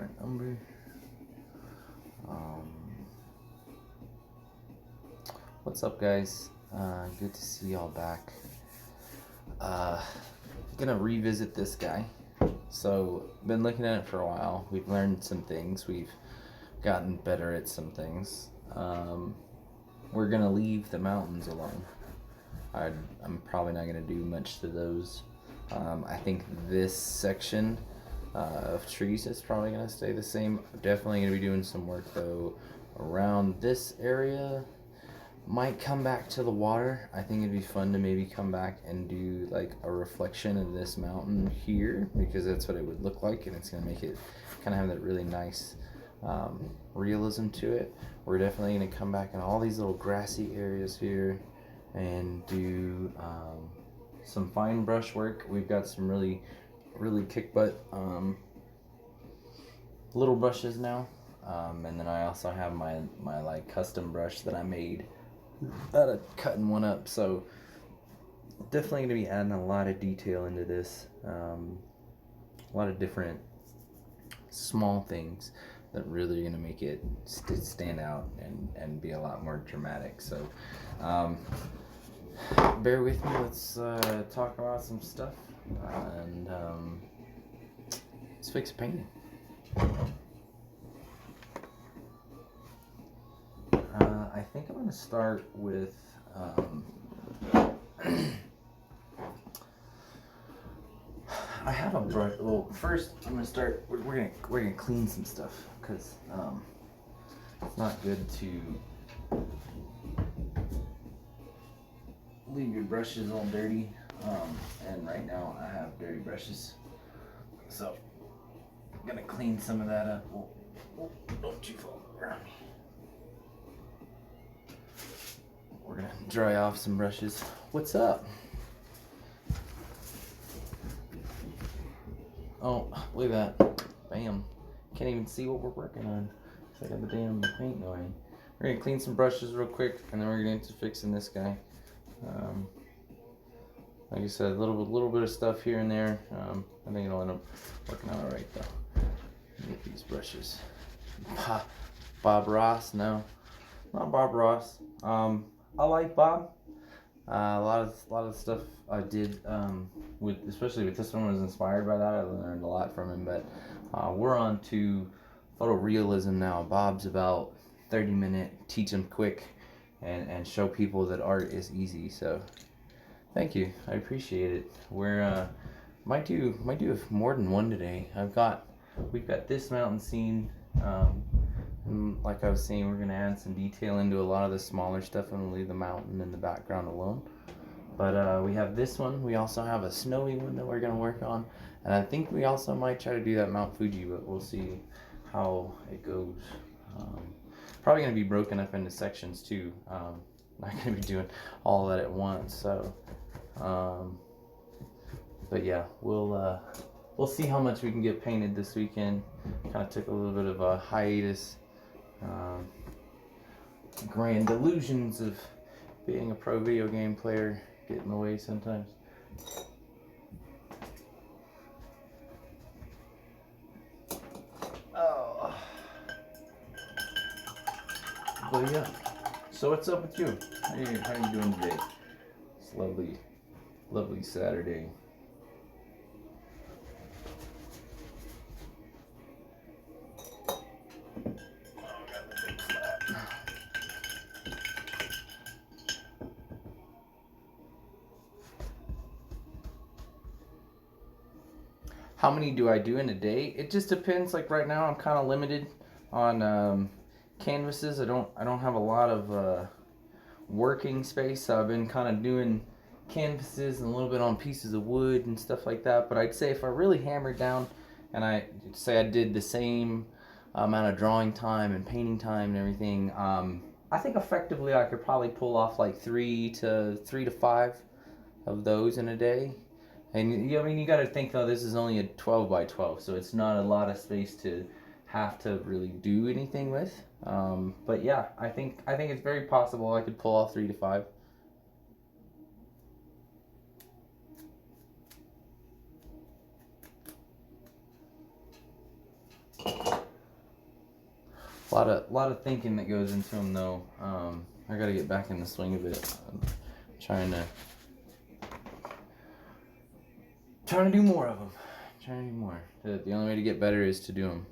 different number. What's up, guys? Good to see y'all back. Gonna revisit this guy. So, been looking at it for a while. We've learned some things. We've gotten better at some things. We're gonna leave the mountains alone. I'm probably not gonna do much to those. I think this section of trees is probably gonna stay the same. Definitely gonna be doing some work though around this area. Might come back to the water. I think it'd be fun to maybe come back and do like a reflection of this mountain here, because that's what it would look like, and it's gonna make it kind of have that really nice realism to it. We're definitely gonna come back in all these little grassy areas here and do some fine brush work. We've got some really kick butt little brushes now, and then I also have my like custom brush that I made out of cutting one up. So definitely going to be adding a lot of detail into this, a lot of different small things that really are going to make it stand out and be a lot more dramatic. So bear with me. Let's talk about some stuff, and let's fix a painting. I think I'm going to start with I have a brush. Well, first I'm going to start. We're gonna clean some stuff, because it's not good to leave your brushes all dirty. And right now I have dirty brushes, so I'm gonna clean some of that up. Oh, don't you fall around me. We're gonna dry off some brushes. What's up? Oh, look at that. Bam. Can't even see what we're working on. I got the damn paint going. We're gonna clean some brushes real quick, and then we're gonna get to fixing this guy. Like I said, a little bit of stuff here and there. I think it'll end up working out alright though. Get these brushes. Bob Ross? No, not Bob Ross. I like Bob. A lot of stuff I did especially with this one was inspired by that. I learned a lot from him. But we're on to photorealism now. Bob's about 30-minute, teach them quick, and show people that art is easy. So thank you, I appreciate it. We're might do more than one today. We've got this mountain scene. And like I was saying, we're gonna add some detail into a lot of the smaller stuff, and we'll leave the mountain in the background alone. But we have this one. We also have a snowy one that we're gonna work on, and I think we also might try to do that Mount Fuji, but we'll see how it goes. Probably gonna be broken up into sections too. Not gonna be doing all that at once. So, but yeah, we'll see how much we can get painted this weekend. Kind of took a little bit of a hiatus. Grand delusions of being a pro video game player get in the way sometimes. Oh. But yeah. So what's up with you? How you doing today? It's lovely Saturday. How many do I do in a day? It just depends. Like right now, I'm kind of limited on canvases. I don't have a lot of working space, so I've been kind of doing canvases and a little bit on pieces of wood and stuff like that. But I'd say if I really hammered down and I did the same amount of drawing time and painting time and everything, I think effectively I could probably pull off like 3 to 5 of those in a day. And you got to think though, this is only a 12 by 12, so it's not a lot of space to have to really do anything with. But yeah, I think it's very possible I could pull off 3 to 5. lot of thinking that goes into them though. I gotta get back in the swing of it. I'm trying to do more of them. Trying to do more. The only way to get better is to do them.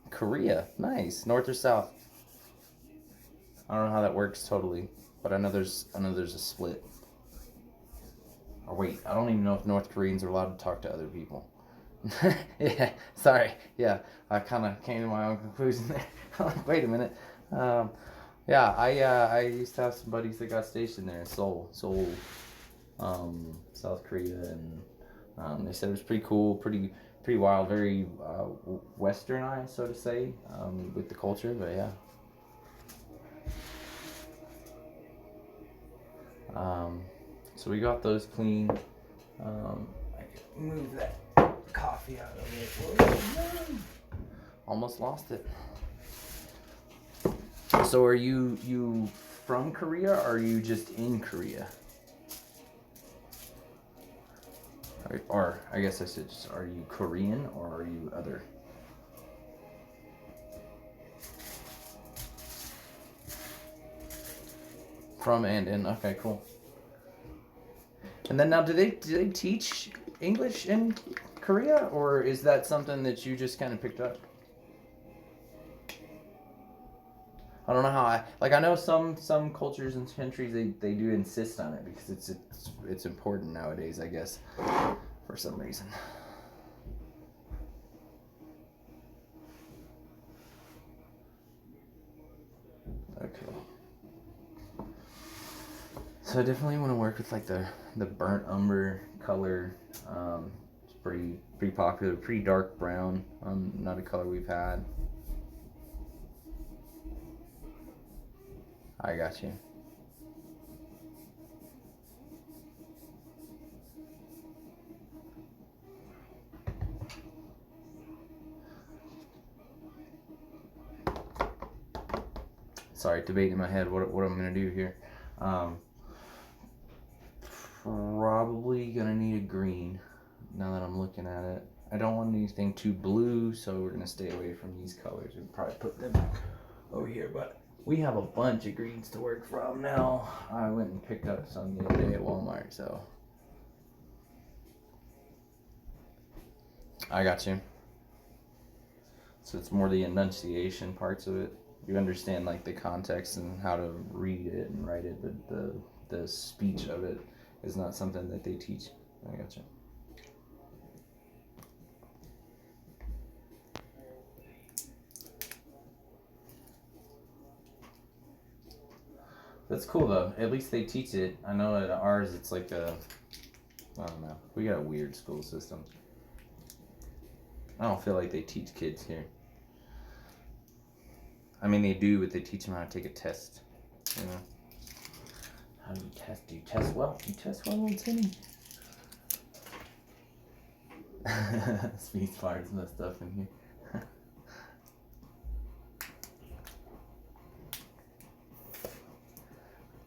Korea, nice. North or south? I don't know how that works totally, but I know there's a split. Or wait, I don't even know if North Koreans are allowed to talk to other people. Yeah, sorry. Yeah, I kind of came to my own conclusion there. I'm like, wait a minute. Yeah, I used to have some buddies that got stationed there in Seoul, South Korea, and they said it was pretty cool, pretty wild, very westernized, so to say, with the culture. But yeah. So we got those clean. I can move that coffee out of it. Almost lost it. So are you from Korea, or are you just in Korea? Or I guess I said just, are you Korean or are you other? From and in. Okay, cool. And then now, do they teach English in Korea, or is that something that you just kind of picked up? I don't know how I know some cultures and countries they do insist on it because it's important nowadays, I guess, for some reason. Okay. So I definitely want to work with like the burnt umber color. It's pretty popular, pretty dark brown. Not a color we've had. I got you. Sorry, debating in my head what I'm gonna do here. Probably gonna need a green. Now that I'm looking at it, I don't want anything too blue, so we're gonna stay away from these colors. We'll probably put them over here, but we have a bunch of greens to work from now. I went and picked up some the other day at Walmart, so I got you. So it's more the enunciation parts of it. You understand like the context and how to read it and write it, but the speech of it is not something that they teach. I got you. That's cool though. At least they teach it. I know at ours it's like I don't know. We got a weird school system. I don't feel like they teach kids here. I mean, they do, but they teach them how to take a test. You know? How do you test? Do you test well? Do you test well, little Timmy? Speed bars and stuff in here.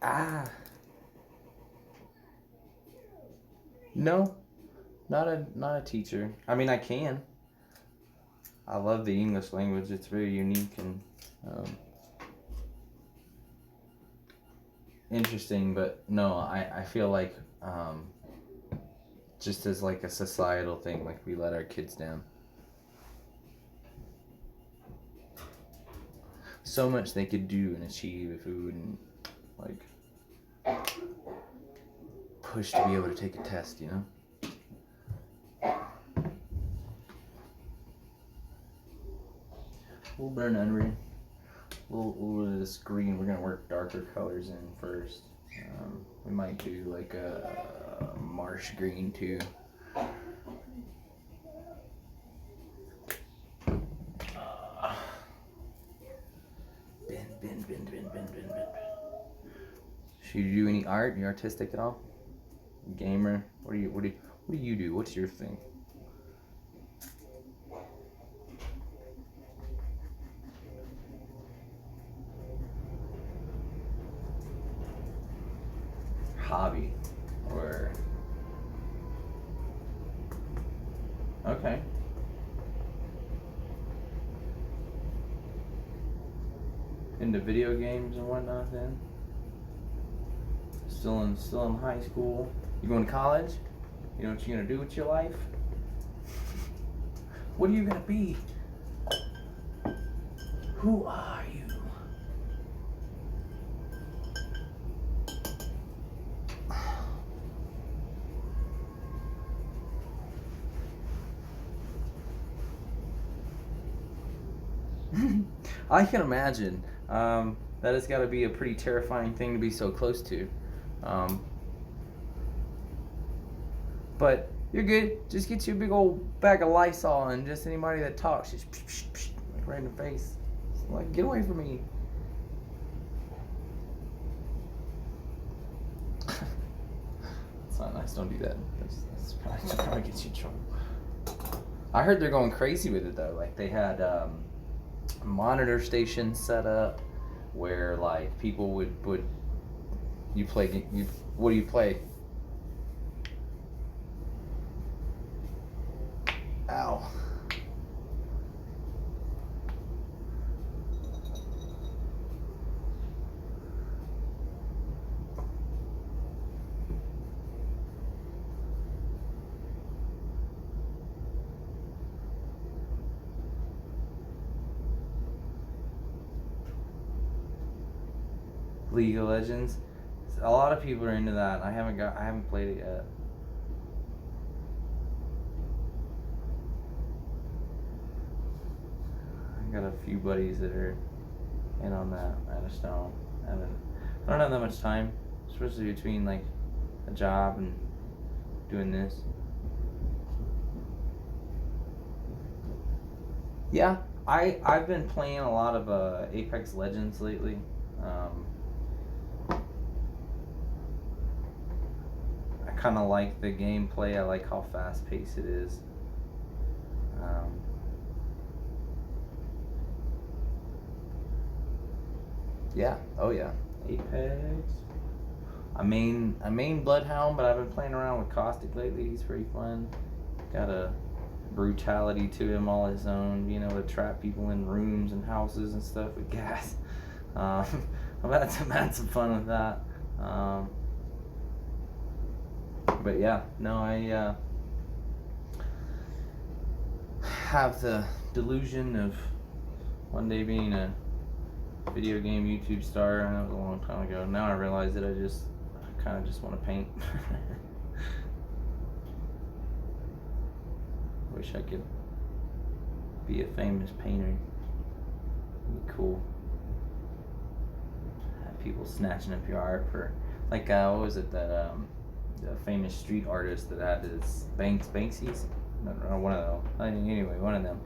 Ah. No, not a teacher. I mean, I can. I love the English language. It's very unique and interesting. But no, I feel like just as like a societal thing, like we let our kids down. So much they could do and achieve if we wouldn't like push to be able to take a test, you know? We'll burn under. We'll do this green. We're gonna work darker colors in first. We might do like a marsh green too. Bend. Should you do any art? You artistic at all? Gamer? What do you do? What's your thing? Hobby or okay. into video games and whatnot then? Still in high school? You going to college? You know what you're gonna do with your life? What are you gonna be? Who are you? I can imagine. That has got to be a pretty terrifying thing to be so close to. But you're good. Just get you a big old bag of Lysol, and just anybody that talks, just psh, psh, psh, like right in the face. Like, get away from me. It's not nice. Don't do that. That's probably gets you in trouble. I heard they're going crazy with it though. Like they had monitor stations set up where like people would you play you what do you play? Ow. League of Legends. A lot of people are into that. I haven't played it yet. I got a few buddies that are in on that. I just don't have that much time, especially between like a job and doing this. Yeah, I've been playing a lot of Apex Legends lately. I kind of like the gameplay. I like how fast paced it is. Yeah. Oh yeah. Apex. I main Bloodhound, but I've been playing around with Caustic lately. He's pretty fun. Got a brutality to him all his own. You know, to trap people in rooms and houses and stuff with gas. I've had some fun with that. But yeah, no, I have the delusion of one day being a video game YouTube star. I know it was a long time ago. Now I realize that I kind of just want to paint. Wish I could be a famous painter. It'd be cool. Have people snatching up your art for, like, what was it that the famous street artist that had his Banksy's? No, one of them. Anyway, one of them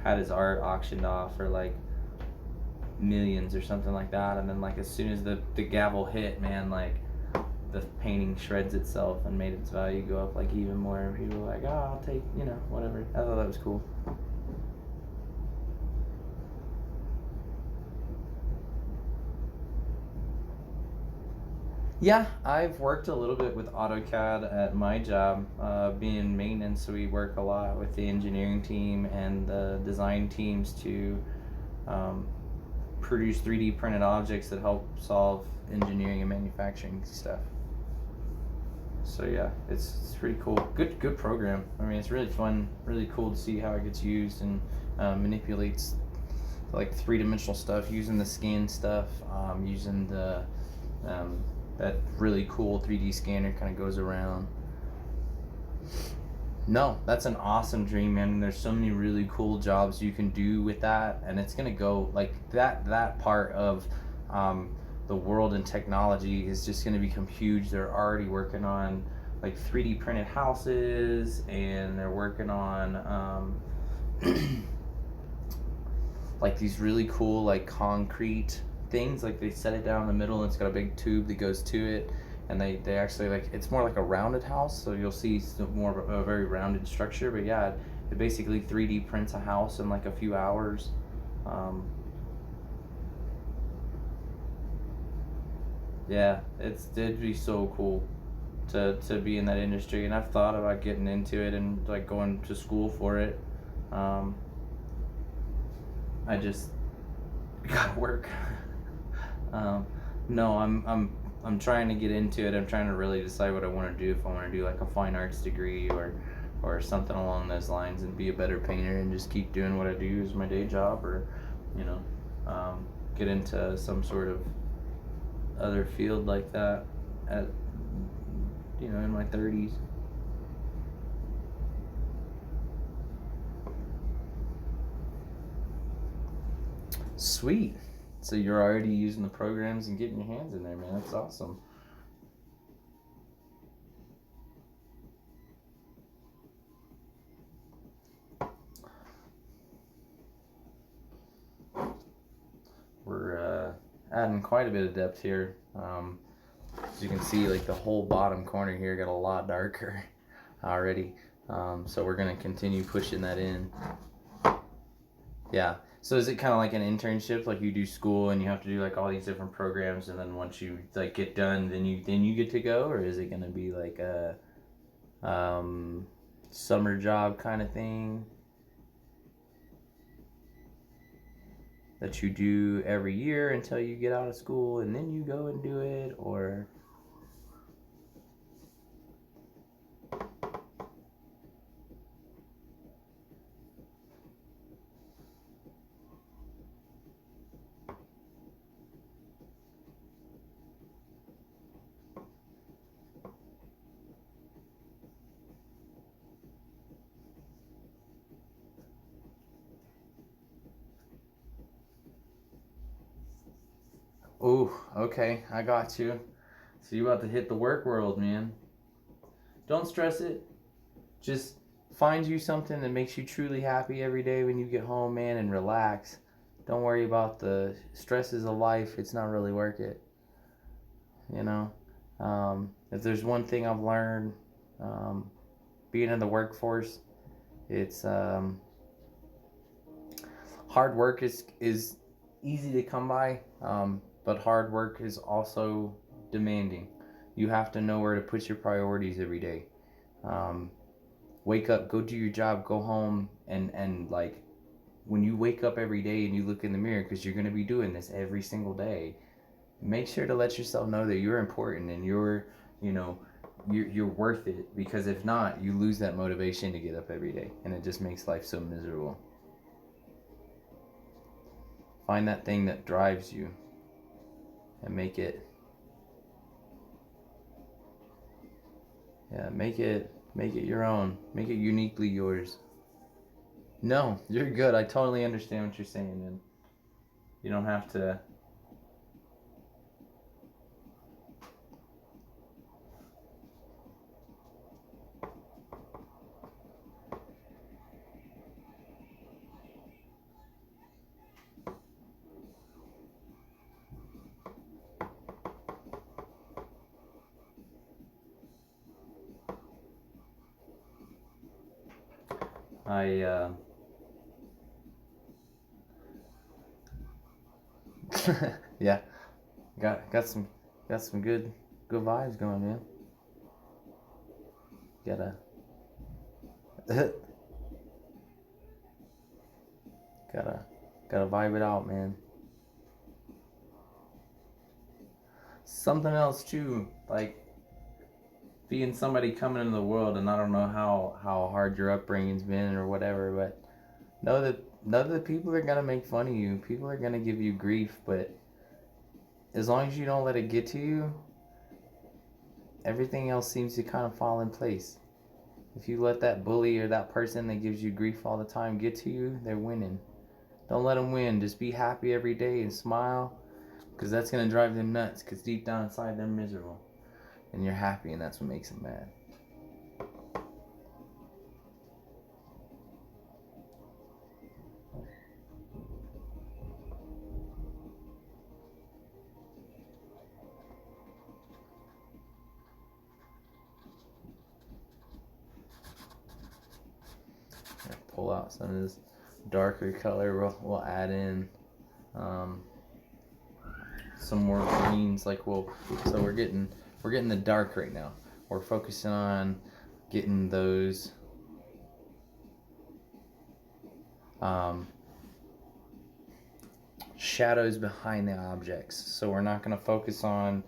had his art auctioned off for like millions or something like that, and then like as soon as the gavel hit, man, like the painting shreds itself and made its value go up like even more, and people were like, oh, I'll take, you know, whatever. I thought that was cool. Yeah, I've worked a little bit with AutoCAD at my job, being maintenance. So we work a lot with the engineering team and the design teams to produce 3D printed objects that help solve engineering and manufacturing stuff. So yeah, it's pretty cool. Good program. I mean, it's really fun, really cool to see how it gets used and manipulates like three-dimensional stuff using the scan stuff, using the that really cool 3D scanner kind of goes around. No, that's an awesome dream, man. There's so many really cool jobs you can do with that, and it's gonna go like that part of the world and technology is just gonna become huge. They're already working on like 3D printed houses, and they're working on like these really cool like concrete things. Like they set it down in the middle and it's got a big tube that goes to it, and they actually, like, it's more like a rounded house, so you'll see more of a very rounded structure. But yeah, it basically 3D prints a house in like a few hours. Yeah, it'd be so cool to be in that industry, and I've thought about getting into it and like going to school for it. I just gotta work. um, no, I'm trying to get into it. I'm trying to really decide what I want to do. If I want to do like a fine arts degree or something along those lines, and be a better painter and just keep doing what I do as my day job, or you know, get into some sort of other field like that at in my 30s. Sweet. So you're already using the programs and getting your hands in there, man. That's awesome. We're adding quite a bit of depth here. As you can see, like the whole bottom corner here got a lot darker already. So we're gonna continue pushing that in. Yeah. So is it kind of like an internship, like you do school and you have to do like all these different programs, and then once you like get done, then you get to go, or is it gonna be like a summer job kind of thing that you do every year until you get out of school and then you go and do it, or? Oh, okay, I got you. So you about to hit the work world, man. Don't stress it. Just find you something that makes you truly happy every day when you get home, man, and relax. Don't worry about the stresses of life. It's not really worth it. You know, if there's one thing I've learned, um, being in the workforce, it's hard work is easy to come by, but hard work is also demanding. You have to know where to put your priorities every day. Um, Wake up, go do your job, go home, and like when you wake up every day and you look in the mirror, because you're going to be doing this every single day, make sure to let yourself know that you're important and you know you're worth it, because if not, you lose that motivation to get up every day, and it just makes life so miserable. Find that thing that drives you and make it your own, make it uniquely yours. No, you're good. I totally understand what you're saying, and you don't have to. I yeah, got some good vibes going, man. Gotta gotta gotta vibe it out, man. Something else too, like being somebody coming into the world, and I don't know how hard your upbringing's been or whatever, but know that people are gonna make fun of you. People are gonna give you grief, but as long as you don't let it get to you, everything else seems to kind of fall in place. If you let that bully or that person that gives you grief all the time get to you, they're winning. Don't let them win. Just be happy every day and smile, because that's going to drive them nuts, because deep down inside they're miserable. And you're happy, and that's what makes them mad. Pull out some of this darker color. We'll add in some more greens. So we're getting the dark right now. We're focusing on getting those shadows behind the objects. So we're not going to focus on,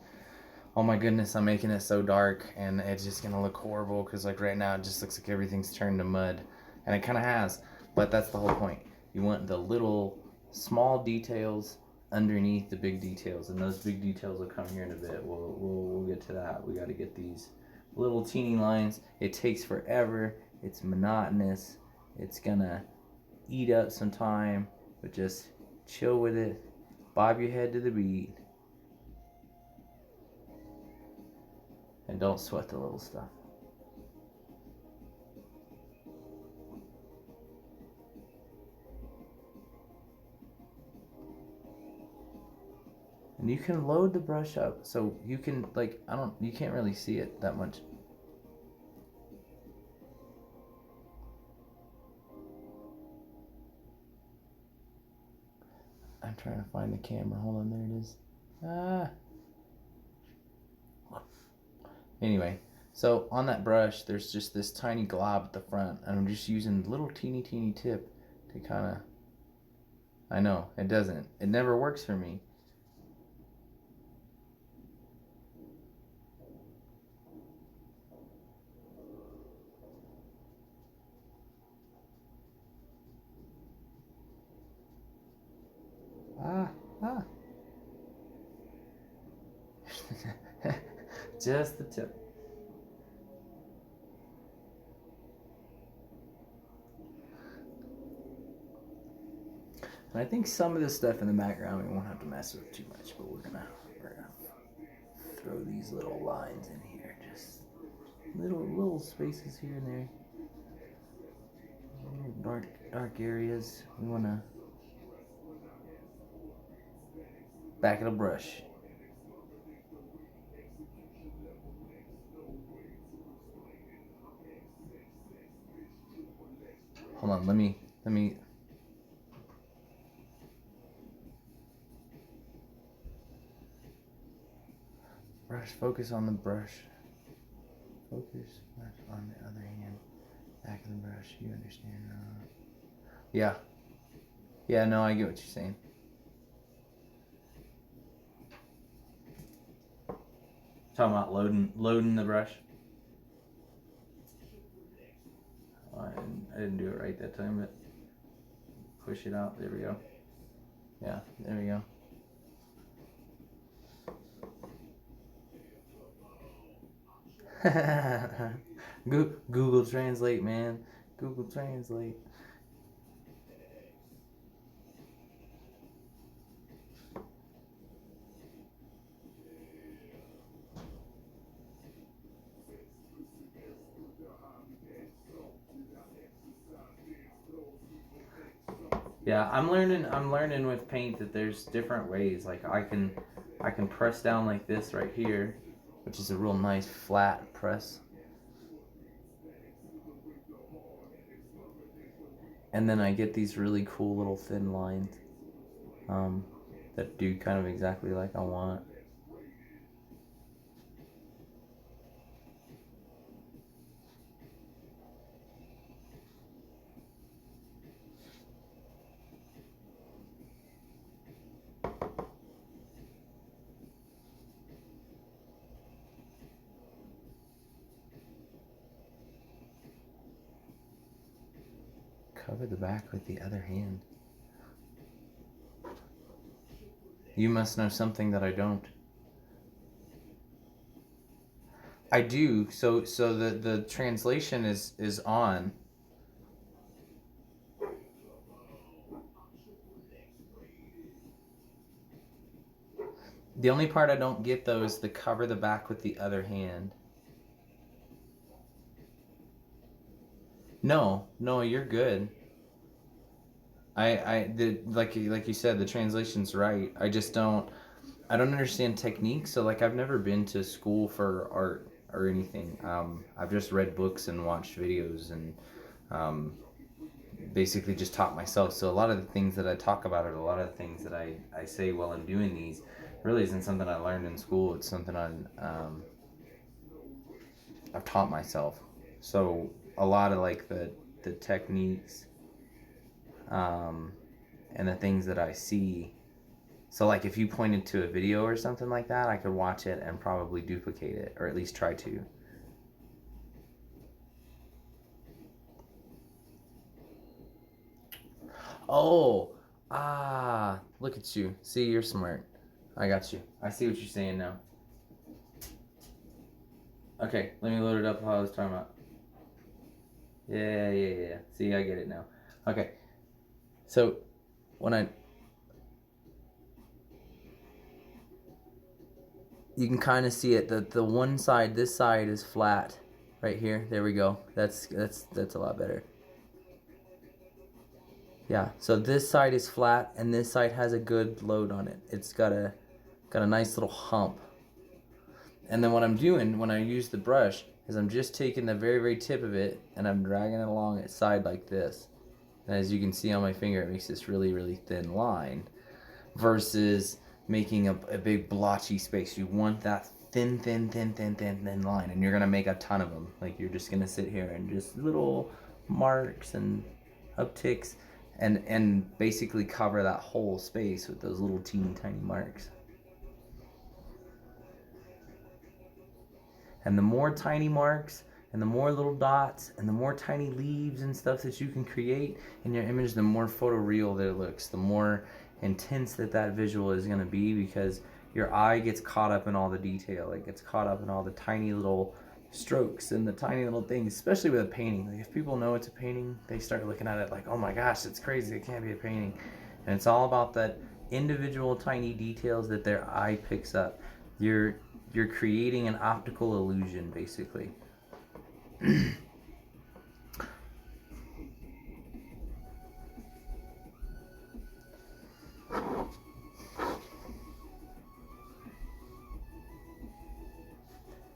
oh my goodness, I'm making it so dark and it's just going to look horrible, because like right now it just looks like everything's turned to mud, and it kind of has, but that's the whole point. You want the little small details underneath the big details, and those big details will come here in a bit. We'll get to that. We got to get these little teeny lines. It takes forever. It's monotonous. It's gonna eat up some time, but just chill with it. Bob your head to the beat, and don't sweat the little stuff. And you can load the brush up so you can, like, you can't really see it that much. I'm trying to find the camera. Hold on, there it is. Anyway, so on that brush, there's just this tiny glob at the front, and I'm just using the little teeny tip to kind of, I know, it never works for me. Just the tip. And I think some of this stuff in the background we won't have to mess with too much, but we're gonna throw these little lines in here, just little spaces here and there, little dark areas. We wanna back of the brush. Hold on, let me brush, focus on the brush. Focus on the other hand. Back of the brush, you understand? Yeah. Yeah, no, I get what you're saying. Talking about loading the brush. I didn't do it right that time, but push it out. There we go. Yeah, there we go. Google Translate, man. Google Translate. Yeah, I'm learning with paint that there's different ways. Like I can press down like this right here, which is a real nice flat press. And then I get these really cool little thin lines that do kind of exactly like I want. Cover the back with the other hand. You must know something that I don't. I do. So the translation is on. The only part I don't get though is the cover the back with the other hand. No, you're good. Like you said, the translation's right. I don't understand technique. So like I've never been to school for art or anything. I've just read books and watched videos and basically just taught myself. So a lot of the things that I talk about, or a lot of the things that I say while I'm doing these, really isn't something I learned in school. It's something I've taught myself. So a lot of like the techniques and the things that I see So like if you pointed to a video or something like that, I could watch it and probably duplicate it, or at least try to. Oh, look at you. See, you're smart. I got you. I see what you're saying now. Okay, let me load it up how I was talking about. Yeah. See, I get it now. Okay. So, you can kind of see it. The one side, this side is flat right here. There we go. That's a lot better. Yeah, so this side is flat and this side has a good load on it. It's got a nice little hump. And then what I'm doing when I use the brush is I'm just taking the very, very tip of it and I'm dragging it along its side like this. And as you can see on my finger, it makes this really, really thin line versus making a big blotchy space. You want that thin line, and you're gonna make a ton of them. Like you're just gonna sit here and just little marks and upticks and basically cover that whole space with those little teeny tiny marks. And the more tiny marks and the more little dots and the more tiny leaves and stuff that you can create in your image, the more photoreal that it looks, the more intense that visual is going to be, because your eye gets caught up in all the detail. It gets caught up in all the tiny little strokes and the tiny little things, especially with a painting. Like if people know it's a painting, they start looking at it like, oh my gosh, it's crazy, it can't be a painting. And it's all about that individual tiny details that their eye picks up. You're creating an optical illusion, basically.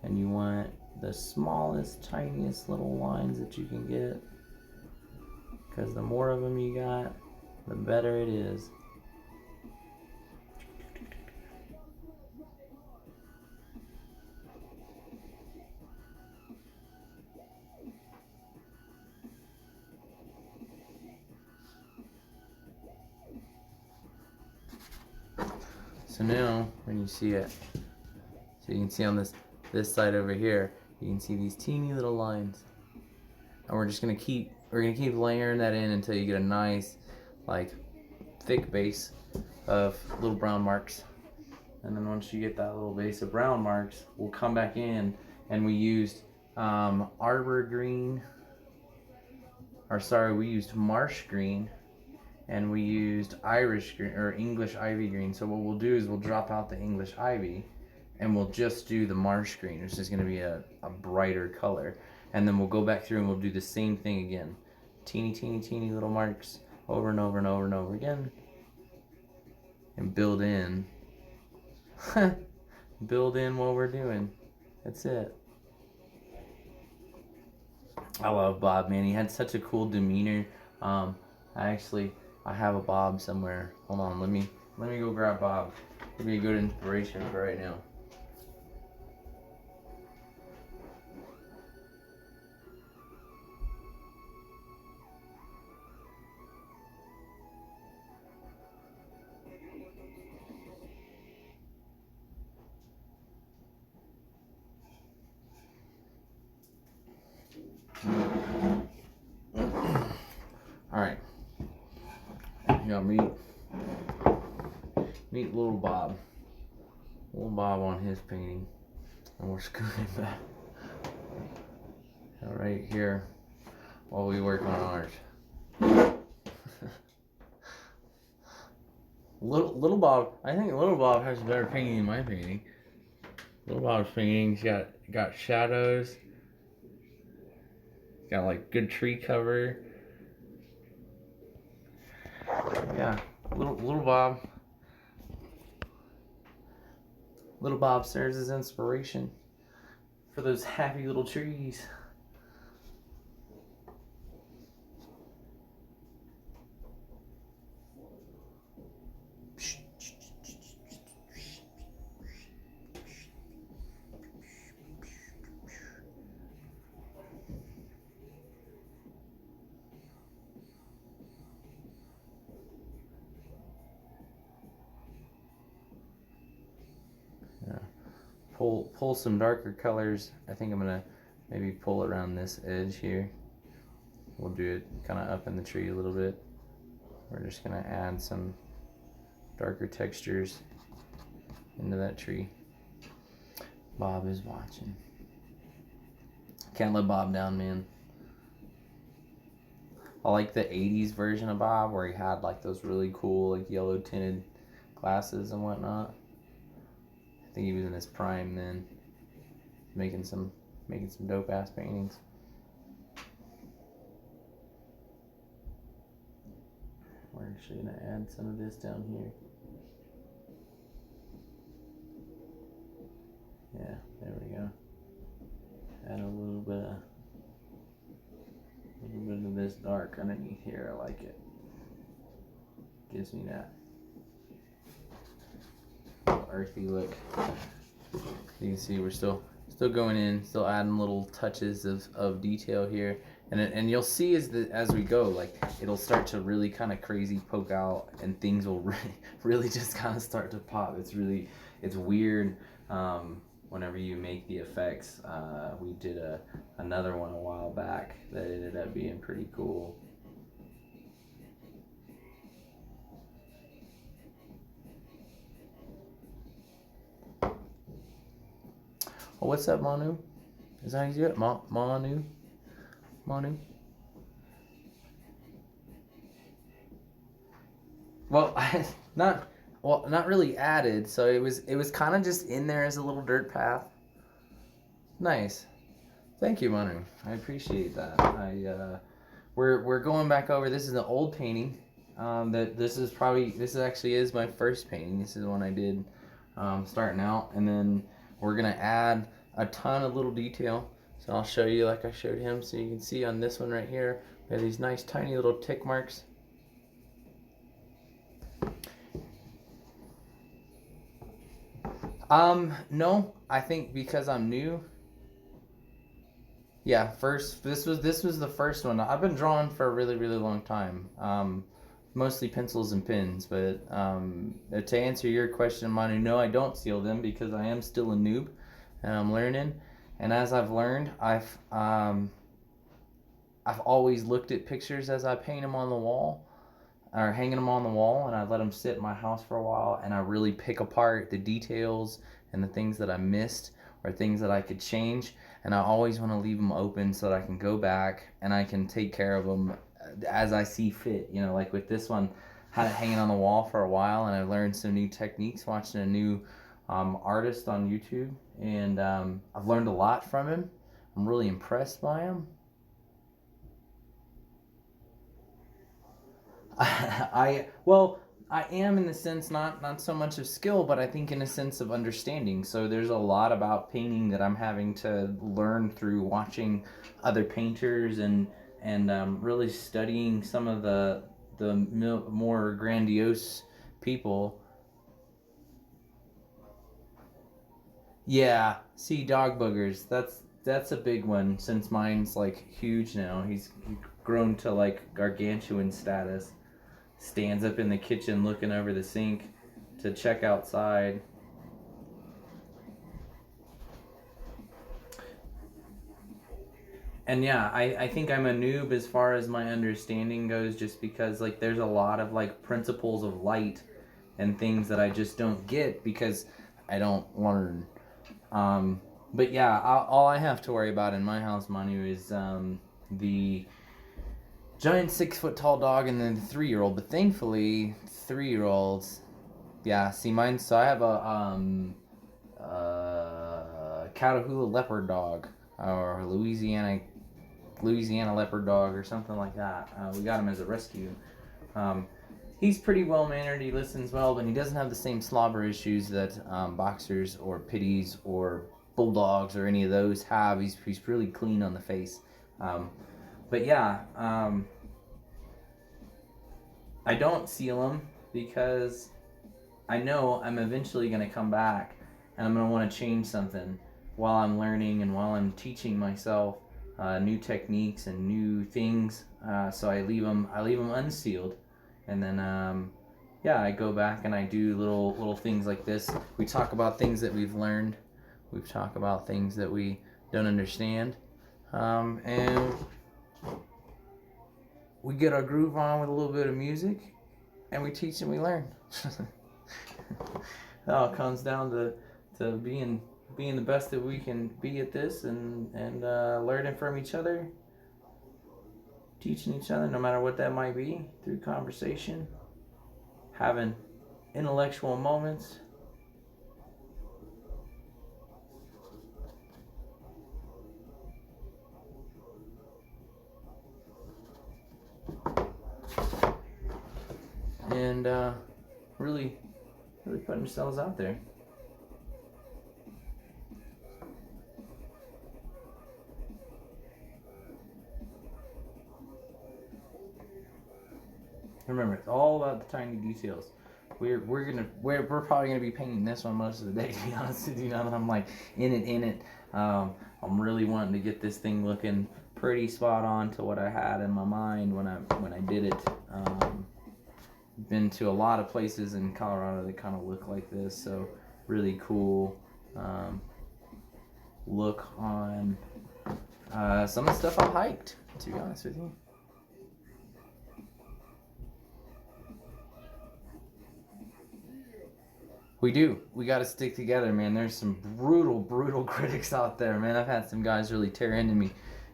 And you want the smallest, tiniest little lines that you can get, because the more of them you got, the better it is. So now, when you see it, so you can see on this side over here, you can see these teeny little lines, and we're gonna keep layering that in until you get a nice, like, thick base of little brown marks. And then once you get that little base of brown marks, we'll come back in, and we used arbor green, we used marsh green, and we used Irish green, or English ivy green. So what we'll do is we'll drop out the English ivy and we'll just do the marsh green, which is going to be a brighter color. And then we'll go back through and we'll do the same thing again. Teeny little marks over and over and over and over again. And build in. Build in what we're doing. That's it. I love Bob, man. He had such a cool demeanor. I have a Bob somewhere. Hold on, let me go grab Bob. It'd be a good inspiration for right now. All right. You got meet little Bob. Little Bob on his painting. And we're scooting back right here while we work on ours. Little Bob, I think Little Bob has a better painting than my painting. Little Bob's painting's got shadows. Got like good tree cover. Yeah, little Bob. Little Bob serves as inspiration for those happy little trees. pull some darker colors. I think I'm gonna maybe pull around this edge here. We'll do it kind of up in the tree a little bit. We're just gonna add some darker textures into that tree. Bob is watching. Can't let Bob down, man. I like the 80s version of Bob where he had like those really cool like yellow tinted glasses and whatnot. I think he was in his prime then, making some dope ass paintings. We're actually gonna add some of this down here. Yeah, there we go. Add a little bit of this dark underneath here. I like it. Gives me that earthy look. You can see we're still going in, still adding little touches of detail here, and you'll see as we go, like it'll start to really kind of crazy poke out, and things will really just kind of start to pop. It's weird. Whenever you make the effects, we did another one a while back that ended up being pretty cool. Oh, what's up, Manu? Is that how you do it? Manu? Well, not really added. So it was kind of just in there as a little dirt path. Nice. Thank you, Manu. I appreciate that. We're going back over. This is an old painting. This actually is my first painting. This is the one I did starting out, and then we're gonna add a ton of little detail. So I'll show you like I showed him, so you can see on this one right here, we have these nice tiny little tick marks. No, I think because I'm new. Yeah, this was the first one. I've been drawing for a really, really long time. Mostly pencils and pens, but to answer your question, Manu, no, I don't seal them because I am still a noob and I'm learning. And as I've learned, I've always looked at pictures as I paint them on the wall or hanging them on the wall, and I let them sit in my house for a while, and I really pick apart the details and the things that I missed or things that I could change, and I always want to leave them open so that I can go back and I can take care of them as I see fit. You know, like with this one, had it hanging on the wall for a while, and I learned some new techniques watching a new artist on YouTube, and I've learned a lot from him. I'm really impressed by him. I am in the sense not so much of skill, but I think in a sense of understanding. So there's a lot about painting that I'm having to learn through watching other painters and really studying some of the more grandiose people. Yeah, see, dog boogers. That's a big one since mine's like huge now. He's grown to like gargantuan status. Stands up in the kitchen looking over the sink to check outside. And yeah, I think I'm a noob as far as my understanding goes, just because like there's a lot of like principles of light and things that I just don't get because I don't learn. But yeah, all I have to worry about in my house, Manu, is the giant 6 foot tall dog and then the 3-year-old. But thankfully, 3-year-olds, yeah, see mine. So I have a Catahoula leopard dog or Louisiana leopard dog or something like that. We got him as a rescue. He's pretty well mannered. He listens well, but he doesn't have the same slobber issues that boxers or pitties or bulldogs or any of those have. He's really clean on the face. But yeah, I don't seal them because I know I'm eventually going to come back and I'm going to want to change something while I'm learning and while I'm teaching myself new techniques and new things. So I leave them unsealed, and then yeah, I go back and I do little things like this. We talk about things that we've learned We've talked about things that we don't understand. And we get our groove on with a little bit of music, and we teach and we learn. It all comes down to being the best that we can be at this, and learning from each other, teaching each other, no matter what that might be, through conversation, having intellectual moments. And really putting yourselves out there. Remember, it's all about the tiny details. We're probably gonna be painting this one most of the day, to be honest with you. Now that I'm like in it, I'm really wanting to get this thing looking pretty spot on to what I had in my mind when I did it. Been to a lot of places in Colorado that kind of look like this, so really cool look on some of the stuff I hiked, to be honest with you. We got to stick together, man. There's some brutal critics out there, man. I've had some guys really tear into me.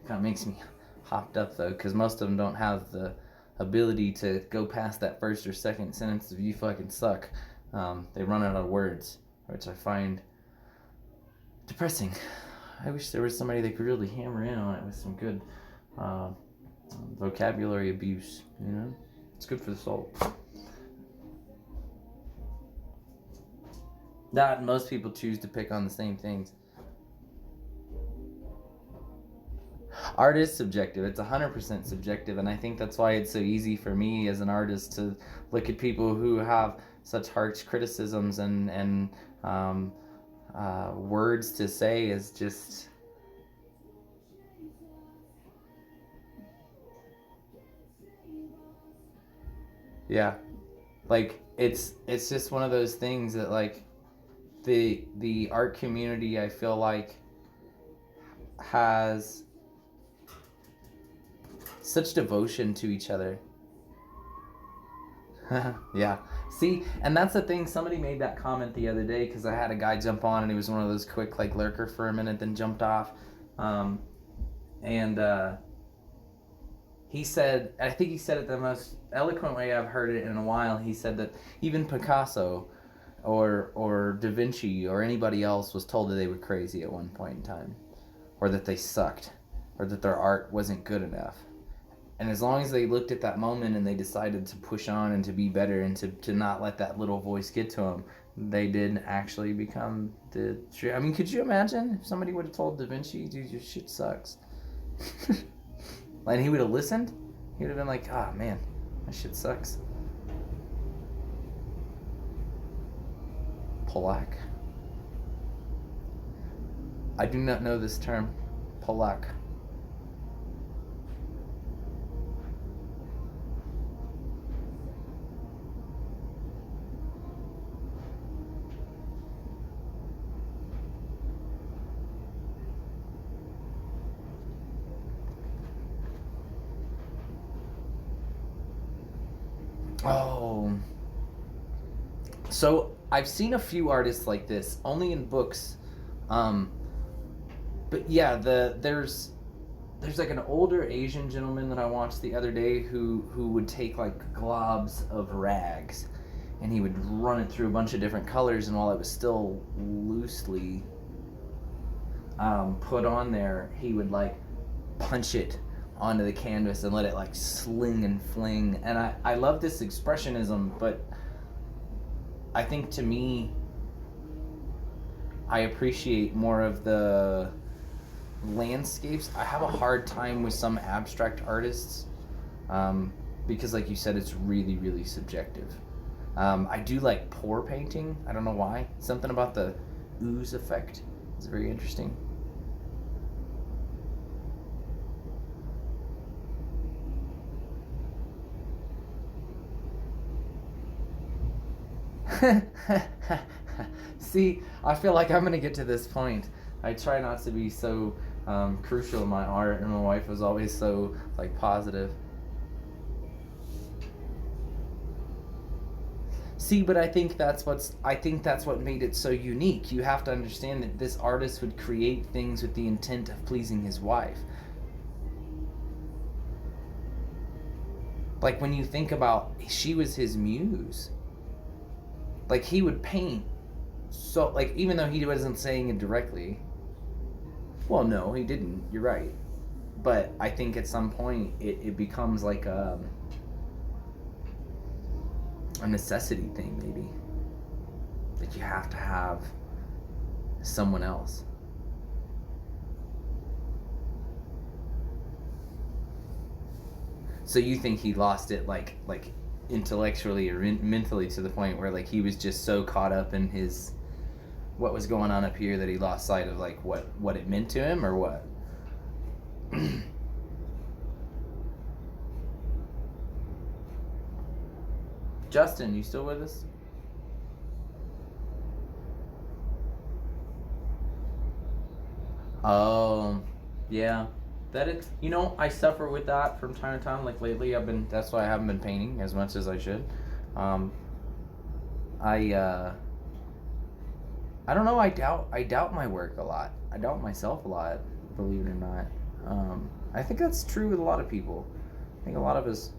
Kind of makes me hopped up though, because most of them don't have the ability to go past that first or second sentence of "you fucking suck." They run out of words, which I find depressing. I wish there was somebody that could really hammer in on it with some good vocabulary abuse. You know, it's good for the soul. Not most people choose to pick on the same things. Art is subjective. It's 100% subjective, and I think that's why it's so easy for me as an artist to look at people who have such harsh criticisms and words to say as just like it's just one of those things that like the art community, I feel like, has such devotion to each other. Yeah. See, and that's the thing. Somebody made that comment the other day because I had a guy jump on and he was one of those quick like lurker for a minute, then jumped off. He said, I think he said it the most eloquent way I've heard it in a while. He said that even Picasso or Da Vinci or anybody else was told that they were crazy at one point in time, or that they sucked, or that their art wasn't good enough. And as long as they looked at that moment and they decided to push on and to be better and to not let that little voice get to them, they did actually become the true. I mean, could you imagine if somebody would have told Da Vinci, dude, your shit sucks? And he would have listened? He would have been like, ah, man, my shit sucks. Polak. I do not know this term. Polak. Oh. So I've seen a few artists like this, only in books. But yeah, there's like an older Asian gentleman that I watched the other day who would take like globs of rags and he would run it through a bunch of different colors, and while it was still loosely put on there, he would like punch it onto the canvas and let it like sling and fling. And I love this expressionism, but I think to me, I appreciate more of the landscapes. I have a hard time with some abstract artists because, like you said, it's really subjective. I do like pour painting. I don't know why. Something about the ooze effect is very interesting. See, I feel like I'm gonna get to this point. I try not to be so crucial in my art, and my wife was always so like positive. See, but I think that's what made it so unique. You have to understand that this artist would create things with the intent of pleasing his wife. Like when you think about, she was his muse. Like he would paint, so like even though he wasn't saying it directly. Well, no, he didn't. You're right. But I think at some point it becomes like a necessity thing, maybe. That you have to have someone else. So you think he lost it like intellectually or mentally to the point where like he was just so caught up in his what was going on up here that he lost sight of like what it meant to him, or what? Justin, you still with us? Oh, yeah. That is, I suffer with that from time to time. Like lately, that's why I haven't been painting as much as I should. Um, I don't know. I doubt my work a lot. I doubt myself a lot. Believe it or not. I think that's true with a lot of people. I think a lot of us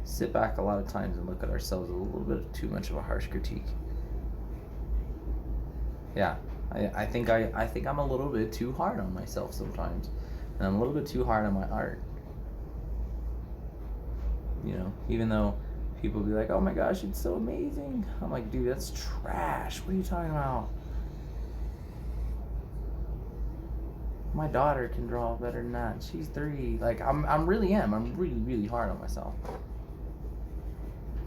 sit back a lot of times and look at ourselves with a little bit too much of a harsh critique. Yeah, I think I'm a little bit too hard on myself sometimes, and I'm a little bit too hard on my art. Even though people be like, "Oh my gosh, it's so amazing," I'm like, "Dude, that's trash. What are you talking about? My daughter can draw better than that. She's 3. Like, I'm really really hard on myself.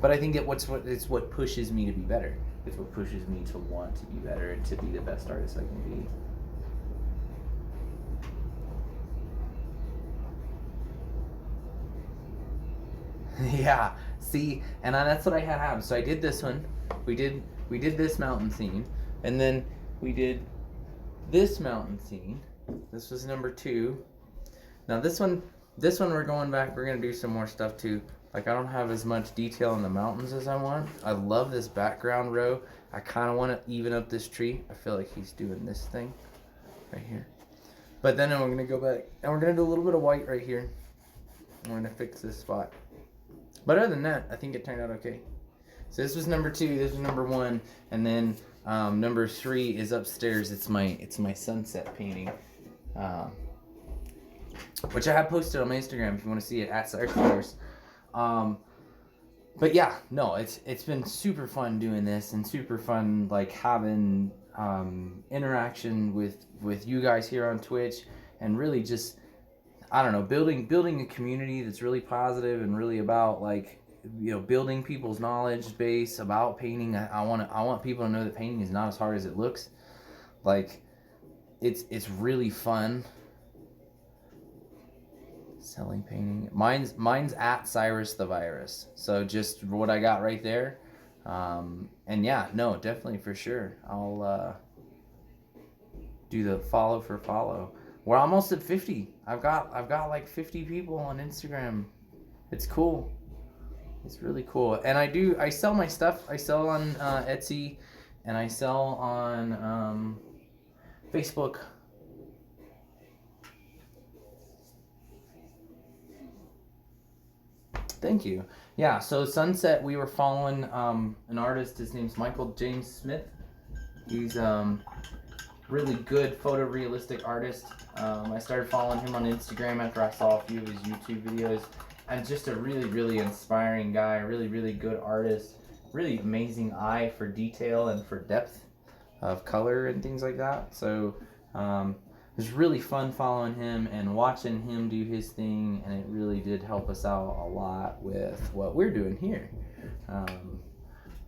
But I think it's what pushes me to be better. It's what pushes me to want to be better and to be the best artist I can be. Yeah. See, and that's what I have. So I did this one. We did this mountain scene, and then we did this mountain scene. This was number 2. Now this one we're going back. We're gonna do some more stuff too. Like I don't have as much detail in the mountains as I want. I love this background row. I kind of want to even up this tree. I feel like he's doing this thing right here. But then we're gonna go back and we're gonna do a little bit of white right here. We're gonna fix this spot. But other than that, I think it turned out okay. So this was number 2. This was number 1, and then number 3 is upstairs. It's my sunset painting. Which I have posted on my Instagram if you want to see it at @CyreColors. But yeah, no, it's been super fun doing this, and super fun like having interaction with you guys here on Twitch, and really just, I don't know, building a community that's really positive and really about like, building people's knowledge base about painting. I want people to know that painting is not as hard as it looks. Like it's really fun. Selling painting. Mine's at Cyrus the Virus. So just what I got right there. And yeah, no, definitely for sure. I'll do the follow for follow. We're almost at 50. I've got like 50 people on Instagram. It's cool. It's really cool. And I sell my stuff. I sell on Etsy, and I sell on Facebook. Thank you. Yeah, so Sunset, we were following an artist. His name's Michael James Smith. He's really good photorealistic artist. I started following him on Instagram after I saw a few of his YouTube videos. And just a really, really inspiring guy, really, really good artist. Really amazing eye for detail and for depth of color and things like that. So it was really fun following him and watching him do his thing, and it really did help us out a lot with what we're doing here.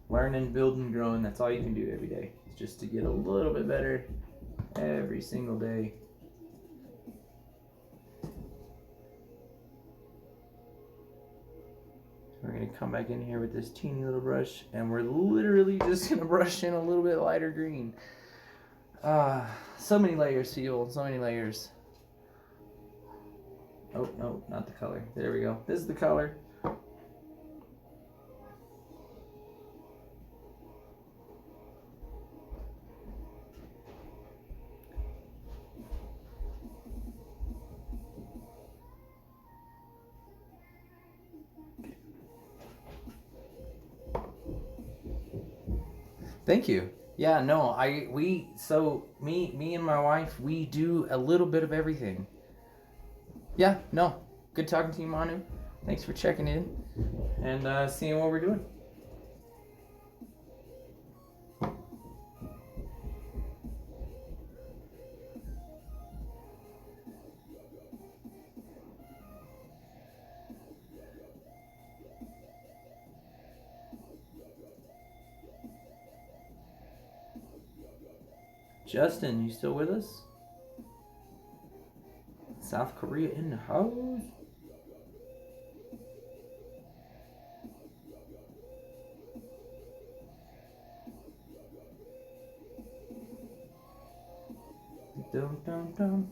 Learning, building, growing, that's all you can do every day. It's just to get a little bit better every single day. We're gonna come back in here with this teeny little brush, and we're literally just gonna brush in a little bit lighter green. So many layers, Field, so many layers. Oh, no, not the color. There we go. This is the color. Thank you. Yeah, no, me and my wife, we do a little bit of everything. Yeah, no. Good talking to you, Manu. Thanks for checking in and seeing what we're doing. Justin, you still with us? South Korea in the house. Dum dum dum.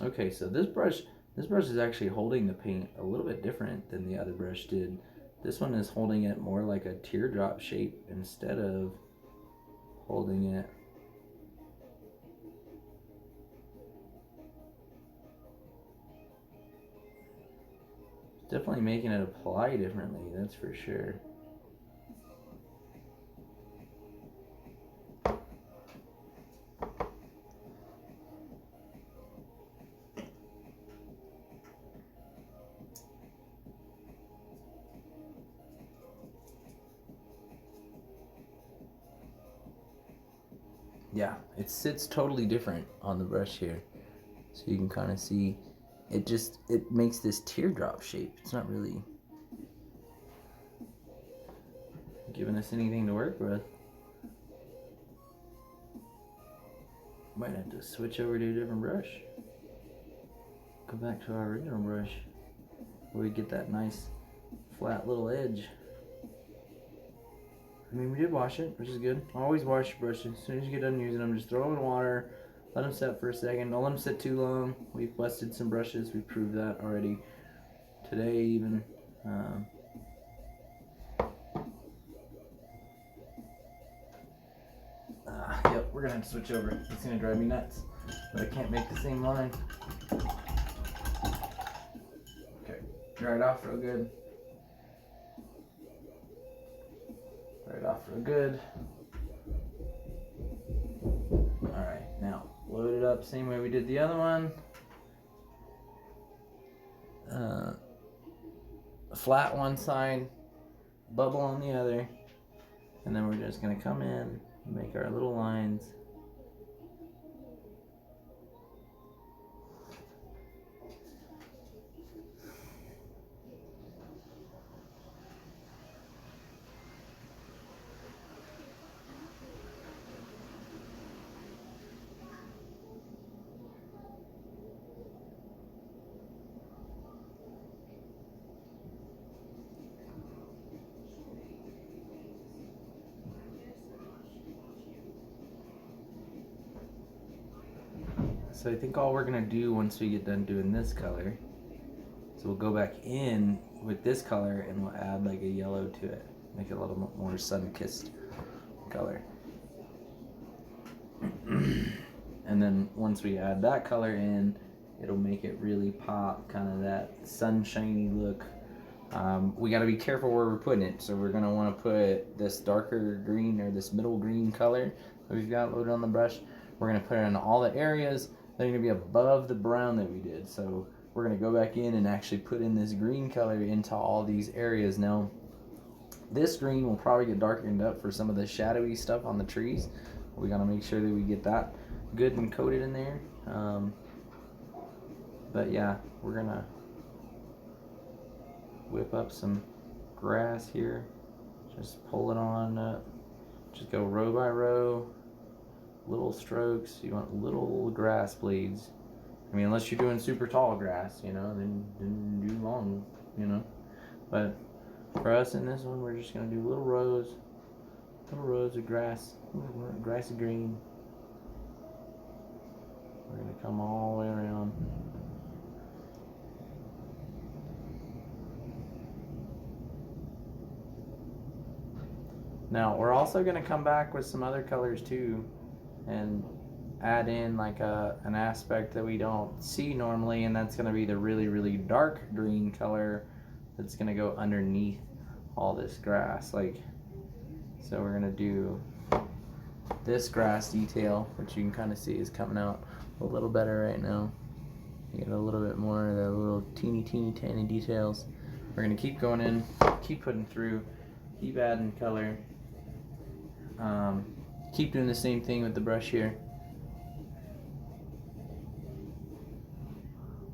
Okay, so this brush is actually holding the paint a little bit different than the other brush did. This one is holding it more like a teardrop shape instead of holding it. It's definitely making it apply differently, that's for sure. Yeah, it sits totally different on the brush here. So you can kind of see it makes this teardrop shape. It's not really giving us anything to work with. Might have to switch over to a different brush. Go back to our original brush where we get that nice flat little edge. I mean, we did wash it, which is good. Always wash your brushes. As soon as you get done using them, just throw them in water, let them set for a second. Don't let them sit too long. We've busted some brushes. We proved that already today even. Yep, we're gonna have to switch over. It's gonna drive me nuts, but I can't make the same line. Okay, dry it off real good. Dry it off real good. Alright, now load it up same way we did the other one. Flat one side, bubble on the other, and then we're just gonna come in and make our little lines. So I think all we're gonna do once we get done doing this color, so we'll go back in with this color and we'll add like a yellow to it, make it a little more sun-kissed color. And then once we add that color in, it'll make it really pop, kind of that sunshiny look. We got to be careful where we're putting it, so we're gonna want to put this darker green or this middle green color that we've got loaded on the brush. We're gonna put it in all the areas that are gonna be above the brown that we did. So we're gonna go back in and actually put in this green color into all these areas. Now, this green will probably get darkened up for some of the shadowy stuff on the trees. We gotta make sure that we get that good and coated in there. But yeah, we're gonna whip up some grass here. Just pull it on up. Just go row by row, little strokes. You want little grass blades. I mean, unless you're doing super tall grass, you know, then do long, you know. But for us in this one, we're just gonna do little rows of grass, grassy green. We're gonna come all the way around. Now we're also gonna come back with some other colors too, and add in like an aspect that we don't see normally, and that's gonna be the really dark green color that's gonna go underneath all this grass. Like, so we're gonna do this grass detail, which you can kind of see is coming out a little better right now. You get a little bit more of the little teeny tiny details. We're gonna keep going in, keep putting through, keep adding color. Keep doing the same thing with the brush here.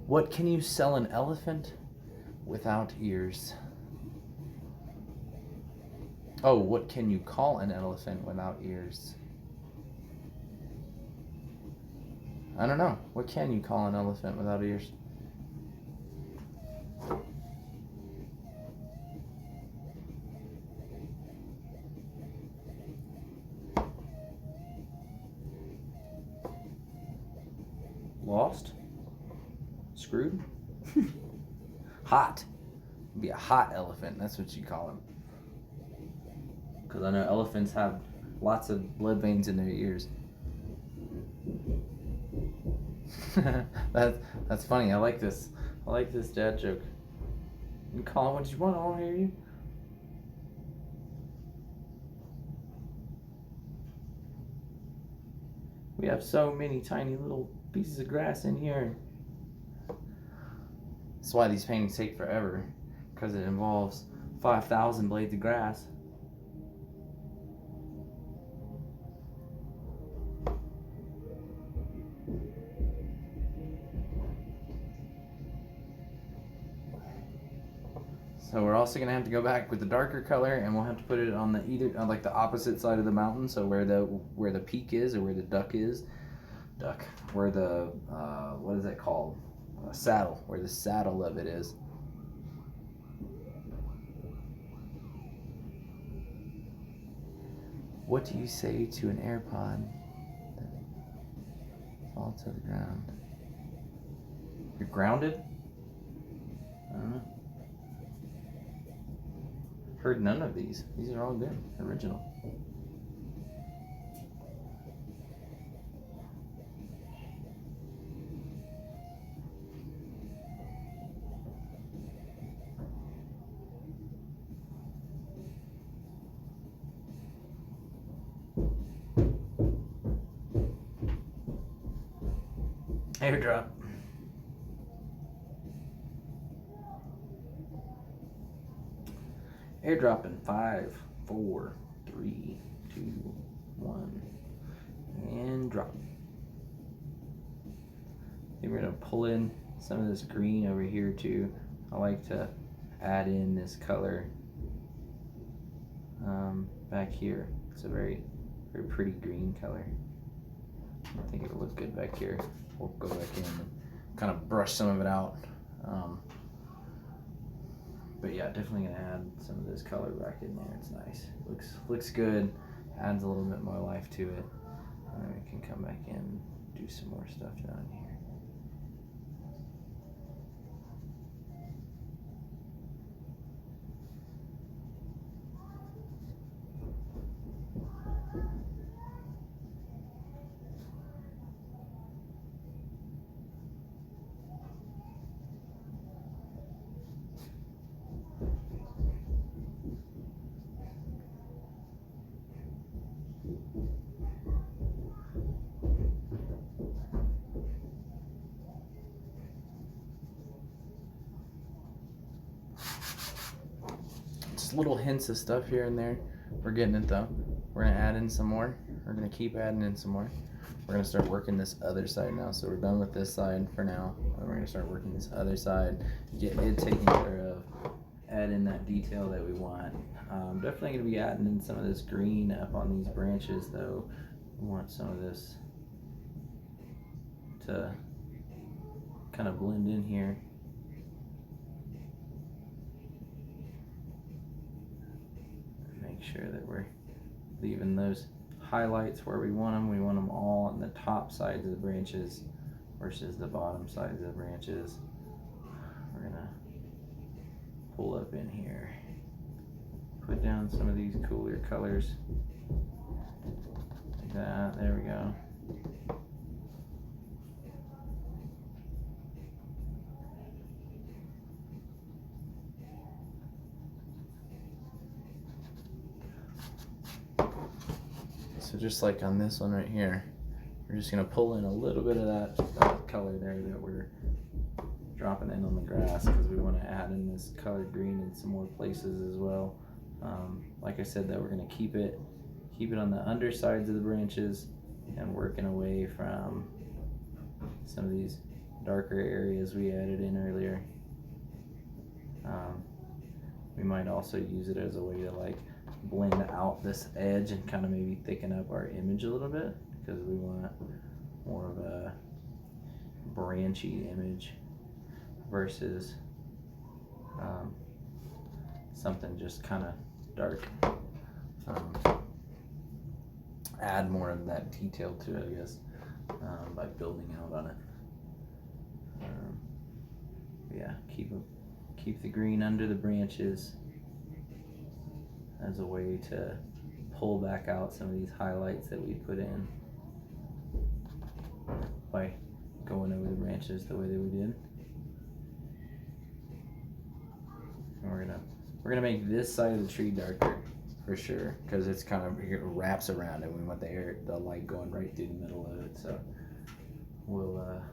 What can you sell an elephant without ears? Oh, what can you call an elephant without ears? I don't know. What can you call an elephant without ears? Lost? Screwed? Hot. It'd be a hot elephant. That's what you call him. Because I know elephants have lots of blood veins in their ears. That's funny. I like this. I like this dad joke. You call him what you want. I won't hear you. We have so many tiny little pieces of grass in here. That's why these paintings take forever, because it involves 5,000 blades of grass. So we're also gonna have to go back with the darker color, and we'll have to put it on the on like the opposite side of the mountain. So where the peak is, or where the where the what is that called? Saddle, where the saddle of it is. What do you say to an AirPod that fall to the ground? You're grounded? I don't know. Heard none of these. These are all good, original. Airdrop. Airdrop in 5, 4, 3, 2, 1, and drop. Then we're gonna pull in some of this green over here too. I like to add in this color back here. It's a very pretty green color. I think it'll look good back here. We'll go back in and kind of brush some of it out. But yeah, definitely gonna add some of this color back in there. It's nice. Looks good. Adds a little bit more life to it. And then we can come back in and do some more stuff down here. Little hints of stuff here and there. We're getting it though. We're gonna add in some more. We're gonna keep adding in some more. We're gonna start working this other side now. So we're done with this side for now. And we're gonna start working this other side, get it taken care of, add in that detail that we want. Definitely going to be adding in some of this green up on these branches though. We want some of this to kind of blend in here. Make sure that we're leaving those highlights where we want them. We want them all on the top sides of the branches versus the bottom sides of the branches. We're gonna pull up in here, put down some of these cooler colors like that. There we go. So just like on this one right here, we're just gonna pull in a little bit of that color there that we're dropping in on the grass, because we want to add in this colored green in some more places as well. Like I said, that we're gonna keep it on the undersides of the branches and working away from some of these darker areas we added in earlier. We might also use it as a way to like blend out this edge and kind of maybe thicken up our image a little bit, because we want more of a branchy image versus something just kind of dark. Add more of that detail to it, I guess, by building out on it. Yeah, keep the green under the branches as a way to pull back out some of these highlights that we put in by going over the branches the way that we did. And we're gonna make this side of the tree darker for sure, because it's kind of, it wraps around it. We want the light going right through the middle of it. So we'll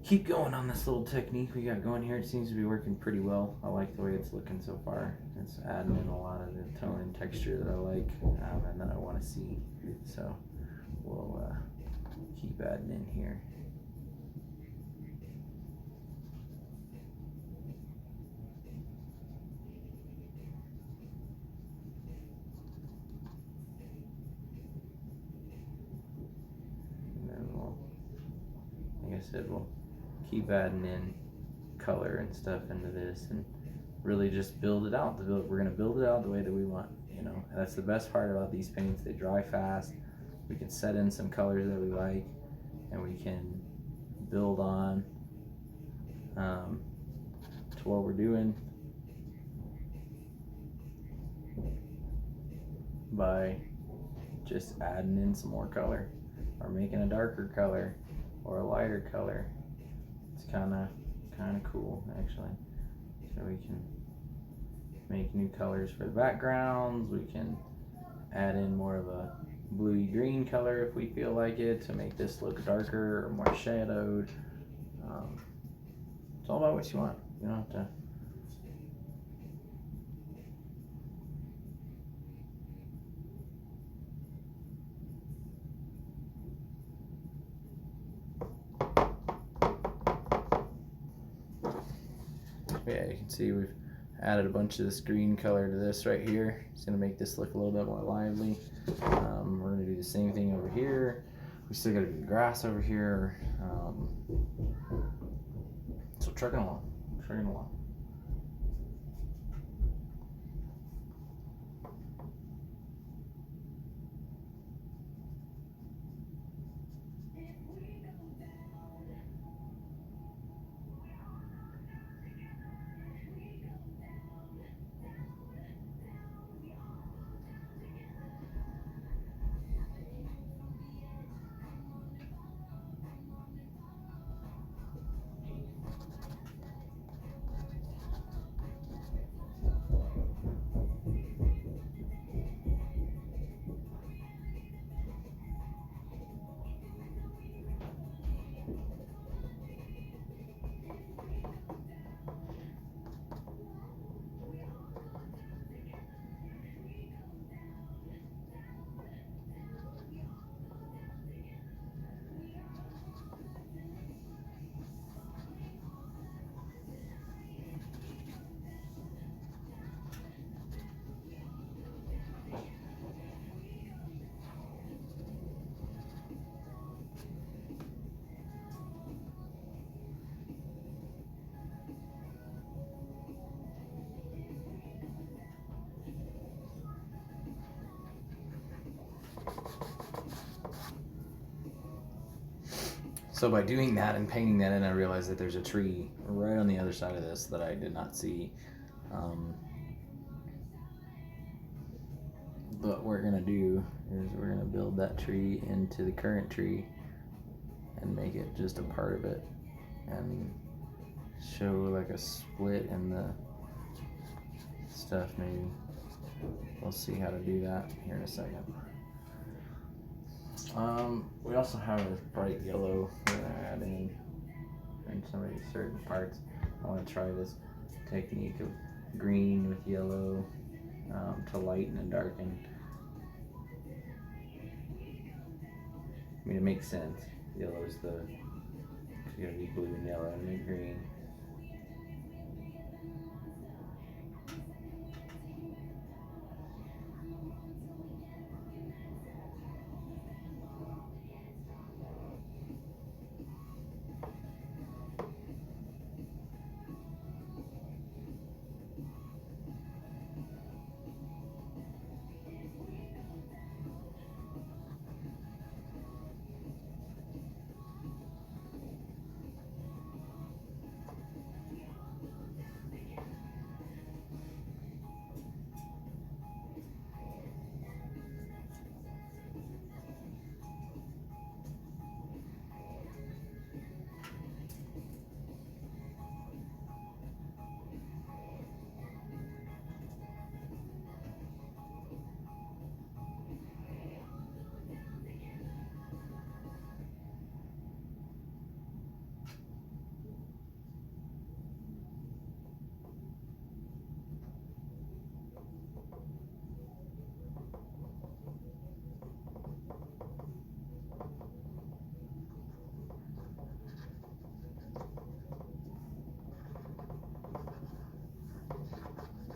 keep going on this little technique we got going here. It seems to be working pretty well. I like the way it's looking so far. It's adding in a lot of the tone and texture that I like, and that I want to see. So we'll keep adding in here. And then like I said, we'll keep adding in color and stuff into this and really just build it out. We're gonna build it out the way that we want, you know. And that's the best part about these paints. They dry fast. We can set in some colors that we like, and we can build on to what we're doing by just adding in some more color, or making a darker color or a lighter color. It's kind of cool actually. So we can make new colors for the backgrounds. We can add in more of a bluey green color if we feel like it, to make this look darker or more shadowed. It's all about what you want. You don't have to. Yeah, you can see we've added a bunch of this green color to this right here. It's going to make this look a little bit more lively. We're going to do the same thing over here. We still got to do the grass over here. So trucking along. So by doing that and painting that in, I realized that there's a tree right on the other side of this that I did not see. But what we're gonna do is we're gonna build that tree into the current tree and make it just a part of it, and show like a split in the stuff maybe. We'll see how to do that here in a second. We also have this bright yellow we're gonna add in some of these certain parts. I want to try this technique of green with yellow to lighten and darken. I mean, it makes sense. Yellow is it's gonna be blue and yellow and then green.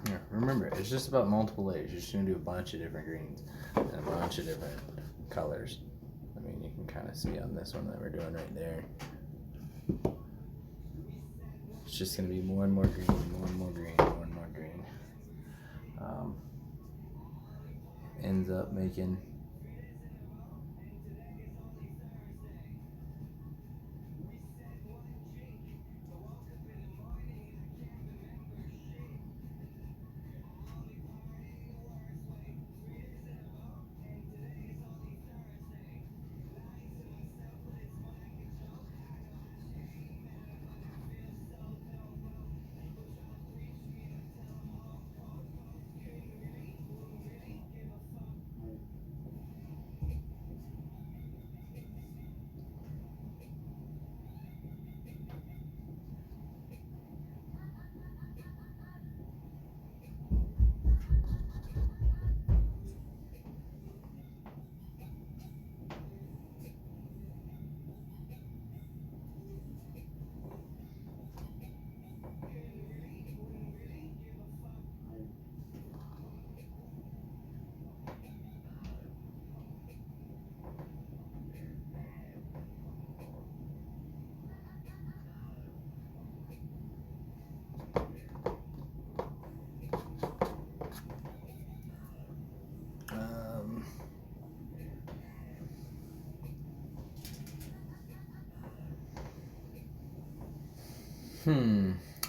Yeah, remember, it's just about multiple layers. You're just gonna do a bunch of different greens and a bunch of different colors. I mean, you can kind of see on this one that we're doing right there. It's just gonna be more and more green, more and more green, more and more green. Ends up making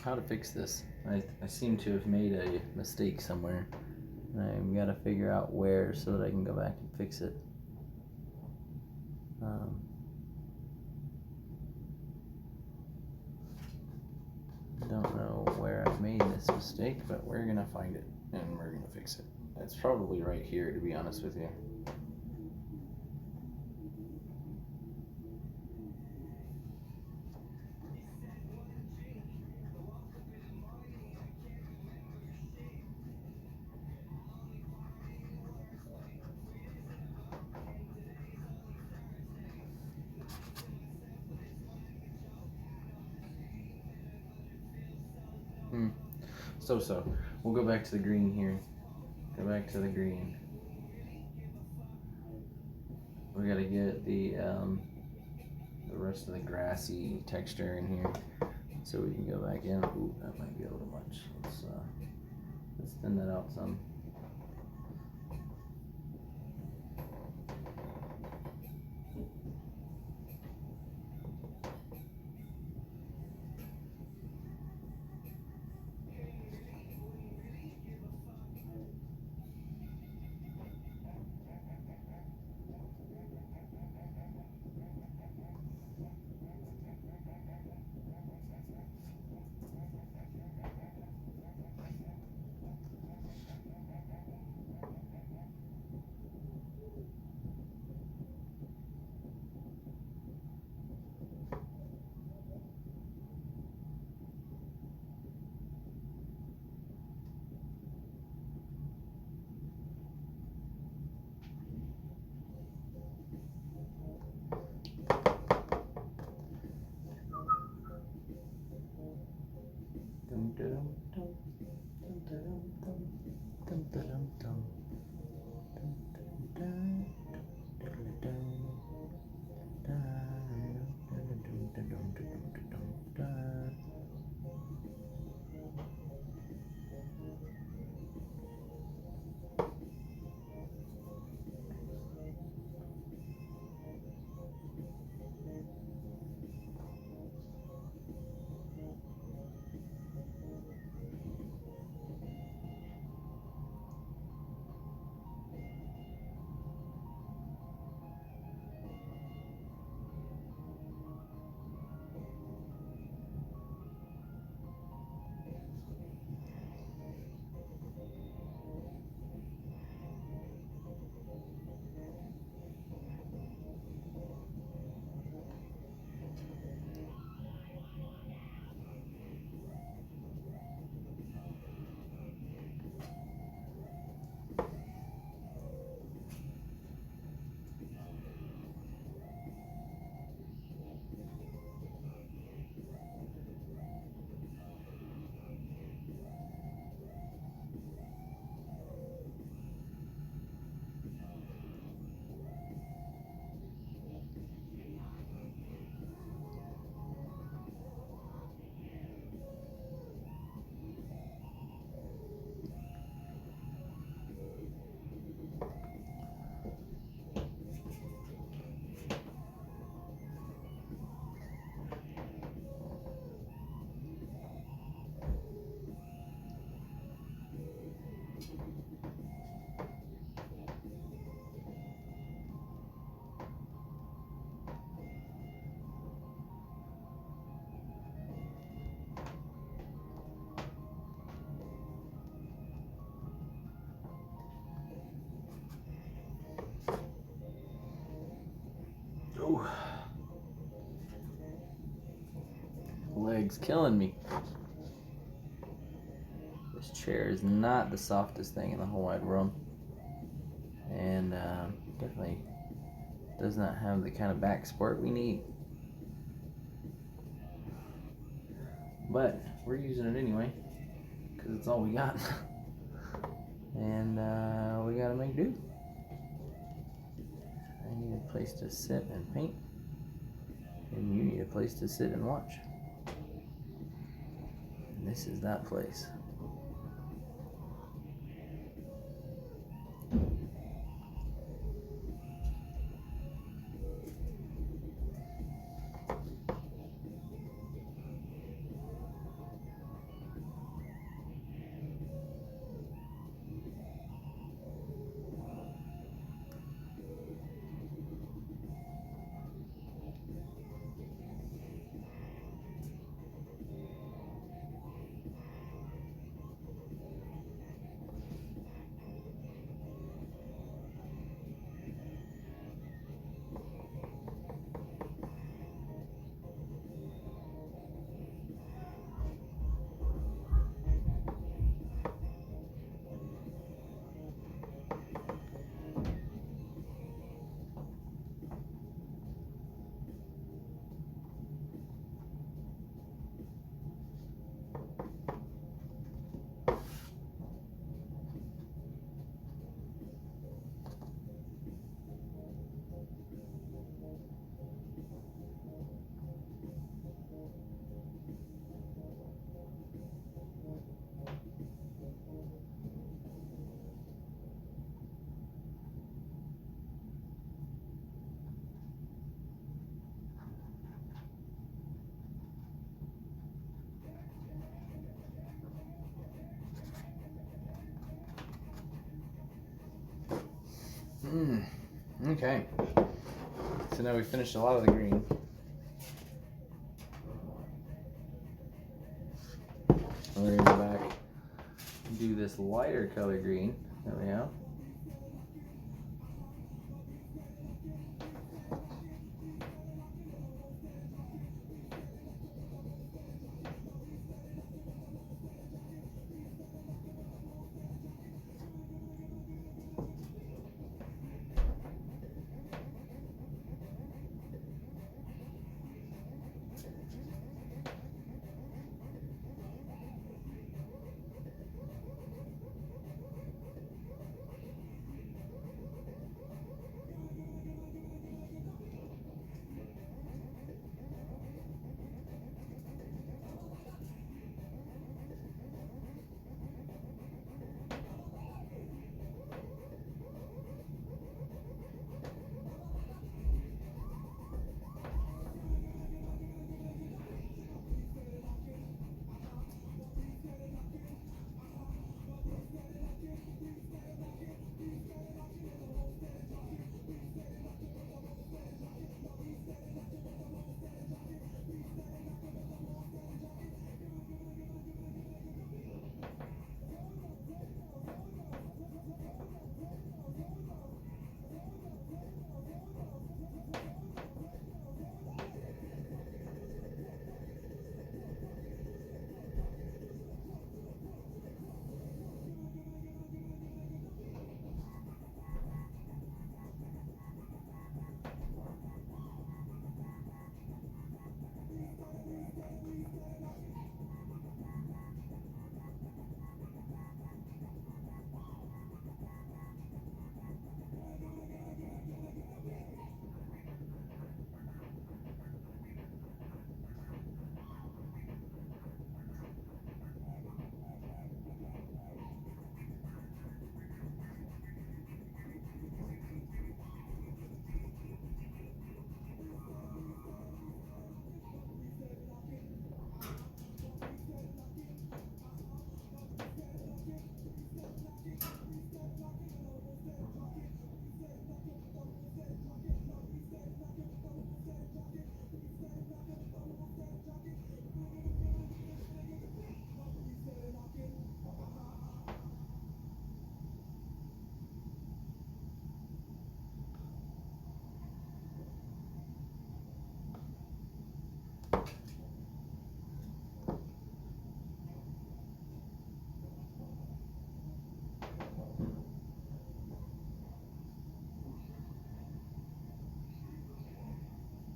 how to fix this. I seem to have made a mistake somewhere. I've got to figure out where so that I can go back and fix it. Don't know where I made this mistake, but we're gonna find it and we're gonna fix it. It's probably right here, to be honest with you. So we'll go back to the green here. Go back to the green. We gotta get the rest of the grassy texture in here, so we can go back in. Ooh, that might be a little much. Let's thin that out some. leg's killing me. This chair is not the softest thing in the whole wide world. And definitely does not have the kind of back support we need. But we're using it anyway, because it's all we got. And we gotta make do. I need a place to sit and paint, and you need a place to sit and watch. And this is that place. Okay. So now we finished a lot of the green. We're gonna go back and do this lighter color green. There we go.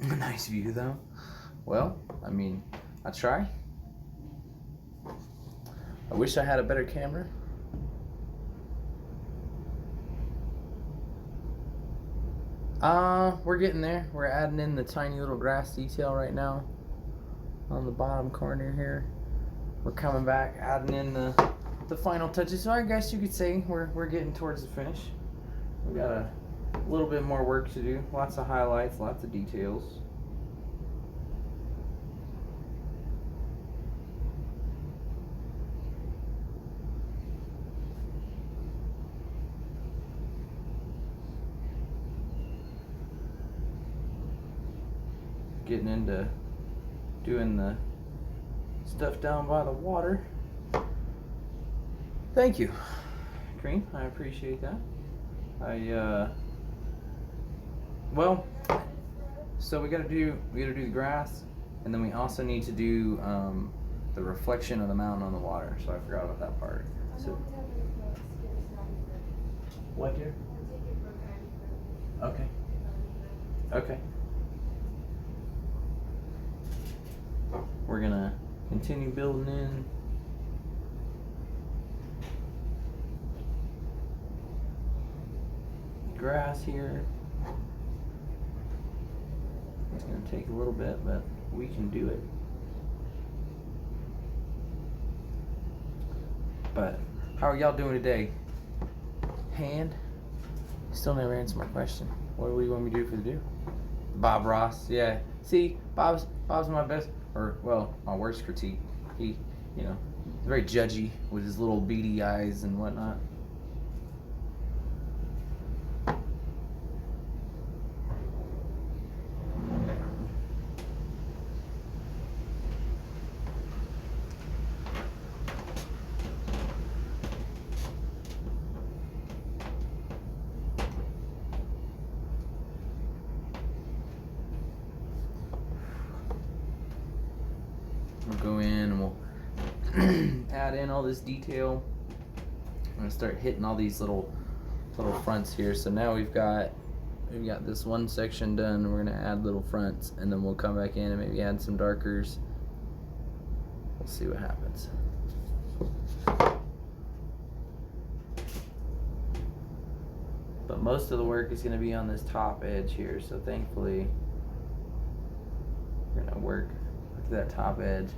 A nice view though. Well, I mean, I try. I wish I had a better camera. We're getting there. We're adding in the tiny little grass detail right now on the bottom corner here. We're coming back, adding in the final touches. So I guess you could say we're getting towards the finish. We got a little bit more work to do. Lots of highlights, lots of details. Getting into doing the stuff down by the water. Thank you, Cream. I appreciate that. Well, so we gotta do the grass, and then we also need to do the reflection of the mountain on the water. So I forgot about that part. So what, dear? Okay. Okay. We're gonna continue building in. Grass here. It's gonna take a little bit, but we can do it. But how are y'all doing today? Hand? Still never answered my question. What do you want me to do for the do? Bob Ross, yeah. See, Bob's my best, or well, my worst critique. He, you know, very judgy with his little beady eyes and whatnot. We'll go in and we'll add in all this detail. I'm gonna start hitting all these little fronts here. So now we've got this one section done. We're gonna add little fronts, and then we'll come back in and maybe add some darkers. We'll see what happens. But most of the work is gonna be on this top edge here. So thankfully, we're gonna work to that top edge.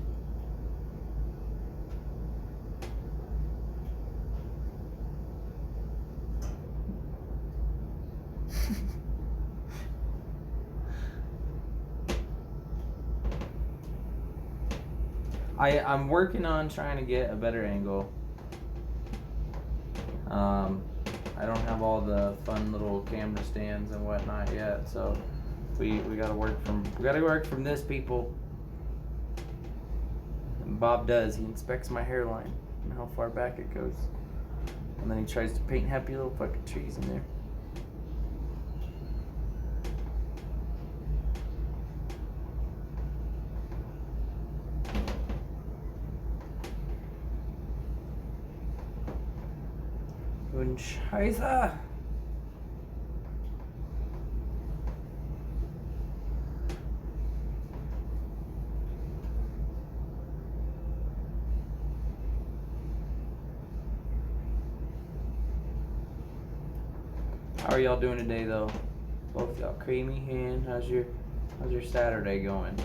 I'm working on trying to get a better angle. I don't have all the fun little camera stands and whatnot yet, so we gotta work from this, people. And Bob does. He inspects my hairline and how far back it goes, and then he tries to paint happy little fucking trees in there. Und Scheiße! How are y'all doing today, though? Both y'all. Creamy Hand, how's your Saturday going?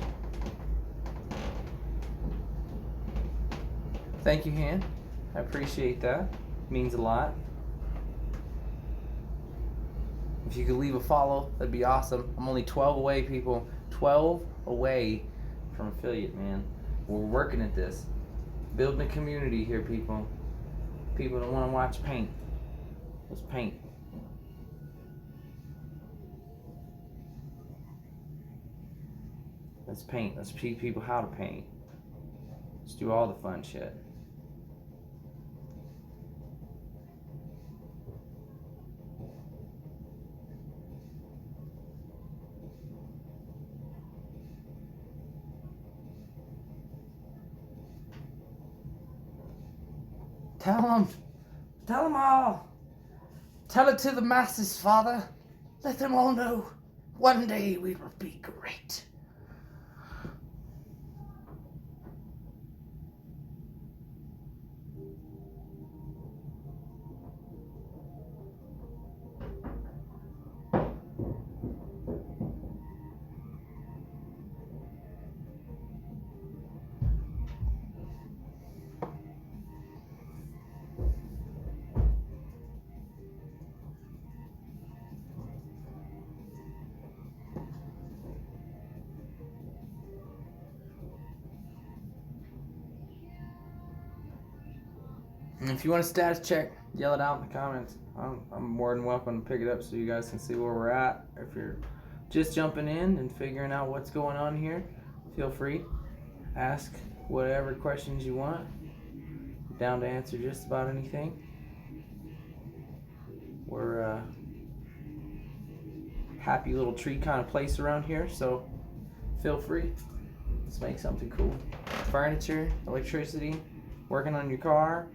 Thank you, Han. I appreciate that. Means a lot. If you could leave a follow, that'd be awesome. I'm only 12 away, people. 12 away from affiliate, man. We're working at this. Building a community here, people. People that want to watch paint. Let's paint. Let's paint. Let's teach people how to paint. Let's do all the fun shit. Tell them all. Tell it to the masses, Father. Let them all know One day we will be great. And if you want a status check, yell it out in the comments. I'm more than welcome to pick it up so you guys can see where we're at. If you're just jumping in and figuring out what's going on here, feel free. Ask whatever questions you want. I'm down to answer just about anything. We're a happy little tree kind of place around here, so feel free. Let's make something cool. Furniture, electricity, working on your car.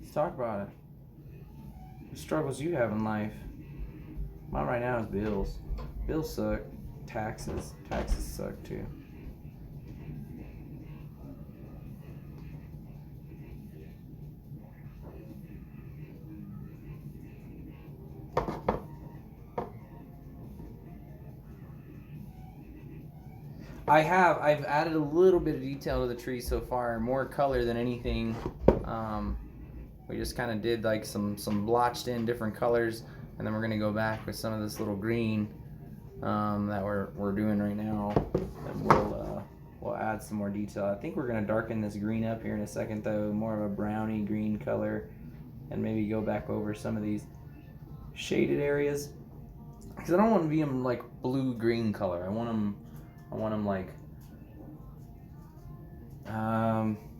Let's talk about it. The struggles you have in life. Mine right now is bills. Bills suck. Taxes. Taxes suck too. I've added a little bit of detail to the tree so far, more color than anything. We just kind of did like some blotched in different colors, and then we're gonna go back with some of this little green that we're doing right now, and we'll add some more detail. I think we're gonna darken this green up here in a second though, more of a browny green color, and maybe go back over some of these shaded areas, because I don't want to be them like blue green color. I want them like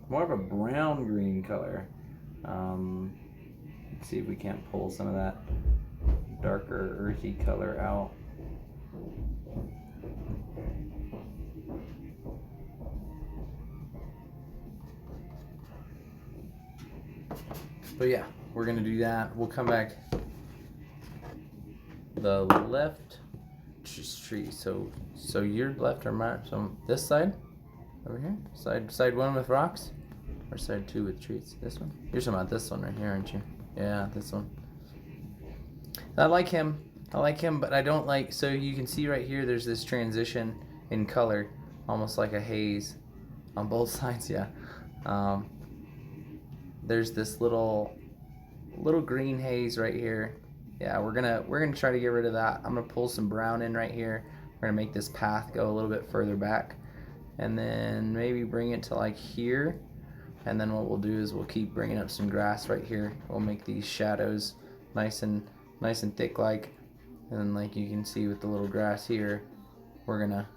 more of a brown green color. Let's see if we can't pull some of that darker earthy color out. But yeah, we're gonna do that. We'll come back the left tree. So your left or mine? So this side over here, side one with rocks, or side two with trees. This one. You're talking about this one right here, aren't you? Yeah, this one. I like him, but I don't like. So you can see right here, there's this transition in color, almost like a haze, on both sides. Yeah. There's this little green haze right here. Yeah, we're gonna try to get rid of that. I'm gonna pull some brown in right here. We're gonna make this path go a little bit further back, and then maybe bring it to like here. And then what we'll do is we'll keep bringing up some grass right here. We'll make these shadows nice and thick, like, and then like you can see with the little grass here, we're gonna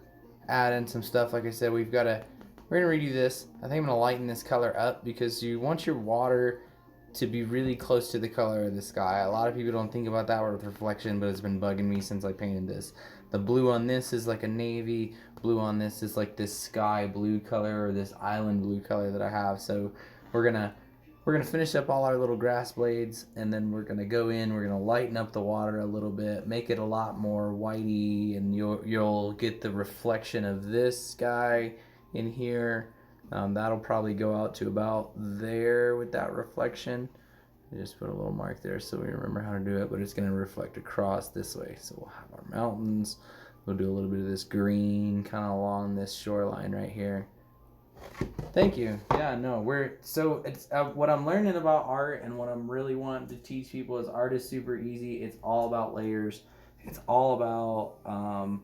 add in some stuff. Like I said, we're gonna redo this. I think I'm gonna lighten this color up because you want your water to be really close to the color of the sky. A lot of people don't think about that with reflection, but it's been bugging me since I painted this. The blue on this is like a navy, blue on this is like this sky blue color, or this island blue color that I have. So we're gonna finish up all our little grass blades, and then we're gonna go in, we're gonna lighten up the water a little bit, make it a lot more whitey, and you'll get the reflection of this sky in here. That'll probably go out to about there with that reflection. I just put a little mark there so we remember how to do it, but it's going to reflect across this way. So we'll have our mountains. We'll do a little bit of this green kind of along this shoreline right here. Thank you. Yeah, no, it's what I'm learning about art, and what I'm really wanting to teach people is art is super easy. It's all about layers. It's all about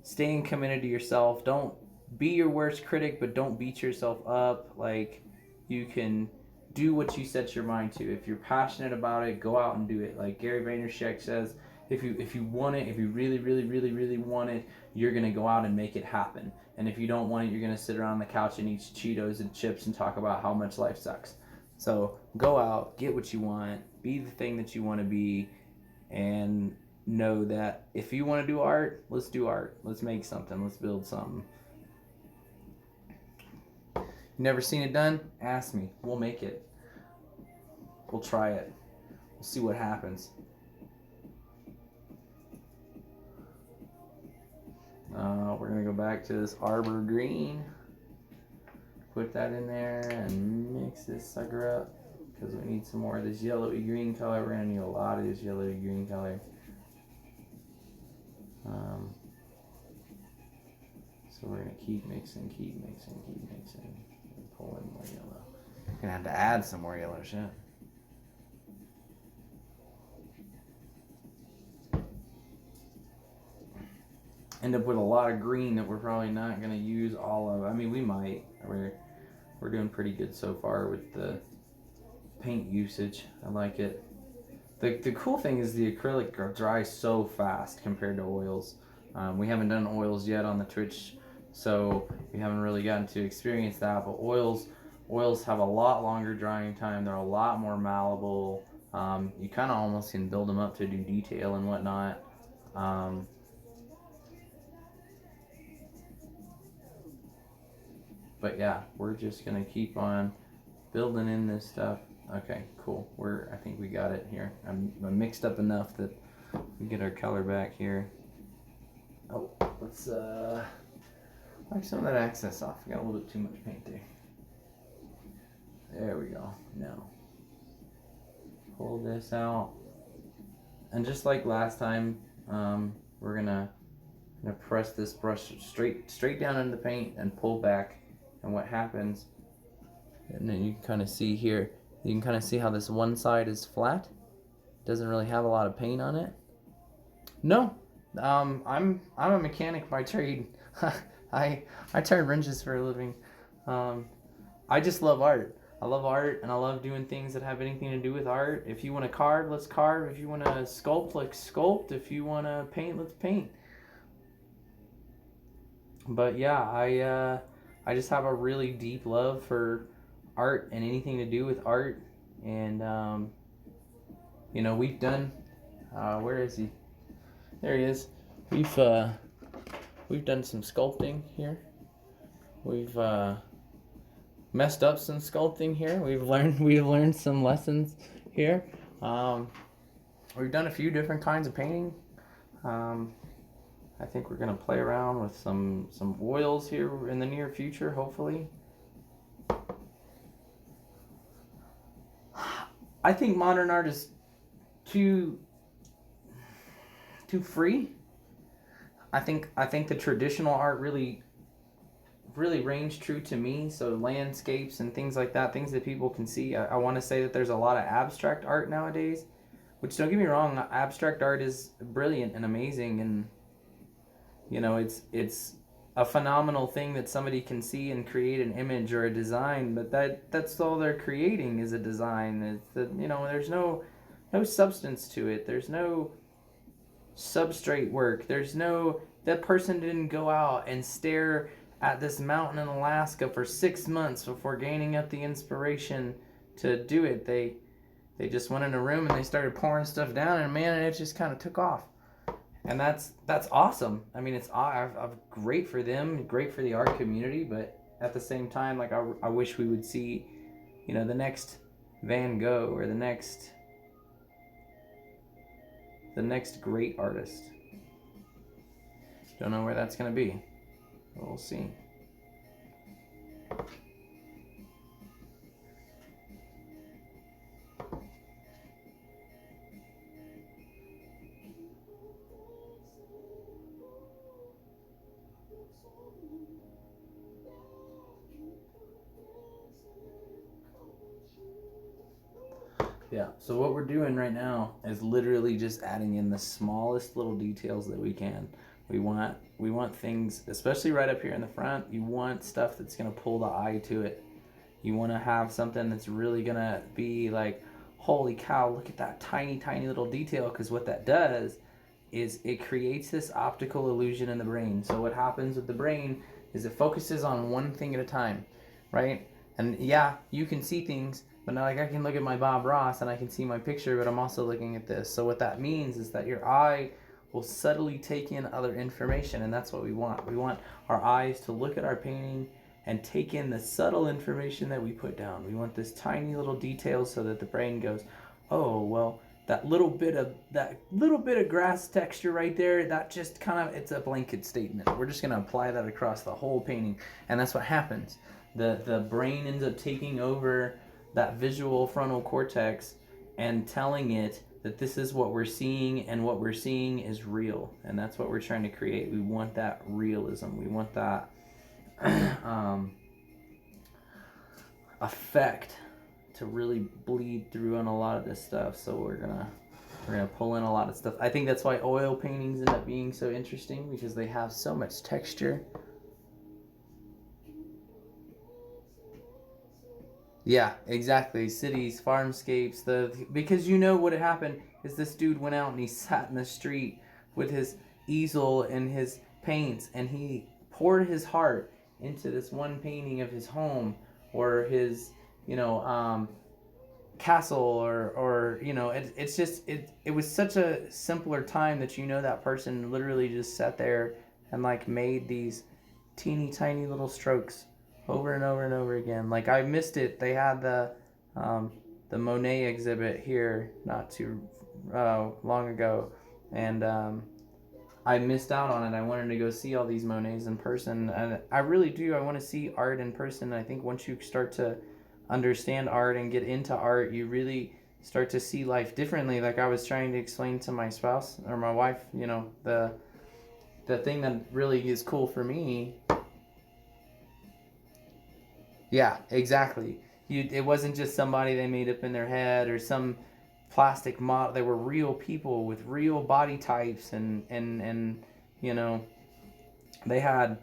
staying committed to yourself. Don't be your worst critic, but don't beat yourself up. Like, you can do what you set your mind to. If you're passionate about it, go out and do it. Like Gary Vaynerchuk says, if you want it, if you really, really, really, really want it, you're gonna go out and make it happen. And if you don't want it, you're gonna sit around the couch and eat Cheetos and chips and talk about how much life sucks. So go out, get what you want, be the thing that you want to be, and know that if you want to do art, let's do art. Let's make something. Let's build something. Never seen it done? Ask me. We'll make it. We'll try it. We'll see what happens. back to this Arbor Green. Put that in there and mix this sucker up because we need some more of this yellowy green color. We're gonna need a lot of this yellowy green color. So we're gonna keep mixing, and pull in more yellow. We're gonna have to add some more yellow shit. End up with a lot of green that we're probably not gonna use all of. I mean, we might. We're doing pretty good so far with the paint usage. I like it. The cool thing is the acrylic dries so fast compared to oils. We haven't done oils yet on the Twitch, so we haven't really gotten to experience that. But oils have a lot longer drying time. They're a lot more malleable. You kind of almost can build them up to do detail and whatnot. But yeah, we're just gonna keep on building in this stuff. Okay, cool. I think we got it here. I'm mixed up enough that we get our color back here. Oh, let's wipe some of that excess off. We got a little bit too much paint there. There we go. Now pull this out, and just like last time, we're gonna press this brush straight down into the paint and pull back. And what happens, and then you can kind of see here, you can kind of see how this one side is flat. Doesn't really have a lot of paint on it. No, I'm a mechanic by trade. I turn wrenches for a living. I just love art. I love art, and I love doing things that have anything to do with art. If you want to carve, let's carve. If you want to sculpt, let's sculpt. If you want to paint, let's paint. But yeah, I just have a really deep love for art and anything to do with art. And, you know, we've done, where is he? There he is. We've done some sculpting here. We've, messed up some sculpting here. We've learned some lessons here. We've done a few different kinds of painting. I think we're gonna play around with some oils here in the near future, hopefully. I think modern art is too free. I think the traditional art really reigns true to me. So landscapes and things like that, things that people can see. I want to say that there's a lot of abstract art nowadays, which, don't get me wrong, abstract art is brilliant and amazing, and you know, it's a phenomenal thing that somebody can see and create an image or a design, but that's all they're creating is a design. It's that, you know, there's no substance to it. There's no substrate work. There's no, that person didn't go out and stare at this mountain in Alaska for 6 months before gaining up the inspiration to do it. They just went in a room and they started pouring stuff down, and man, it just kind of took off. And that's awesome. I mean, it's great for them, great for the art community, but at the same time, like, I wish we would see, you know, the next Van Gogh or the next great artist. Don't know where that's gonna be, but we'll see. Yeah, so what we're doing right now is literally just adding in the smallest little details that we can. We want things, especially right up here in the front, you want stuff that's going to pull the eye to it. You want to have something that's really going to be like, holy cow, look at that tiny, tiny little detail, because what that does is it creates this optical illusion in the brain. So what happens with the brain is it focuses on one thing at a time, right? And yeah, you can see things, but now, like, I can look at my Bob Ross and I can see my picture, but I'm also looking at this. So what that means is that your eye will subtly take in other information, and that's what we want. We want our eyes to look at our painting and take in the subtle information that we put down. We want this tiny little details so that the brain goes, oh, well, that little bit of grass texture right there, that just kind of, it's a blanket statement. We're just going to apply that across the whole painting, and that's what happens. The brain ends up taking over that visual frontal cortex and telling it that this is what we're seeing, and what we're seeing is real, and that's what we're trying to create. We want that realism. We want that effect to really bleed through on a lot of this stuff. So we're gonna pull in a lot of stuff. I think that's why oil paintings end up being so interesting, because they have so much texture. Yeah, exactly. Cities, farmscapes, because you know what had happened is this dude went out and he sat in the street with his easel and his paints, and he poured his heart into this one painting of his home, or his, castle, or it's just, it was such a simpler time that that person literally just sat there and like made these teeny tiny little strokes over and over and over again. Like, I missed it. They had the Monet exhibit here not too long ago, and I missed out on it. I wanted to go see all these Monets in person, and I really do. I want to see art in person. I think once you start to understand art and get into art, you really start to see life differently. Like I was trying to explain to my spouse or my wife, the thing that really is cool for me. Yeah, exactly. It wasn't just somebody they made up in their head, or some plastic model. They were real people with real body types, and they had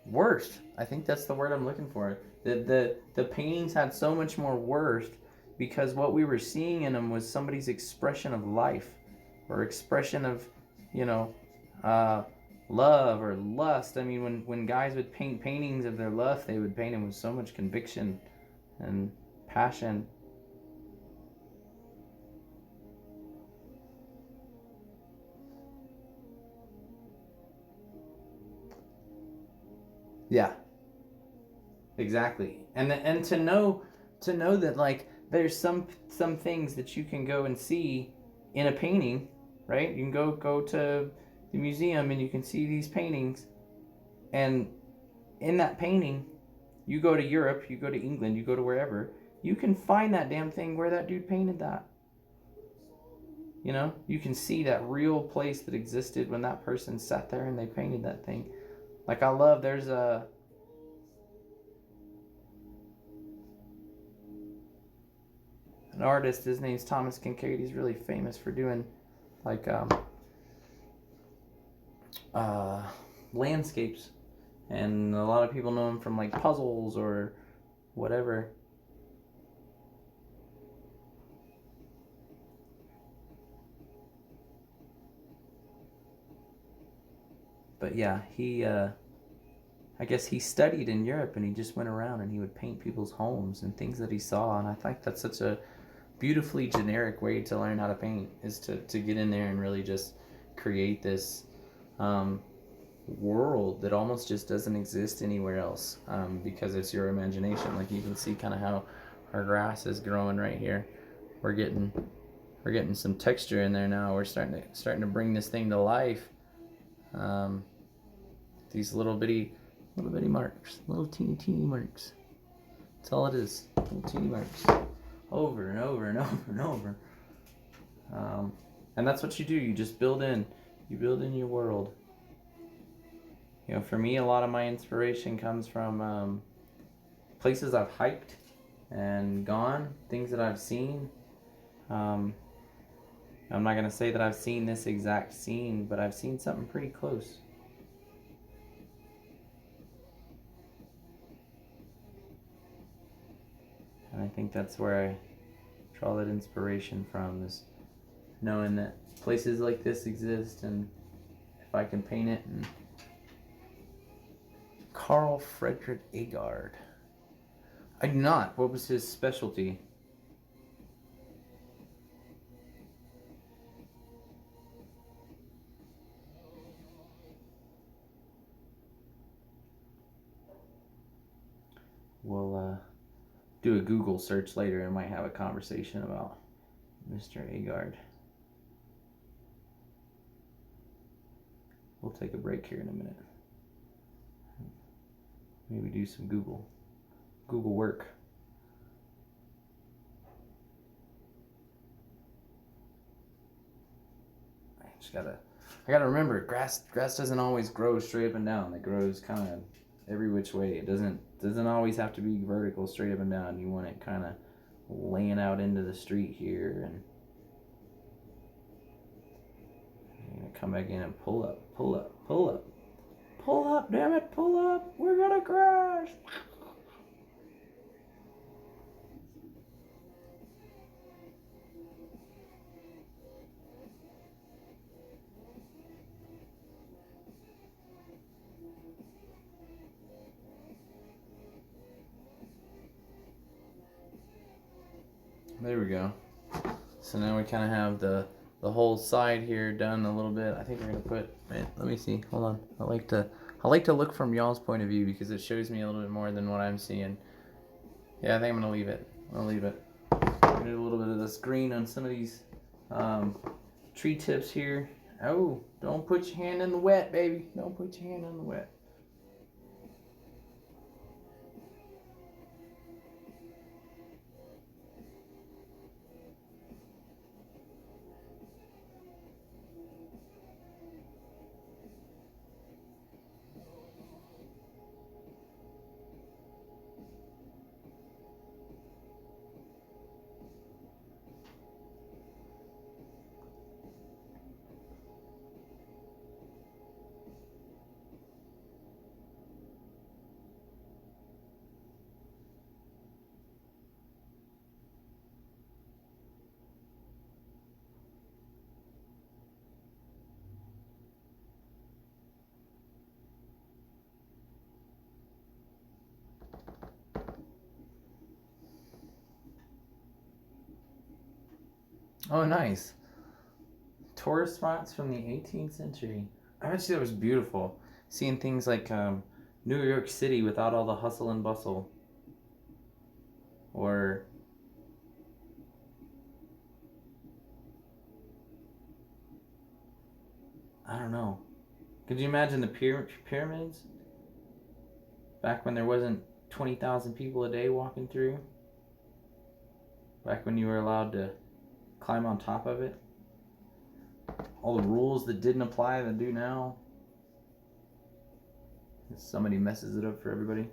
worth. I think that's the word I'm looking for. The paintings had so much more worth, because what we were seeing in them was somebody's expression of life, or expression of, love or lust. I mean, when guys would paint paintings of their lust, they would paint them with so much conviction and passion. Yeah, exactly. And to know that, like, there's some things that you can go and see in a painting, right? You can go to the museum and you can see these paintings, and in that painting, you go to Europe, you go to England, you go to wherever, you can find that damn thing where that dude painted that. You can see that real place that existed when that person sat there and they painted that thing. Like, I love, there's an artist, his name's Thomas Kincaid. He's really famous for doing like landscapes, and a lot of people know him from like puzzles or whatever. But yeah, I guess he studied in Europe, and he just went around and he would paint people's homes and things that he saw. And I think that's such a beautifully generic way to learn how to paint, is to get in there and really just create this world that almost just doesn't exist anywhere else, because it's your imagination. Like, you can see kind of how our grass is growing right here. We're getting some texture in there now. We're starting to bring this thing to life. These little bitty marks, little teeny marks. That's all it is. Little teeny marks, over and over and over and over. And that's what you do. You just build in your world. For me, a lot of my inspiration comes from places I've hiked and gone, things that I've seen. I'm not going to say that I've seen this exact scene, but I've seen something pretty close. And I think that's where I draw that inspiration from, is knowing that places like this exist, and if I can paint it. And Carl Frederick Agard. I do not. What was his specialty? We'll do a Google search later and might have a conversation about Mr. Agard. We'll take a break here in a minute. Maybe do some Google work. I gotta remember, grass doesn't always grow straight up and down. It grows kind of every which way. It doesn't always have to be vertical straight up and down. You want it kind of laying out into the street here, and you're gonna come back in and pull up, damn it, pull up. We're gonna crash. There we go. So now we kind of have the whole side here done a little bit. I think we're gonna put. Wait, let me see. Hold on. I like to look from y'all's point of view because it shows me a little bit more than what I'm seeing. Yeah, I think I'm gonna leave it. I'll leave it. Do a little bit of this green on some of these tree tips here. Oh, don't put your hand in the wet, baby. Don't put your hand in the wet. Oh, nice. Tourist spots from the 18th century. I bet you that was beautiful. Seeing things like New York City without all the hustle and bustle. Or I don't know. Could you imagine the pyramids? Back when there wasn't 20,000 people a day walking through? Back when you were allowed to climb on top of it? All the rules that didn't apply that do now? Somebody messes it up for everybody.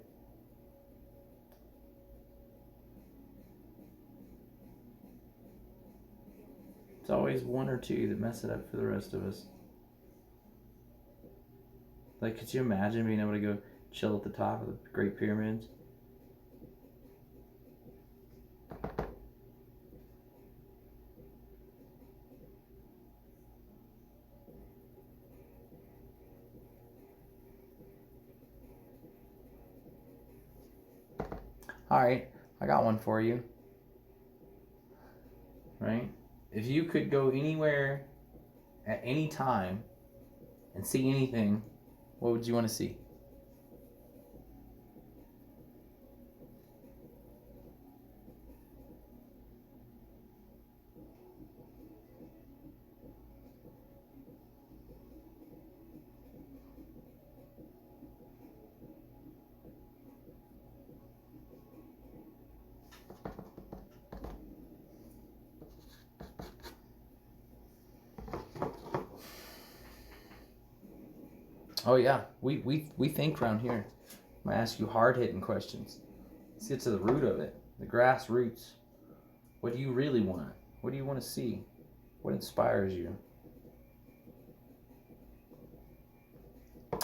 It's always one or two that mess it up for the rest of us. Like, could you imagine being able to go chill at the top of the Great Pyramids? Alright, I got one for you. Right? If you could go anywhere at any time and see anything, what would you want to see? Oh yeah, we think around here. I'm gonna ask you hard-hitting questions. Let's get to the root of it. The grassroots. What do you really want? What do you want to see? What inspires you?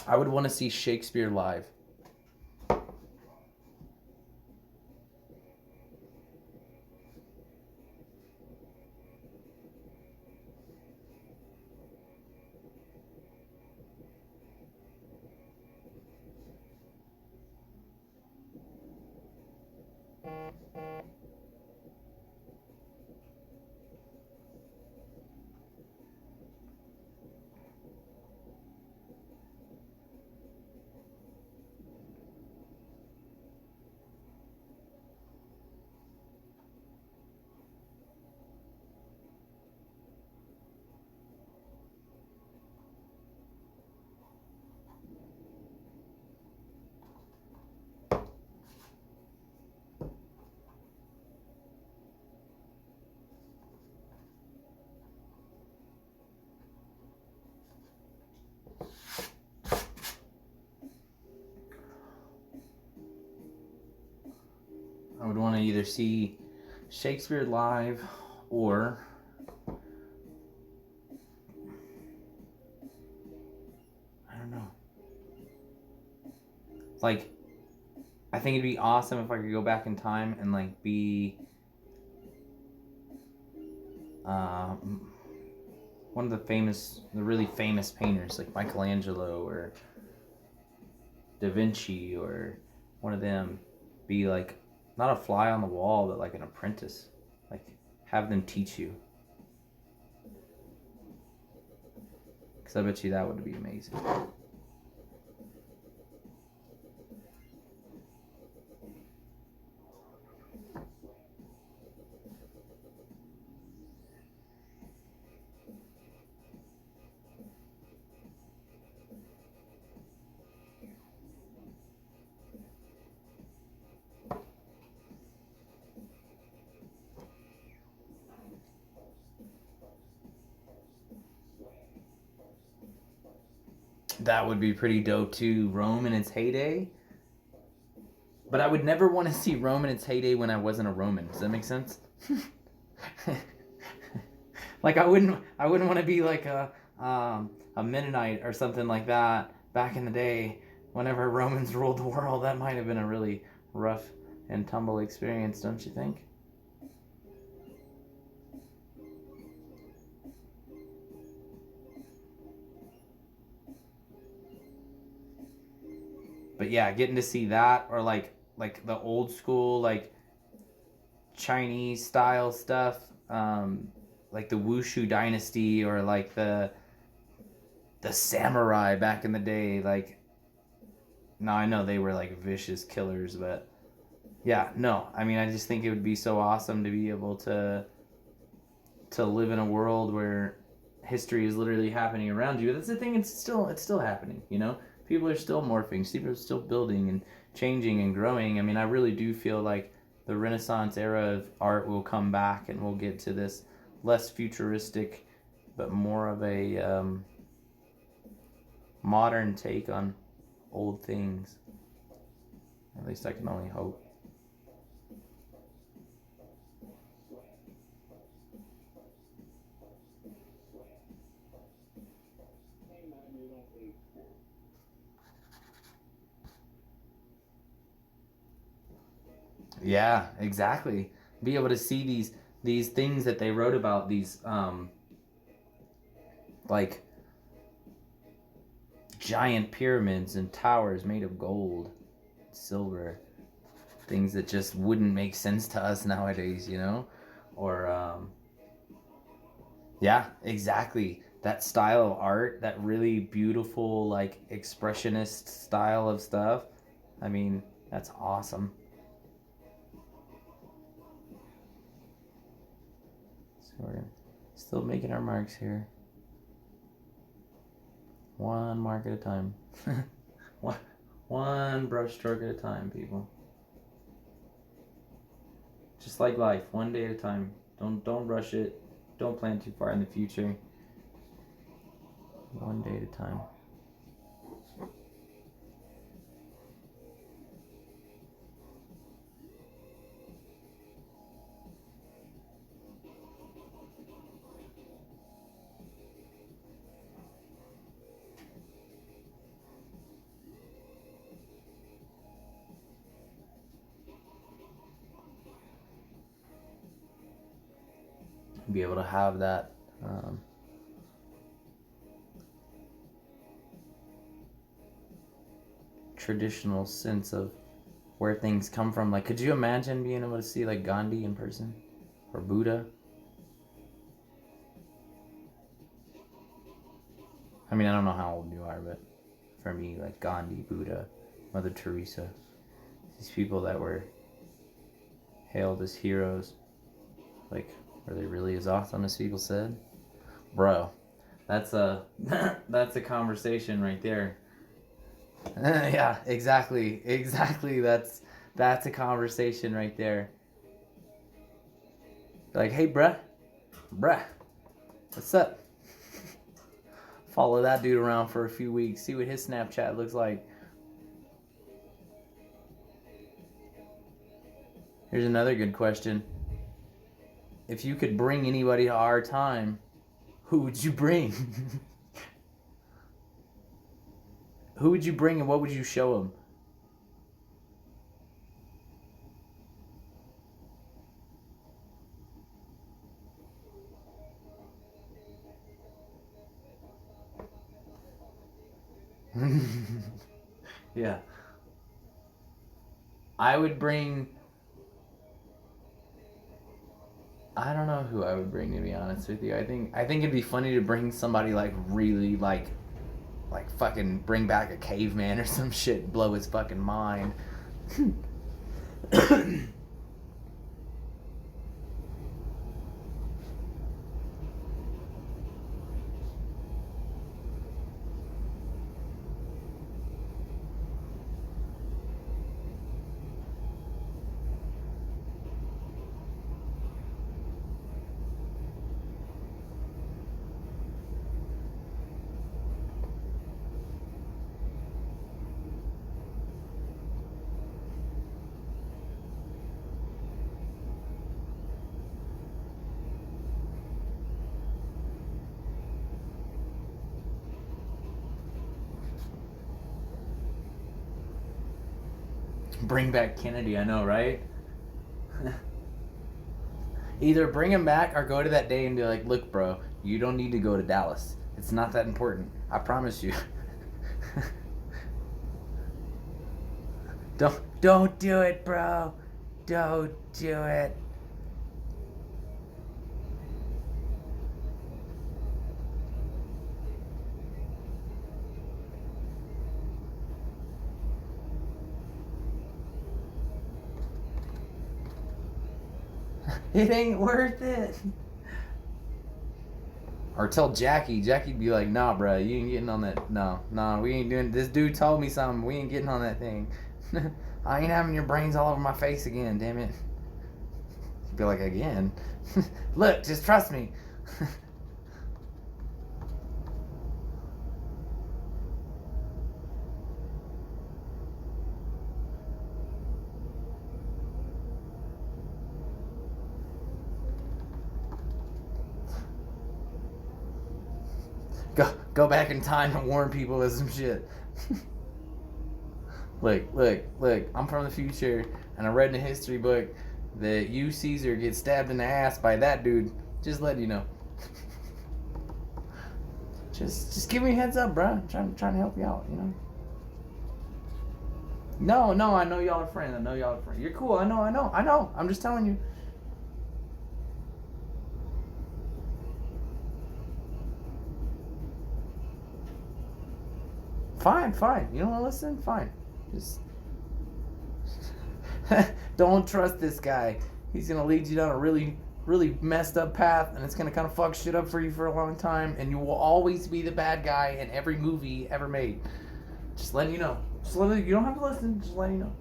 I would want to see Shakespeare live. would want to either see Shakespeare live or I don't know. Like, I think it'd be awesome if I could go back in time and like be one of the really famous painters, like Michelangelo or Da Vinci or one of them. Be like not a fly on the wall, but like an apprentice. Like have them teach you. Because I bet you that would be amazing. That would be pretty dope too. Rome in its heyday. But I would never want to see Rome in its heyday when I wasn't a Roman. Does that make sense? Like I wouldn't want to be like a Mennonite or something like that back in the day. Whenever Romans ruled the world, that might have been a really rough and tumble experience, don't you think? But yeah, getting to see that or like the old school like Chinese style stuff, like the Wushu dynasty or like the samurai back in the day. Like, now I know they were like vicious killers, but yeah, no. I mean, I just think it would be so awesome to be able to live in a world where history is literally happening around you. That's the thing. It's still happening. You know, people are still morphing. People are still building and changing and growing. I mean, I really do feel like the Renaissance era of art will come back, and we'll get to this less futuristic, but more of a modern take on old things. At least I can only hope. Yeah, exactly. Be able to see these things that they wrote about, these like giant pyramids and towers made of gold, silver, things that just wouldn't make sense to us nowadays, you know? Or yeah, exactly. That style of art, that really beautiful like expressionist style of stuff. I mean, that's awesome. So we're still making our marks here. One mark at a time. one brush stroke at a time, people. Just like life, one day at a time. Don't rush it. Don't plan too far in the future. One day at a time. Be able to have that traditional sense of where things come from. Like, could you imagine being able to see like Gandhi in person or Buddha? I mean, I don't know how old you are, but for me, like Gandhi, Buddha, Mother Teresa, these people that were hailed as heroes, like, were they really as awesome as people said? Bro, that's a that's a conversation right there. Yeah, exactly. That's a conversation right there. Like, hey, bruh, what's up? Follow that dude around for a few weeks, see what his Snapchat looks like. Here's another good question. If you could bring anybody to our time, who would you bring? Who would you bring and what would you show them? Yeah. I would bring... I don't know who I would bring, to be honest with you. I think it'd be funny to bring somebody like really like fucking bring back a caveman or some shit, blow his fucking mind. Bring back Kennedy, I know, right? Either bring him back or go to that day and be like, look, bro, you don't need to go to Dallas. It's not that important. I promise you. Don't do it, bro. Don't do it. It ain't worth it. Or tell Jackie. Jackie'd be like, nah, bro, you ain't getting on that. No, we ain't doing... This dude told me something. We ain't getting on that thing. I ain't having your brains all over my face again, damn it. He'd be like, again? Look, just trust me. Go back in time and warn people of some shit. Look, I'm from the future, and I read in a history book that you, Caesar, get stabbed in the ass by that dude. Just letting you know. Just give me a heads up, bro. I'm trying to help you out, you know? No, I know y'all are friends. You're cool, I know. I'm just telling you. Fine. You don't want to listen? Fine. Just don't trust this guy. He's gonna lead you down a really messed up path, and it's gonna kind of fuck shit up for you for a long time, and you will always be the bad guy in every movie ever made. Just letting you know. You don't have to listen. Just letting you know.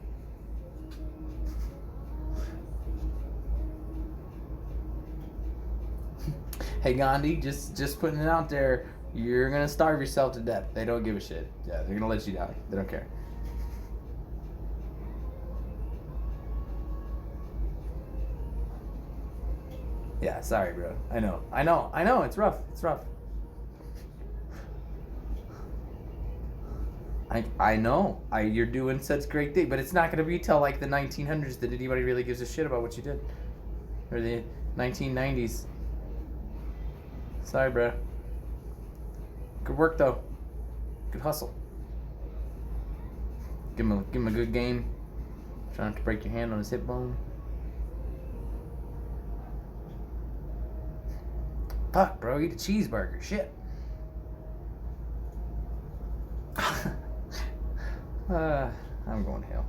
Hey Gandhi, just putting it out there. You're gonna starve yourself to death. They don't give a shit. Yeah, they're gonna let you die. They don't care. Yeah, sorry, bro. I know. It's rough. I know. You're doing such great thing, but it's not gonna be till like the 1900s that anybody really gives a shit about what you did, or the 1990s. Sorry, bro. Good work though. Good hustle. Give him a good game. Try not to break your hand on his hip bone. Fuck, bro, eat a cheeseburger. Shit. I'm going to hell.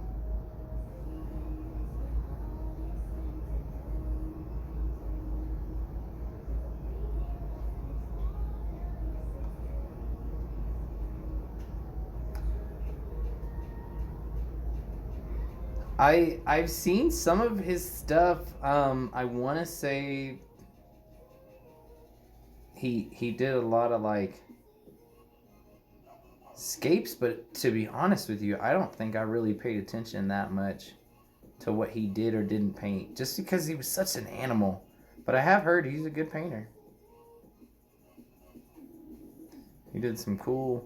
I've seen some of his stuff. I want to say he did a lot of like scapes, but to be honest with you, I don't think I really paid attention that much. to what he did or didn't paint, just because he was such an animal. But I have heard he's a good painter. He did some cool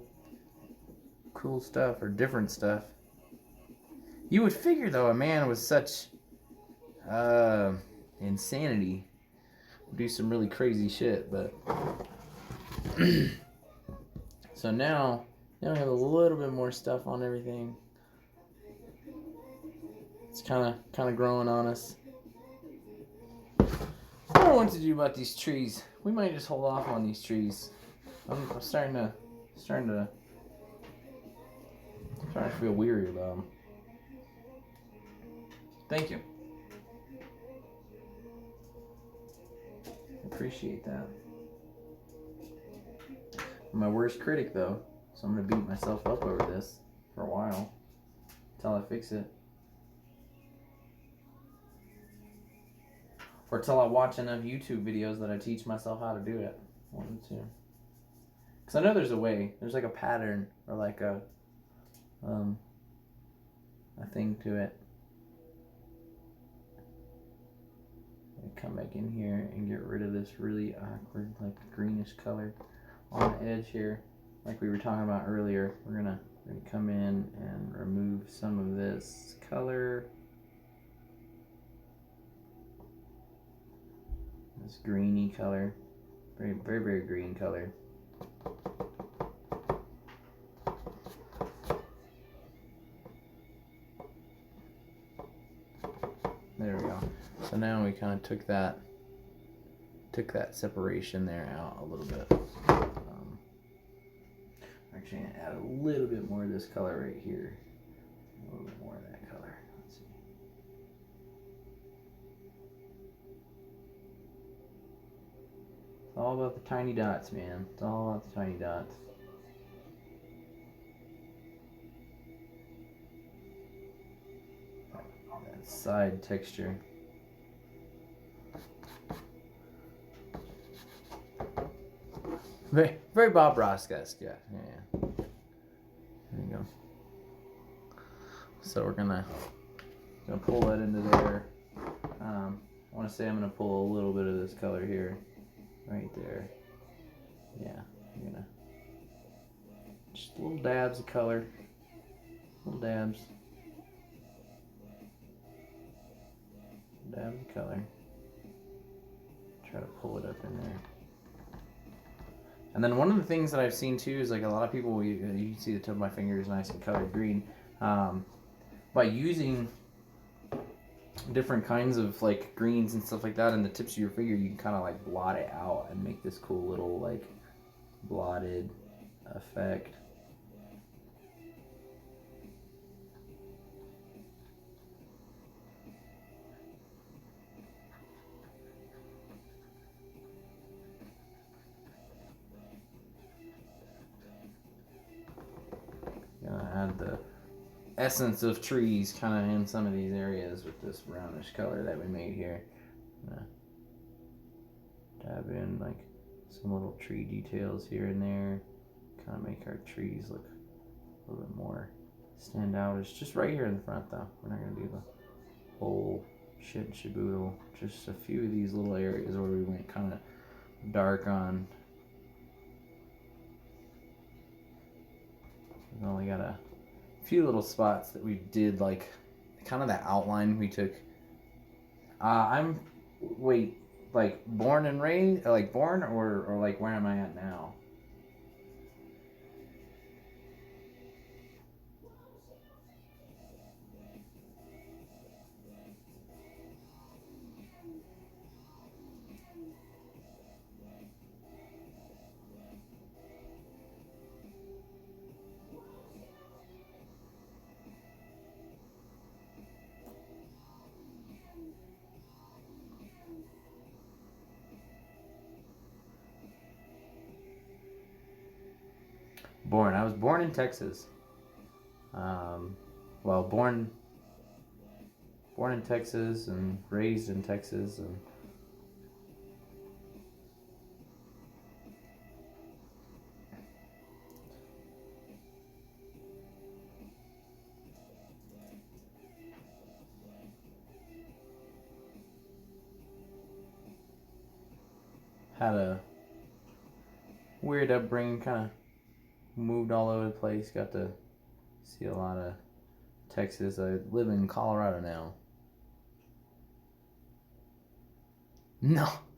stuff, or different stuff. You would figure, though, a man with such insanity would do some really crazy shit, but so now we have a little bit more stuff on everything. It's kind of growing on us. I don't know what to do about these trees. We might just hold off on these trees. I'm starting to feel weary about them. Thank you. Appreciate that. I'm my worst critic, though, so I'm gonna beat myself up over this for a while until I fix it, or till I watch enough YouTube videos that I teach myself how to do it. One and two. Because I know there's a way. There's like a pattern, or like a thing to it. Come back in here and get rid of this really awkward, like, greenish color on the edge here, like we were talking about earlier. We're gonna come in and remove some of this color, this greeny color, very, very, very green color. There we go. So now we kind of took that separation there out a little bit. Actually, I'm gonna add a little bit more of this color right here. A little bit more of that color. Let's see. It's all about the tiny dots, man. It's all about the tiny dots. That side texture. Very, very Bob Ross-esque, yeah. There you go. So we're gonna pull that into there. I want to say I'm gonna pull a little bit of this color here, right there. Yeah, I'm gonna just little dabs of color, little dabs of color. Try to pull it up in there. And then one of the things that I've seen too is, like, a lot of people, you can see the tip of my finger is nice and colored green. By using different kinds of, like, greens and stuff like that in the tips of your finger, you can kind of, like, blot it out and make this cool little, like, blotted effect. Gonna add the essence of trees kind of in some of these areas with this brownish color that we made here. Dab in, like, some little tree details here and there. Kind of make our trees look a little bit more stand out. It's just right here in the front, though. We're not gonna do the whole shit and shaboodle. Just a few of these little areas where we went kind of dark on. We've only got a few little spots that we did, like, kind of that outline we took. Like, born and raised, like, born, or like, where am I at now? Born. I was born in Texas. Well, born in Texas and raised in Texas, and had a weird upbringing, kind of moved all over the place, got to see a lot of Texas. I live in Colorado now.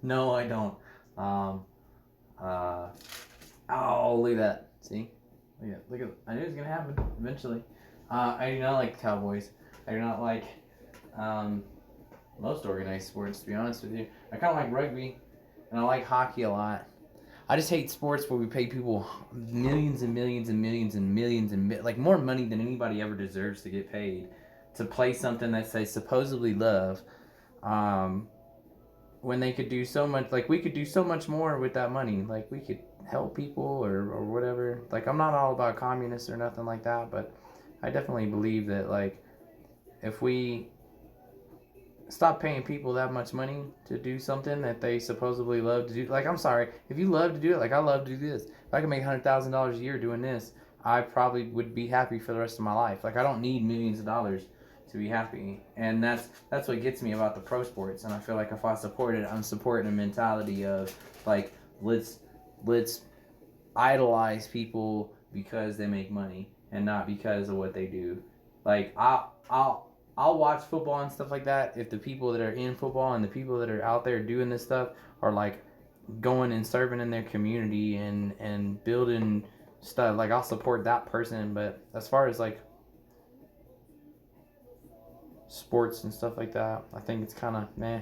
No, I don't. Oh, look at that. See? Look at I knew it was going to happen eventually. I do not like the Cowboys. I do not like most organized sports, to be honest with you. I kind of like rugby, and I like hockey a lot. I just hate sports where we pay people millions and millions and millions and millions and like more money than anybody ever deserves to get paid to play something that they supposedly love. When they could do so much, like we could do so much more with that money. Like we could help people or whatever. Like I'm not all about communists or nothing like that, but I definitely believe that like if we stop paying people that much money to do something that they supposedly love to do. Like, I'm sorry, if you love to do it, like I love to do this. If I could make $100,000 a year doing this, I probably would be happy for the rest of my life. Like, I don't need millions of dollars to be happy, and that's what gets me about the pro sports. And I feel like if I support it, I'm supporting a mentality of like let's idolize people because they make money and not because of what they do. Like I'll watch football and stuff like that if the people that are in football and the people that are out there doing this stuff are like going and serving in their community and building stuff. Like I'll support that person, but as far as like sports and stuff like that, I think it's kind of meh.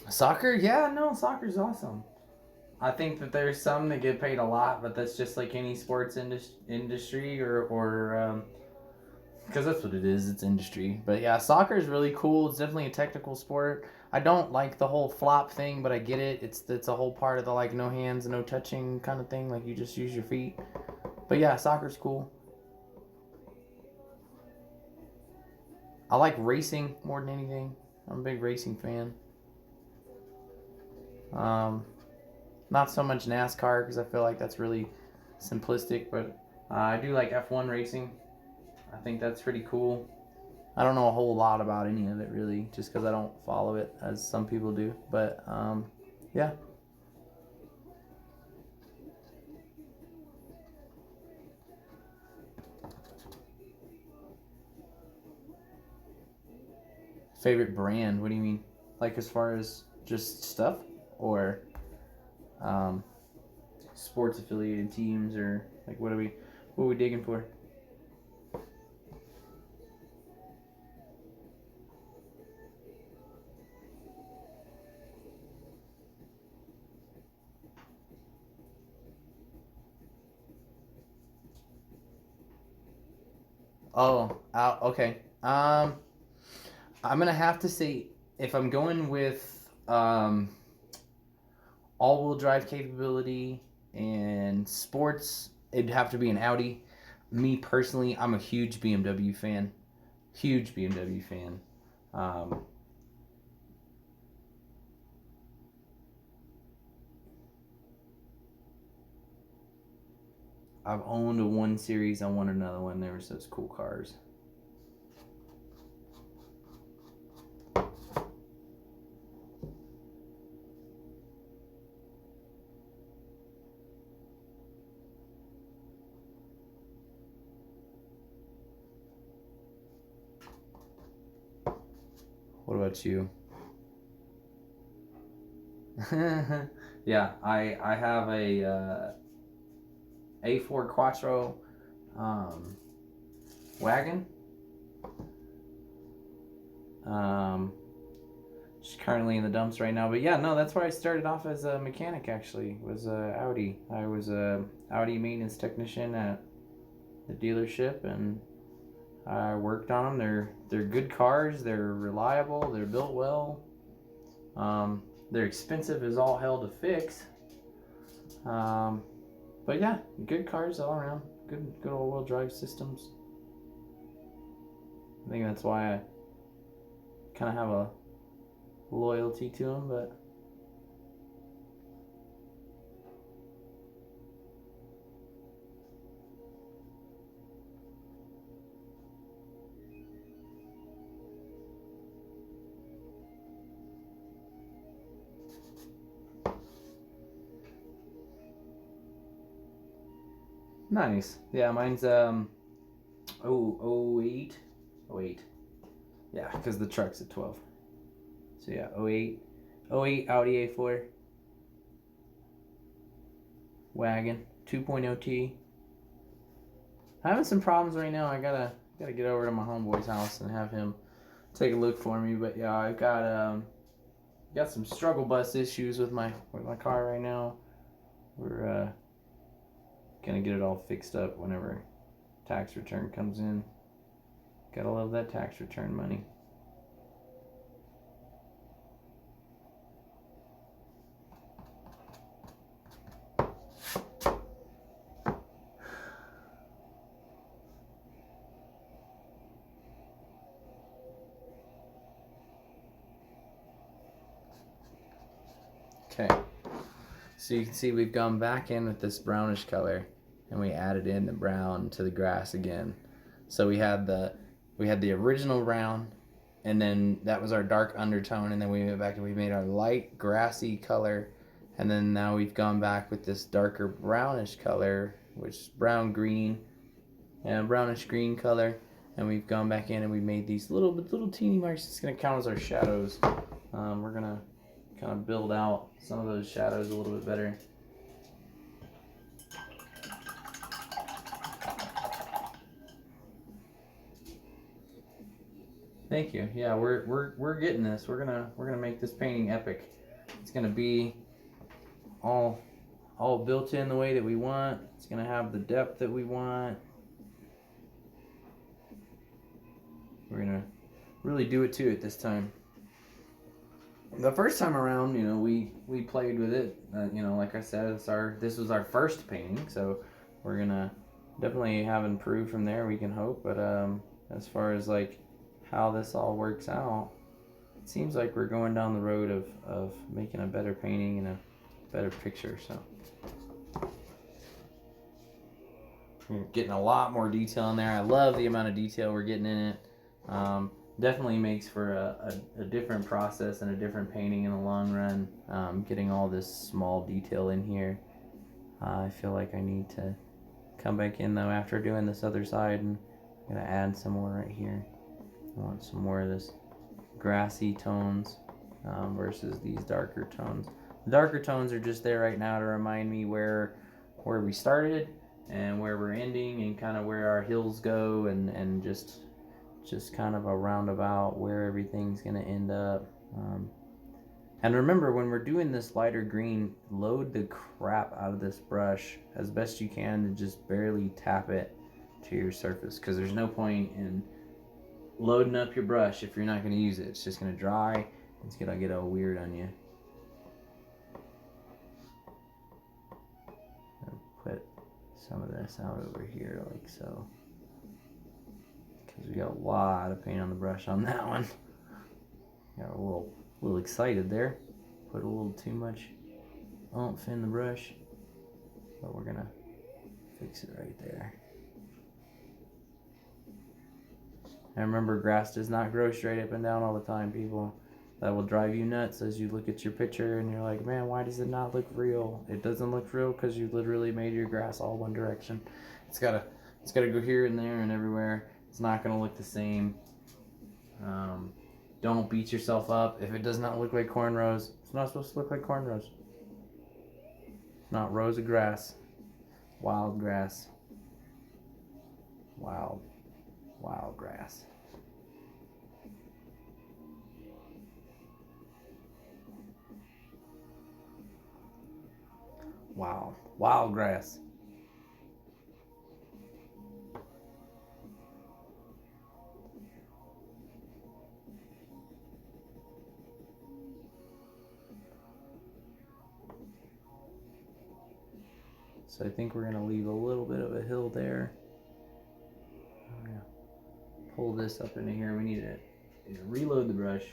Soccer, yeah, no, soccer's awesome. I think that there's some that get paid a lot, but that's just like any sports industry or because that's what it is. It's industry. But yeah, soccer is really cool. It's definitely a technical sport. I don't like the whole flop thing, but I get it. It's a whole part of the like no hands, no touching kind of thing. Like you just use your feet. But yeah, soccer's cool. I like racing more than anything. I'm a big racing fan. Um, Not so much NASCAR because I feel like that's really simplistic, but I do like F1 racing. I think that's pretty cool. I don't know a whole lot about any of it really, just because I don't follow it as some people do. But yeah. Favorite brand? What do you mean? Like as far as just stuff or um, sports affiliated teams or like what are we digging for? Oh, okay. I'm gonna have to say if I'm going with all-wheel drive capability and sports, it'd have to be an Audi. Me personally, I'm a huge BMW fan. Huge BMW fan. Um, I've owned a 1 Series. I want another one. They were such cool cars. What about you? Yeah, I have a A4 Quattro um, wagon. Um, She's currently in the dumps right now, but yeah, no, that's where I started off as a mechanic. Actually, was Audi. I was a Audi maintenance technician at the dealership, and I worked on them. They're good cars. They're reliable. They're built well. They're expensive as all hell to fix. But yeah, good cars all around. Good all-wheel drive systems. I think that's why I kind of have a loyalty to them, but nice. Yeah, mine's 08. Yeah, because the truck's at 12. So yeah, 08 Audi A4 wagon, 2.0 T. Having some problems right now. I gotta get over to my homeboy's house and have him take a look for me. But yeah, I've got some struggle bus issues with my car right now. We're gonna get it all fixed up whenever tax return comes in. Gotta love that tax return money. Okay, so you can see we've gone back in with this brownish color, and we added in the brown to the grass again. So we had the original brown, and then that was our dark undertone, and then we went back and we made our light grassy color, and then now we've gone back with this darker brownish color, which is brown green and brownish green color, and we've gone back in and we made these little teeny marks. It's gonna count as our shadows. We're gonna kind of build out some of those shadows a little bit better. Thank you. Yeah, we're getting this. We're gonna make this painting epic. It's gonna be all built in the way that we want. It's gonna have the depth that we want. We're gonna really do it to it this time. The first time around, you know, we played with it. You know, like I said, this was our first painting, so we're gonna definitely have improved from there. We can hope, but as far as like how this all works out, it seems like we're going down the road of making a better painting and a better picture. So we're getting a lot more detail in there. I love the amount of detail we're getting in it. Definitely makes for a different process and a different painting in the long run. Getting all this small detail in here. I feel like I need to come back in though after doing this other side, and I'm gonna add some more right here. I want some more of this grassy tones versus these darker tones. The darker tones are just there right now to remind me where we started and where we're ending, and kind of where our hills go, and just kind of a roundabout where everything's gonna end up. And remember, when we're doing this lighter green, load the crap out of this brush as best you can to just barely tap it to your surface, because there's no point in loading up your brush if you're not going to use it. It's just going to dry. It's going to get all weird on you. I'll put some of this out over here like so, because we got a lot of paint on the brush on that one. Got a little excited there. Put a little too much oomph in the brush, but we're going to fix it right there. And remember, grass does not grow straight up and down all the time, people. That will drive you nuts as you look at your picture and you're like, man, why does it not look real? It doesn't look real because you literally made your grass all one direction. It's gotta go here and there and everywhere. It's not gonna look the same. Don't beat yourself up if it does not look like cornrows. It's not supposed to look like cornrows. It's not rows of grass. Wild grass. Wild grass. Wild grass. So I think we're going to leave a little bit of a hill there. I'm going to pull this up into here. We need to reload the brush.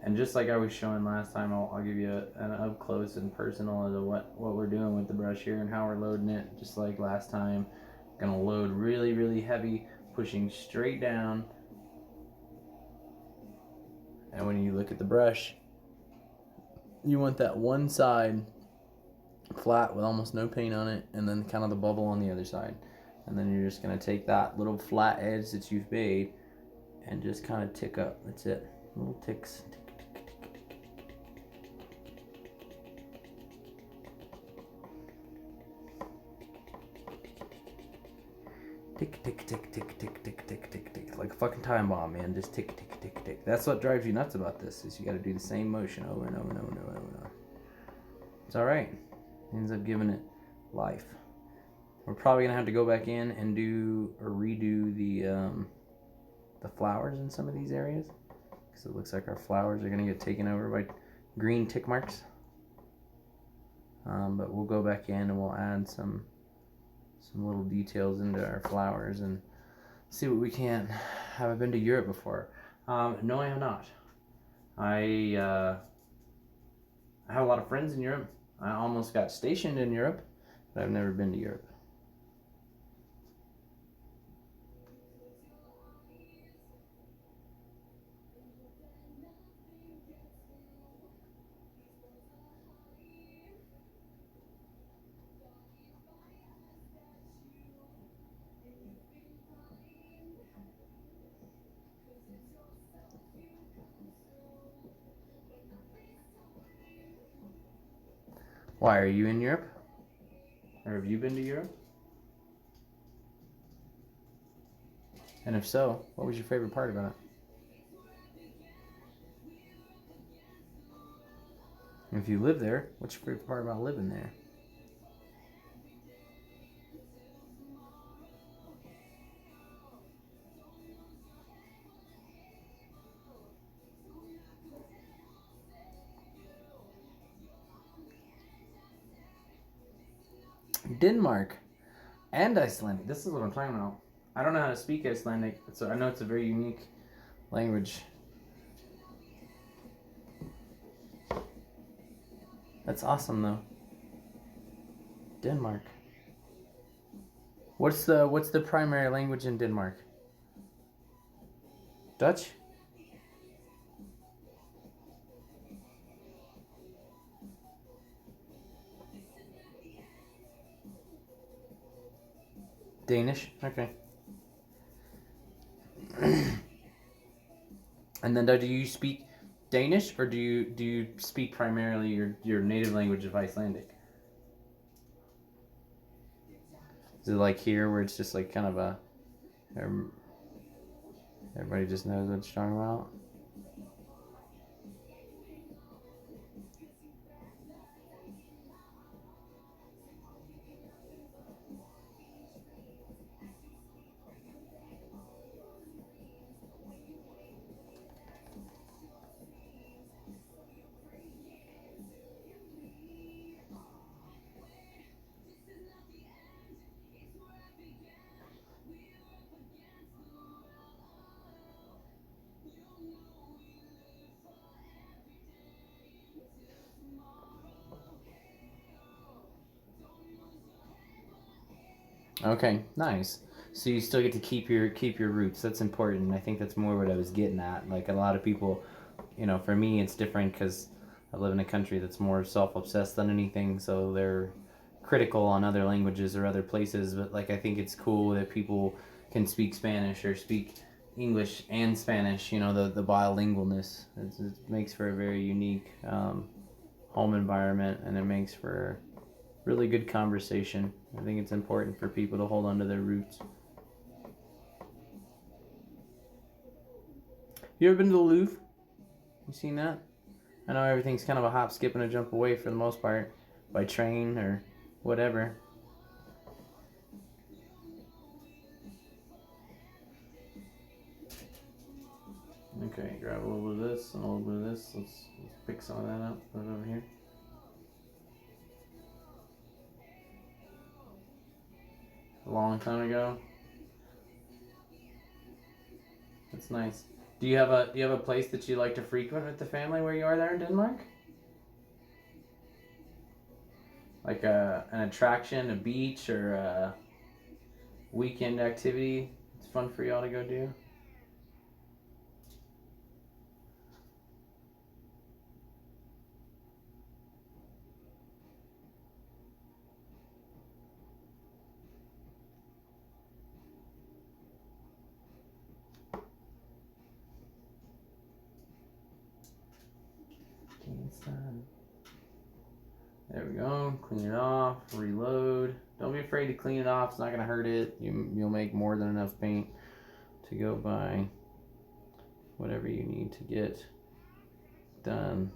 And just like I was showing last time, I'll give you an up close and personal of what we're doing with the brush here and how we're loading it. Just like last time, gonna load really, really heavy, pushing straight down. And when you look at the brush, you want that one side flat with almost no paint on it, and then kind of the bubble on the other side. And then you're just gonna take that little flat edge that you've made and just kind of tick up. That's it. Little ticks. Tick, tick, tick, tick, tick, tick, tick, tick, tick. Like a fucking time bomb, man. Just tick, tick, tick, tick. That's what drives you nuts about this, is you gotta do the same motion over and over and over and over and over. It's alright. Ends up giving it life. We're probably gonna have to go back in and do or redo the flowers in some of these areas, because it looks like our flowers are gonna get taken over by green tick marks. But we'll go back in and we'll add some little details into our flowers and see what we can. Have I been to Europe before? No, I have not. I have a lot of friends in Europe. I almost got stationed in Europe, but I've never been to Europe. Why, are you in Europe? Or have you been to Europe? And if so, what was your favorite part about it? And if you live there, what's your favorite part about living there? Denmark and Icelandic. This is what I'm talking about. I don't know how to speak Icelandic, so I know it's a very unique language. That's awesome, though. Denmark. What's the primary language in Denmark? Dutch? Danish? Okay. And then do you speak Danish, or do you speak primarily your native language of Icelandic? Is it like here where it's just like kind of a everybody just knows what you're talking about? Okay, nice. So you still get to keep your roots. That's important. I think that's more what I was getting at. Like a lot of people, for me it's different because I live in a country that's more self-obsessed than anything. So they're critical on other languages or other places. But like I think it's cool that people can speak Spanish or speak English and Spanish. The bilingualness. It makes for a very unique home environment, and it makes for really good conversation. I think it's important for people to hold on to their roots. You ever been to the Louvre? You seen that? I know everything's kind of a hop, skip, and a jump away for the most part, by train or whatever. Okay, grab a little bit of this and a little bit of this. Let's pick some of that up, put it over here. long time ago. That's nice. Do you have a place that you like to frequent with the family where you are there in Denmark? Like an attraction, a beach, or a weekend activity it's fun for y'all to go do? There we go. Clean it off. Reload. Don't be afraid to clean it off. It's not gonna hurt it. You'll make more than enough paint to go buy whatever you need to get done.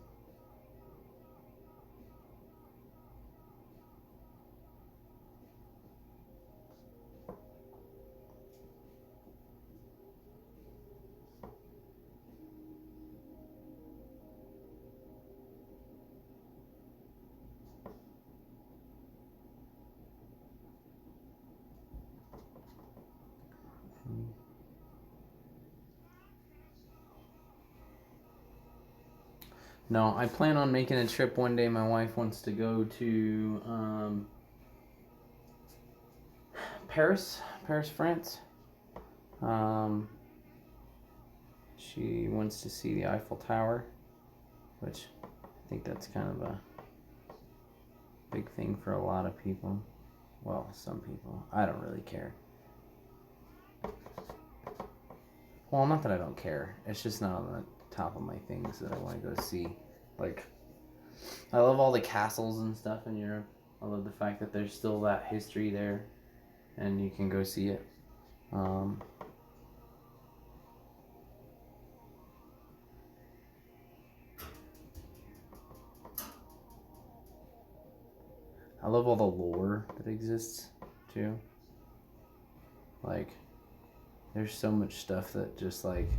No, I plan on making a trip one day. My wife wants to go to Paris, France. She wants to see the Eiffel Tower, which I think that's kind of a big thing for a lot of people. Well, some people. I don't really care. Well, not that I don't care. It's just not on the top of my things that I want to go see. Like, I love all the castles and stuff in Europe. I love the fact that there's still that history there, and you can go see it. I love all the lore that exists too. Like, there's so much stuff that just like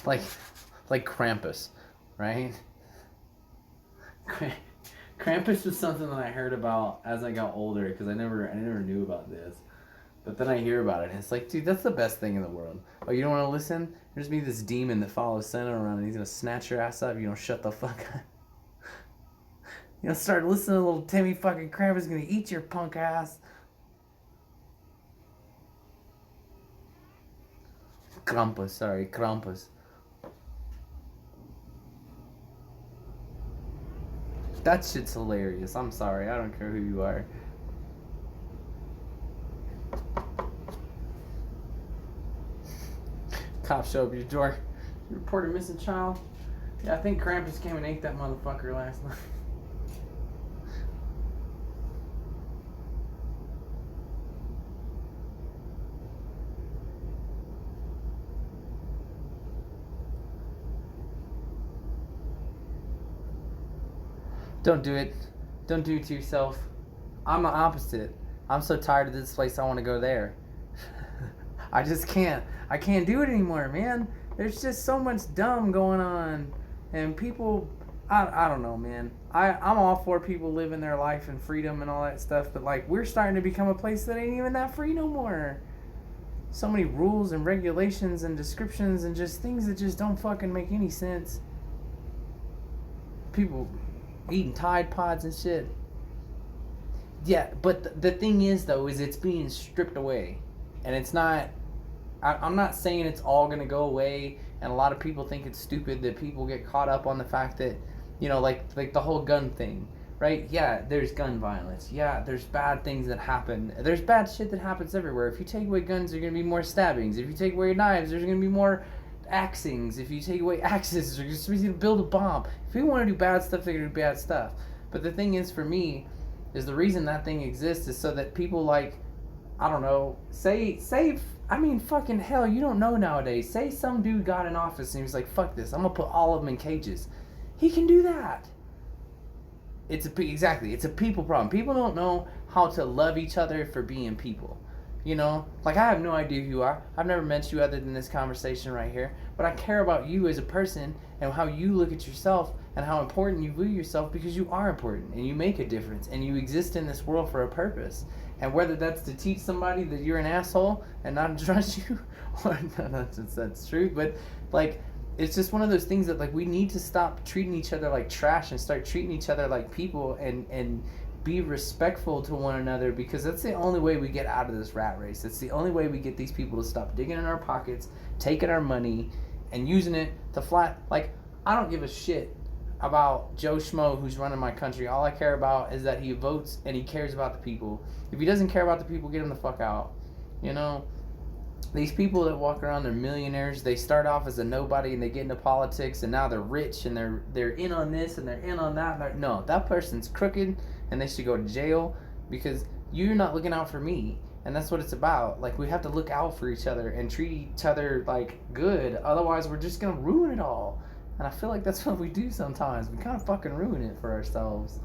like Krampus, right? Krampus was something that I heard about as I got older, because I never knew about this. But then I hear about it, and it's like, dude, that's the best thing in the world. Oh, you don't want to listen? There's me, this demon that follows Santa around, and he's gonna snatch your ass up. You don't shut the fuck up. You know, start listening to little Timmy fucking Krampus gonna eat your punk ass. Krampus. That shit's hilarious. I'm sorry, I don't care who you are. Cops show up at your door. You report a missing child? Yeah, I think Krampus came and ate that motherfucker last night. Don't do it. Don't do it to yourself. I'm the opposite. I'm so tired of this place, I want to go there. I just can't. I can't do it anymore, man. There's just so much dumb going on. And people, I don't know, man. I'm all for people living their life and freedom and all that stuff. But, like, we're starting to become a place that ain't even that free no more. So many rules and regulations and descriptions and just things that just don't fucking make any sense. People eating Tide Pods and shit. Yeah, but the thing is, though, is it's being stripped away. And it's not... I'm not saying it's all going to go away, and a lot of people think it's stupid that people get caught up on the fact that, you know, like the whole gun thing, right? Yeah, there's gun violence. Yeah, there's bad things that happen. There's bad shit that happens everywhere. If you take away guns, there's going to be more stabbings. If you take away knives, there's going to be more axings. If you take away axes, there's going to build a bomb. If you want to do bad stuff, they're going to do bad stuff. But the thing is, for me, is the reason that thing exists is so that people, like, I don't know, say, I mean, fucking hell, you don't know nowadays. Say some dude got in office and he was like, fuck this, I'm gonna put all of them in cages. He can do that. It's a people problem. People don't know how to love each other for being people. You know, like, I have no idea who you are. I've never met you other than this conversation right here. But but I care about you as a person and how you look at yourself and how important you view yourself, because you are important and you make a difference and you exist in this world for a purpose. And whether that's to teach somebody that you're an asshole and not trust you, or that's true, but like, it's just one of those things that like we need to stop treating each other like trash and start treating each other like people, and be respectful to one another, because that's the only way we get out of this rat race. It's the only way we get these people to stop digging in our pockets, taking our money, and using it to flat. Like, I don't give a shit about Joe Schmo who's running my country. All I care about is that he votes and he cares about the people. If he doesn't care about the people, get him the fuck out. You know, these people that walk around, they're millionaires. They start off as a nobody and they get into politics and now they're rich and they're in on this and they're in on that. No, that person's crooked and they should go to jail, because you're not looking out for me. And that's what it's about. Like, we have to look out for each other and treat each other like good. Otherwise, we're just gonna ruin it all. And I feel like that's what we do sometimes. We kind of fucking ruin it for ourselves.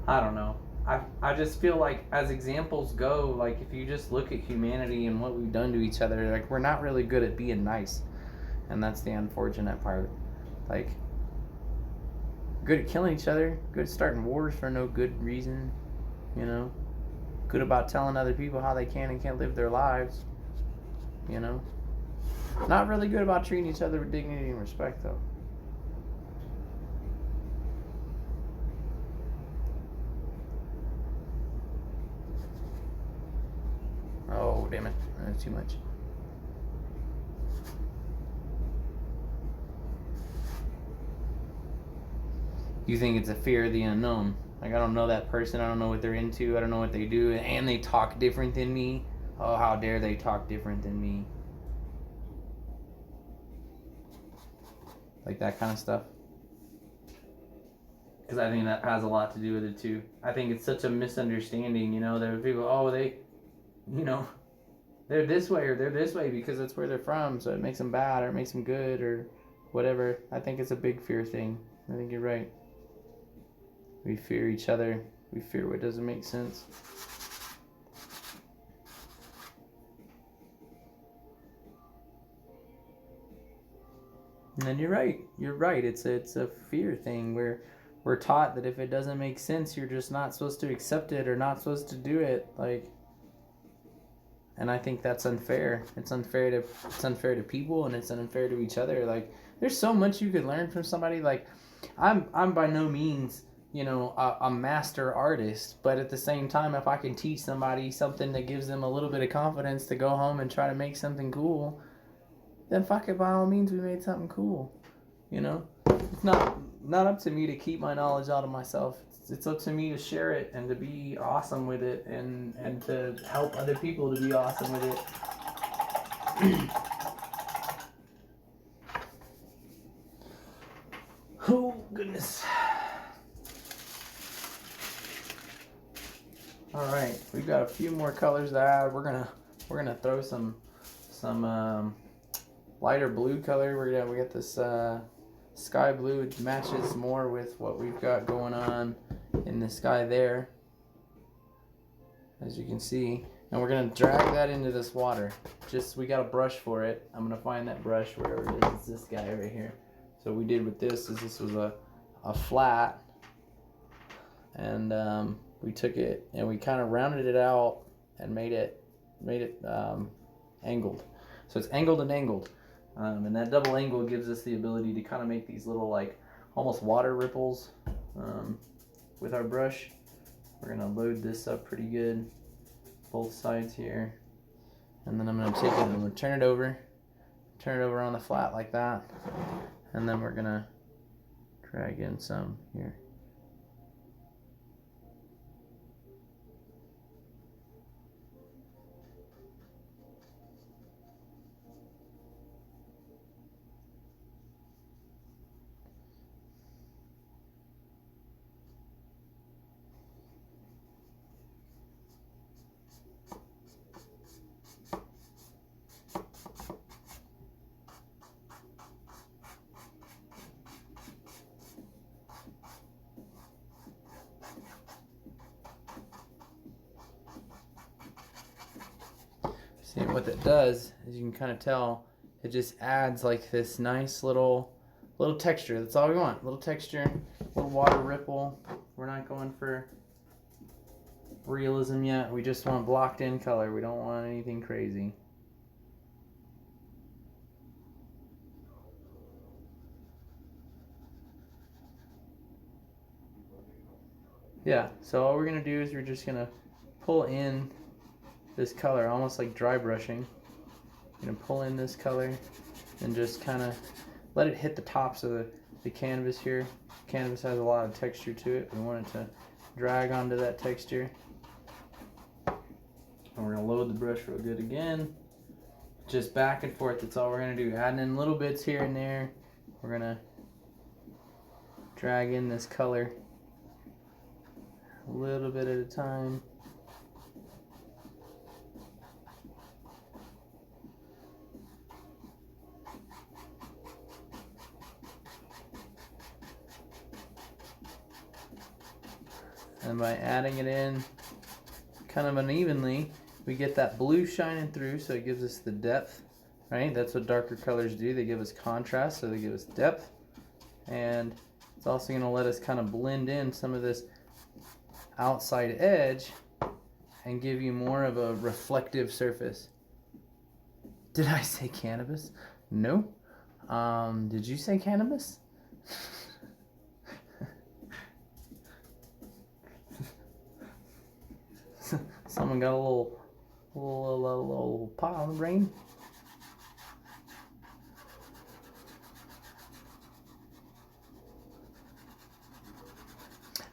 I don't know. I just feel like, as examples go, like, if you just look at humanity and what we've done to each other, like, we're not really good at being nice. And that's the unfortunate part. Like, good at killing each other, good at starting wars for no good reason, you know, good about telling other people how they can and can't live their lives, you know. Not really good about treating each other with dignity and respect, though. Oh, damn it. That's too much. You think it's a fear of the unknown. Like, I don't know that person. I don't know what they're into. I don't know what they do. And they talk different than me. Oh, how dare they talk different than me. Like that kind of stuff. Because I think that has a lot to do with it, too. I think it's such a misunderstanding, you know. There are people, oh, they, you know, they're this way or they're this way because that's where they're from. So it makes them bad or it makes them good or whatever. I think it's a big fear thing. I think you're right. We fear each other. We fear what doesn't make sense. And you're right. You're right. It's a fear thing where we're taught that if it doesn't make sense, you're just not supposed to accept it or not supposed to do it. Like, and I think that's unfair. It's unfair to people, and it's unfair to each other. Like, there's so much you could learn from somebody. Like, I'm by no means, you know, a master artist, but at the same time, if I can teach somebody something that gives them a little bit of confidence to go home and try to make something cool, then fuck it, by all means, we made something cool. You know, it's not up to me to keep my knowledge out of myself. It's up to me to share it and to be awesome with it, and to help other people to be awesome with it. Oh goodness. All right, we've got a few more colors to add. We're gonna throw some lighter blue color. We got this sky blue. It matches more with what we've got going on in the sky there, as you can see. And we're gonna drag that into this water. We got a brush for it. I'm gonna find that brush wherever it is. It's this guy right here. So what we did with this is this was a flat, and we took it and we kind of rounded it out and made it angled. So it's angled and angled. And that double angle gives us the ability to kind of make these little, like, almost water ripples with our brush. We're going to load this up pretty good, both sides here. And then I'm going to take it and I'm going to turn it over on the flat like that. And then we're going to drag in some here. See, what that does is you can kind of tell it just adds like this nice little texture. That's all we want. Little texture, little water ripple. We're not going for realism yet. We just want blocked in color. We don't want anything crazy. Yeah, so all we're gonna do is we're just gonna pull in this color, almost like dry brushing. You're gonna pull in this color and just kind of let it hit the tops of the canvas here. Canvas has a lot of texture to it. We want it to drag onto that texture. And we're gonna load the brush real good again. Just back and forth, that's all we're gonna do. Adding in little bits here and there. We're gonna drag in this color a little bit at a time. And by adding it in kind of unevenly, we get that blue shining through, so it gives us the depth, right? That's what darker colors do. They give us contrast, so they give us depth. And it's also going to let us kind of blend in some of this outside edge and give you more of a reflective surface. Did I say cannabis? No. Did you say cannabis? Someone got a little pot on the brain.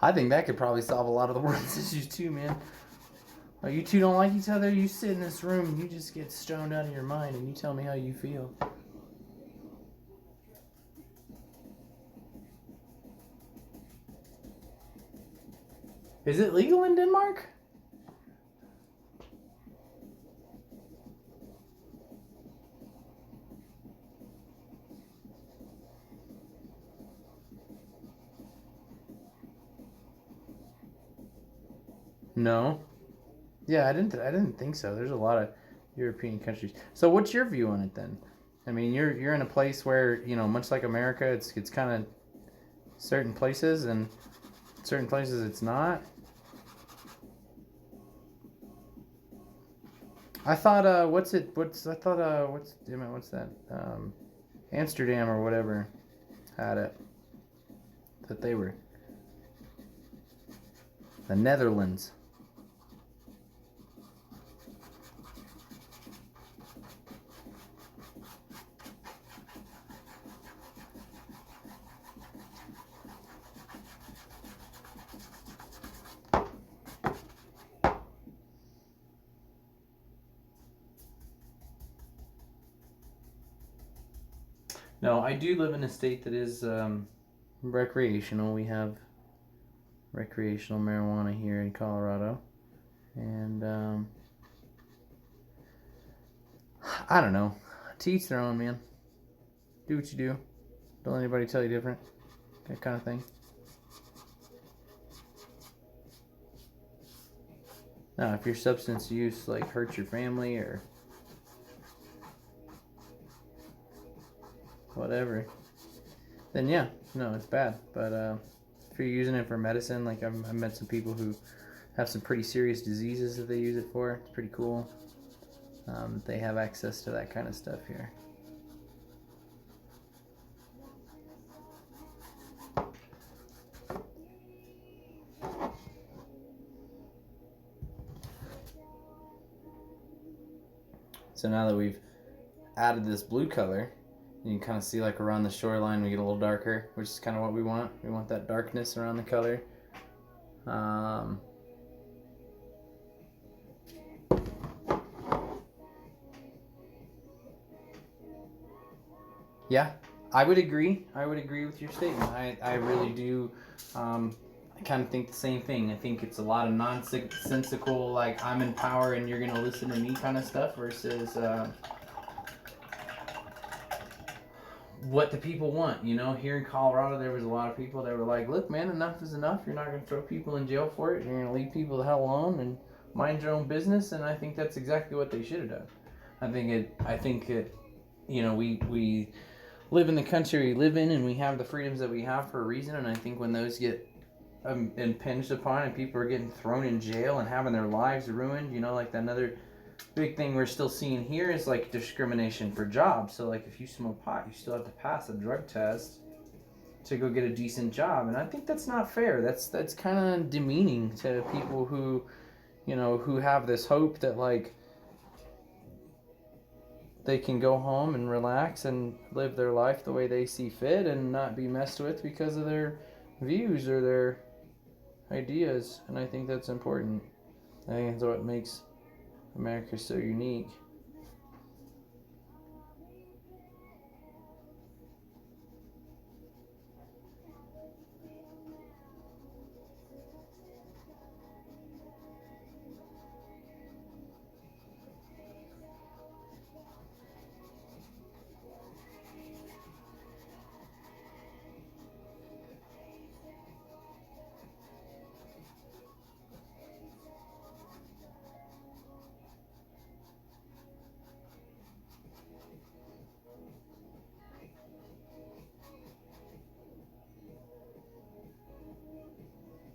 I think that could probably solve a lot of the world's issues too, man. Like, you two don't like each other, you sit in this room and you just get stoned out of your mind and you tell me how you feel. Is it legal in Denmark? No. Yeah, I didn't think so. There's a lot of European countries. So what's your view on it then? I mean, you're in a place where, you know, much like America, it's kind of certain places and certain places it's not. I thought what's that? Amsterdam or whatever had it. That they were the Netherlands. No, I do live in a state that is recreational. We have recreational marijuana here in Colorado. And I don't know. To each their own, man. Do what you do. Don't let anybody tell you different. That kind of thing. Now, if your substance use like hurts your family or whatever, then yeah, no, it's bad. But if you're using it for medicine, like I've met some people who have some pretty serious diseases that they use it for. It's pretty cool that they have access to that kind of stuff here. So now that we've added this blue color, you can kind of see like around the shoreline we get a little darker, which is kind of what we want. We want that darkness around the color. Yeah, I would agree. I would agree with your statement. I really do. I kind of think the same thing. I think it's a lot of nonsensical, like I'm in power and you're gonna listen to me kind of stuff versus what the people want. You know, here in Colorado, there was a lot of people that were like, look, man, enough is enough. You're not going to throw people in jail for it. You're going to leave people the hell alone and mind your own business. And I think that's exactly what they should have done. I think it, you know, we live in the country we live in, and we have the freedoms that we have for a reason. And I think when those get impinged upon, and people are getting thrown in jail and having their lives ruined, you know, like another big thing we're still seeing here is like discrimination for jobs. So like if you smoke pot, you still have to pass a drug test to go get a decent job, and I think that's not fair. That's kind of demeaning to people who, you know, who have this hope that like they can go home and relax and live their life the way they see fit and not be messed with because of their views or their ideas. And I think that's important. I think that's what makes America so unique.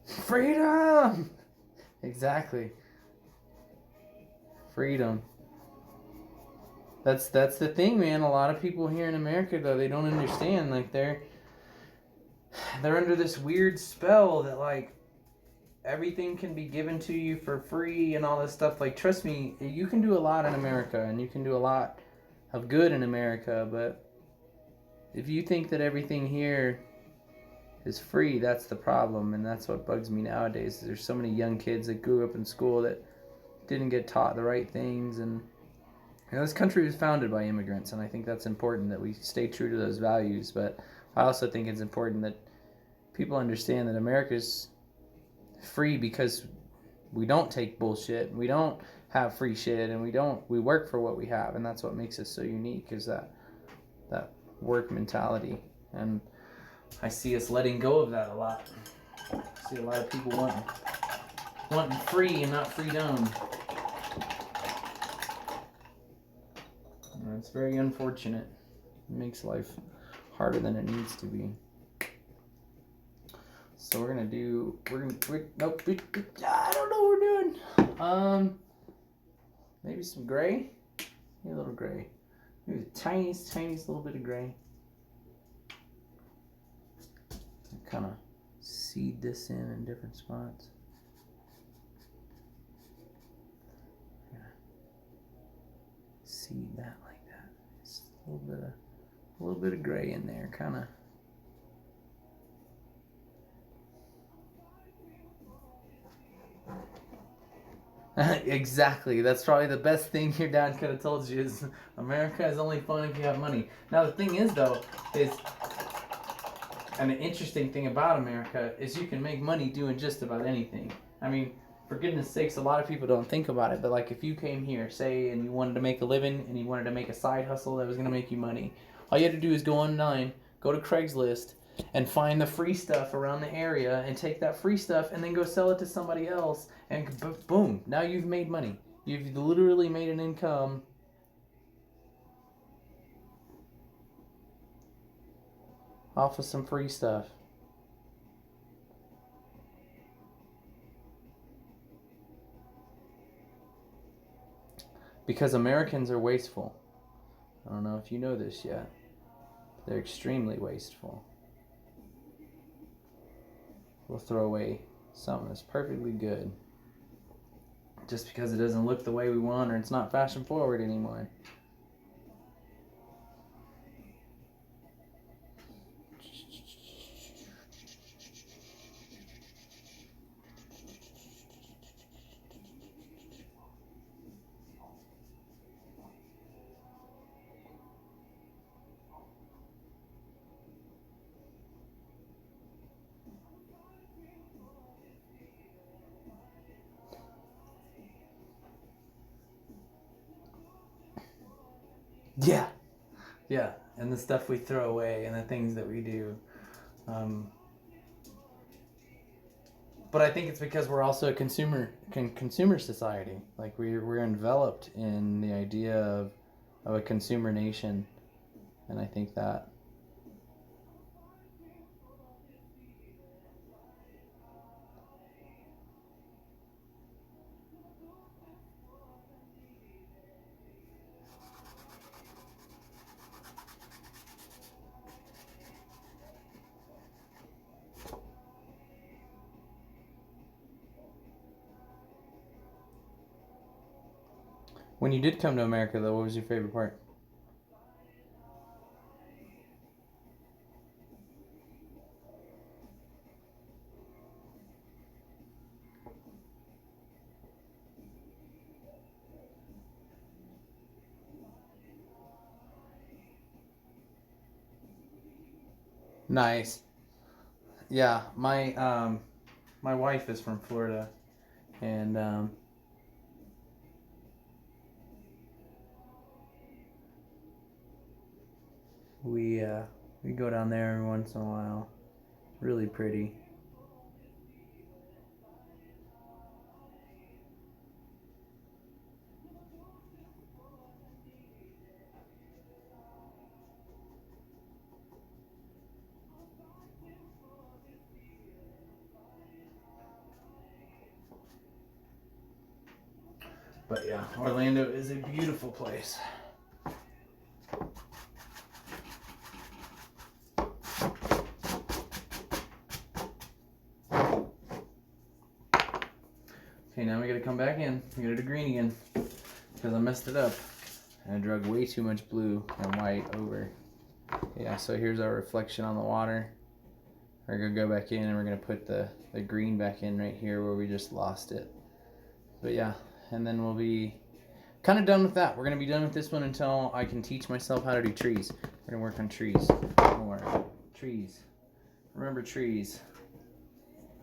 Freedom! Exactly. Freedom. That's the thing, man. A lot of people here in America, though, they don't understand. Like they're under this weird spell that like everything can be given to you for free and all this stuff. Like, trust me, you can do a lot in America, and you can do a lot of good in America. But if you think that everything here is free, that's the problem, and that's what bugs me nowadays. There's so many young kids that grew up in school that didn't get taught the right things, and you know, this country was founded by immigrants, and I think that's important that we stay true to those values. But I also think it's important that people understand that America's free because we don't take bullshit, we don't have free shit, and we work for what we have, and that's what makes us so unique, is that work mentality. And I see us letting go of that a lot. I see a lot of people wanting free and not freedom. And it's very unfortunate. It makes life harder than it needs to be. So we're gonna nope. I don't know what we're doing. Maybe some gray. Maybe a little gray. Maybe the tiniest little bit of gray. Kind of seed this in different spots. Yeah. Seed that like that. Just a little bit of gray in there, kind of. Exactly. That's probably the best thing your dad could have told you is America is only fun if you have money. Now the thing is though, and the interesting thing about America is you can make money doing just about anything. I mean, for goodness sakes, a lot of people don't think about it, but like if you came here, say, and you wanted to make a living and you wanted to make a side hustle that was going to make you money, all you had to do is go online, go to Craigslist, and find the free stuff around the area and take that free stuff and then go sell it to somebody else, and boom, now you've made money. You've literally made an income off of some free stuff. Because Americans are wasteful. I don't know if you know this yet. They're extremely wasteful. We'll throw away something that's perfectly good just because it doesn't look the way we want or it's not fashion forward anymore. Yeah, and the stuff we throw away and the things that we do. But I think it's because we're also a consumer society. Like we're enveloped in the idea of a consumer nation, and I think that. When you did come to America, though, what was your favorite part? Nice. Yeah, my wife is from Florida, and we go down there every once in a while. Really pretty. But yeah, Orlando is a beautiful place. Okay, now we gotta come back in. We gotta do green again because I messed it up. I drug way too much blue and white over. Yeah, so here's our reflection on the water. We're gonna go back in and we're gonna put the green back in right here where we just lost it. But yeah, and then we'll be kind of done with that. We're gonna be done with this one until I can teach myself how to do trees. We're gonna work on trees more. Trees. Remember trees.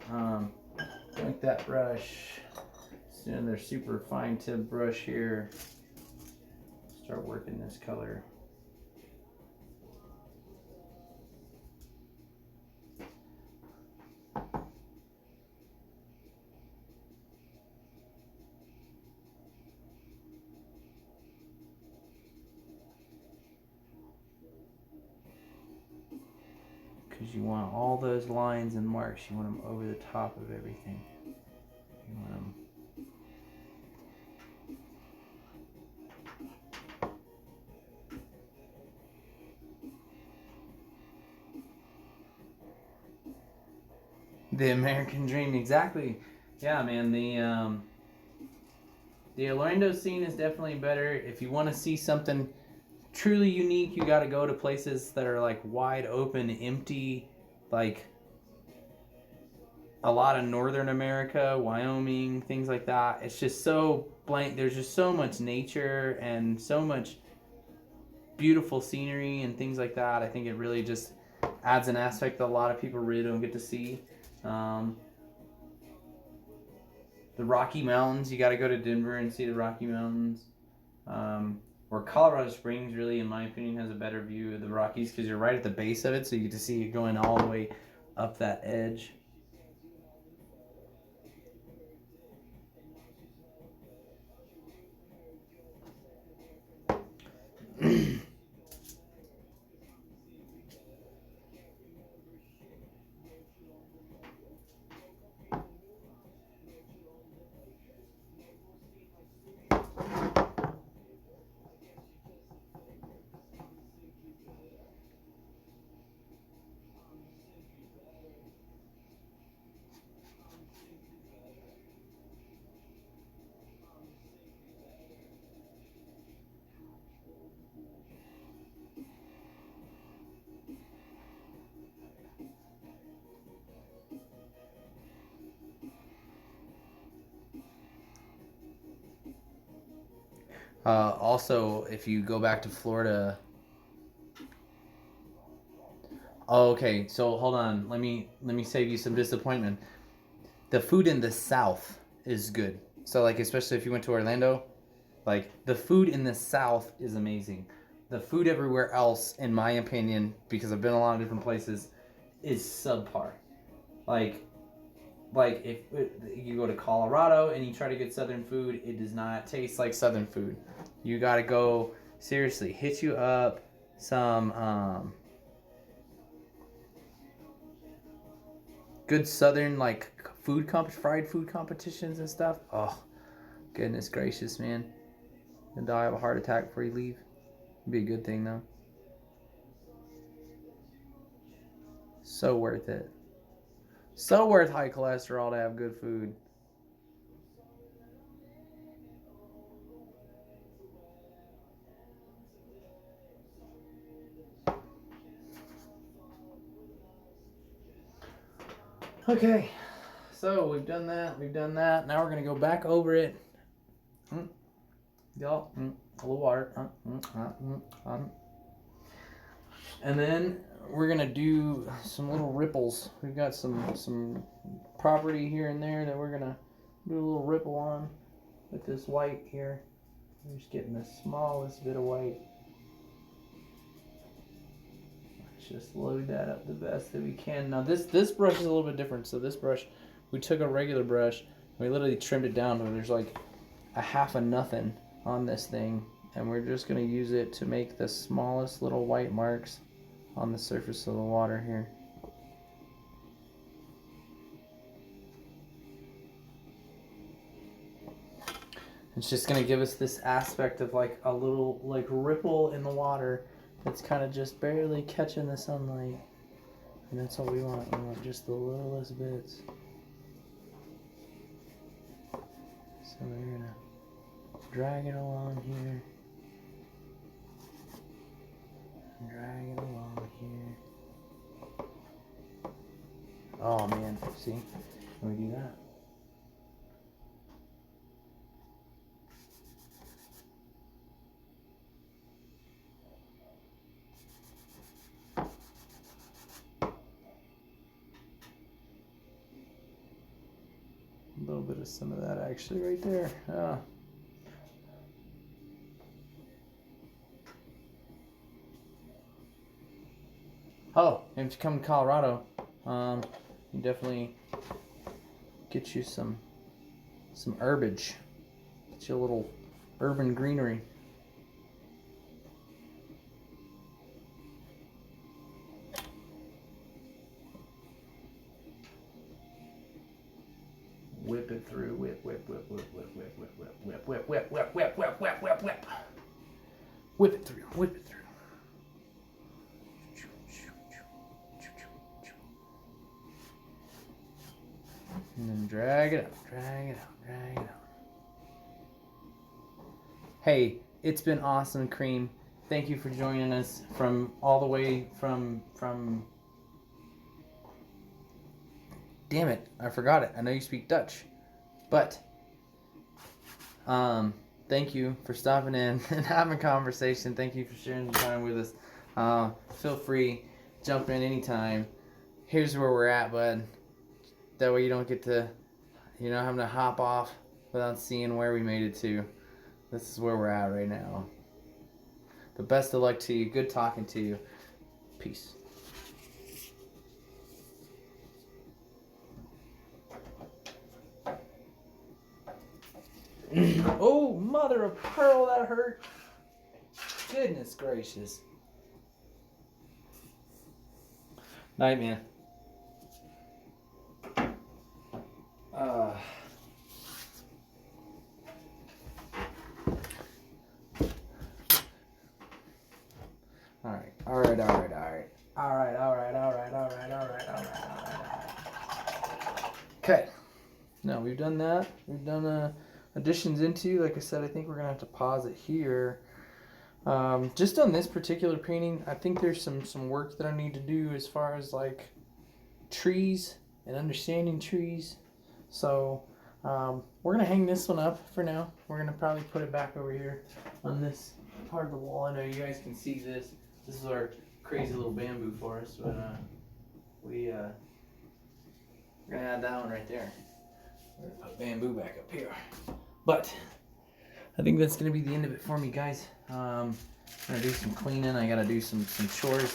Like that brush. Just doing their super fine tip brush here. Start working this color. Because you want all those lines and marks, you want them over the top of everything. You want them. The American dream, exactly. Yeah, man. The Orlando scene is definitely better. If you want to see something truly unique, you got to go to places that are like wide open, empty, like a lot of Northern America, Wyoming, things like that. It's just so blank. There's just so much nature and so much beautiful scenery and things like that. I think it really just adds an aspect that a lot of people really don't get to see. The Rocky Mountains, you got to go to Denver and see the Rocky Mountains. Where Colorado Springs really, in my opinion, has a better view of the Rockies because you're right at the base of it, so you get to see it going all the way up that edge. Also, if you go back to Florida. Oh, okay, so hold on. Let me save you some disappointment. The food in the South is good. So like, especially if you went to Orlando, like the food in the South is amazing. The food everywhere else, in my opinion, because I've been a lot of different places, is subpar. Like like if you go to Colorado and you try to get Southern food, it does not taste like Southern food. You gotta go, seriously, hit you up some good Southern like fried food competitions and stuff. Oh, goodness gracious, man. You'll die of a heart attack before you leave. It'd be a good thing though. So worth it. So worth high cholesterol to have good food. Okay, so we've done that. Now we're gonna go back over it. Y'all, a little water. And then we're gonna do some little ripples. We've got some property here and there that we're gonna do a little ripple on with this white here. We're just getting the smallest bit of white. Let's just load that up the best that we can. Now this brush is a little bit different. So this brush, we took a regular brush and we literally trimmed it down to where there's like a half of nothing on this thing, and we're just gonna use it to make the smallest little white marks on the surface of the water here. It's just gonna give us this aspect of like a little like ripple in the water that's kind of just barely catching the sunlight, and that's what we want. We want just the littlest bits. So we're gonna drag it along here. Drag it along here. Oh man, see? Can we do that? A little bit of some of that actually right there. Oh, and if you come to Colorado, you definitely get you some herbage. Get you a little urban greenery. Whip it through. Whip. Whip it through. Whip it through. And then drag it out. Hey, it's been awesome, Cream. Thank you for joining us from all the way from damn it, I forgot it. I know you speak Dutch. But thank you for stopping in and having a conversation. Thank you for sharing the time with us. Feel free, jump in anytime. Here's where we're at, bud. That way you don't get to, having to hop off without seeing where we made it to. This is where we're at right now. But best of luck to you. Good talking to you. Peace. Oh, mother of pearl, that hurt. Goodness gracious. Night, man. All right. Okay. Now we've done that. We've done additions into. Like I said, I think we're gonna have to pause it here. Just on this particular painting, I think there's some work that I need to do as far as like trees and understanding trees. So we're gonna hang this one up for now. We're gonna probably put it back over here on this part of the wall. I know you guys can see this. This is our crazy little bamboo forest, but we're gonna add that one right there. We're gonna put bamboo back up here. But I think that's gonna be the end of it for me, guys. I'm gonna do some cleaning. I gotta do some chores.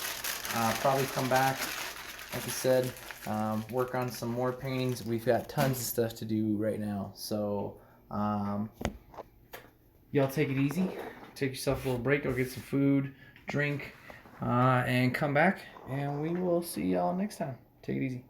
Probably come back like I said, work on some more paintings. We've got tons of stuff to do right now. So y'all take it easy. Take yourself a little break. Go get some food, drink, and come back. And we will see y'all next time. Take it easy.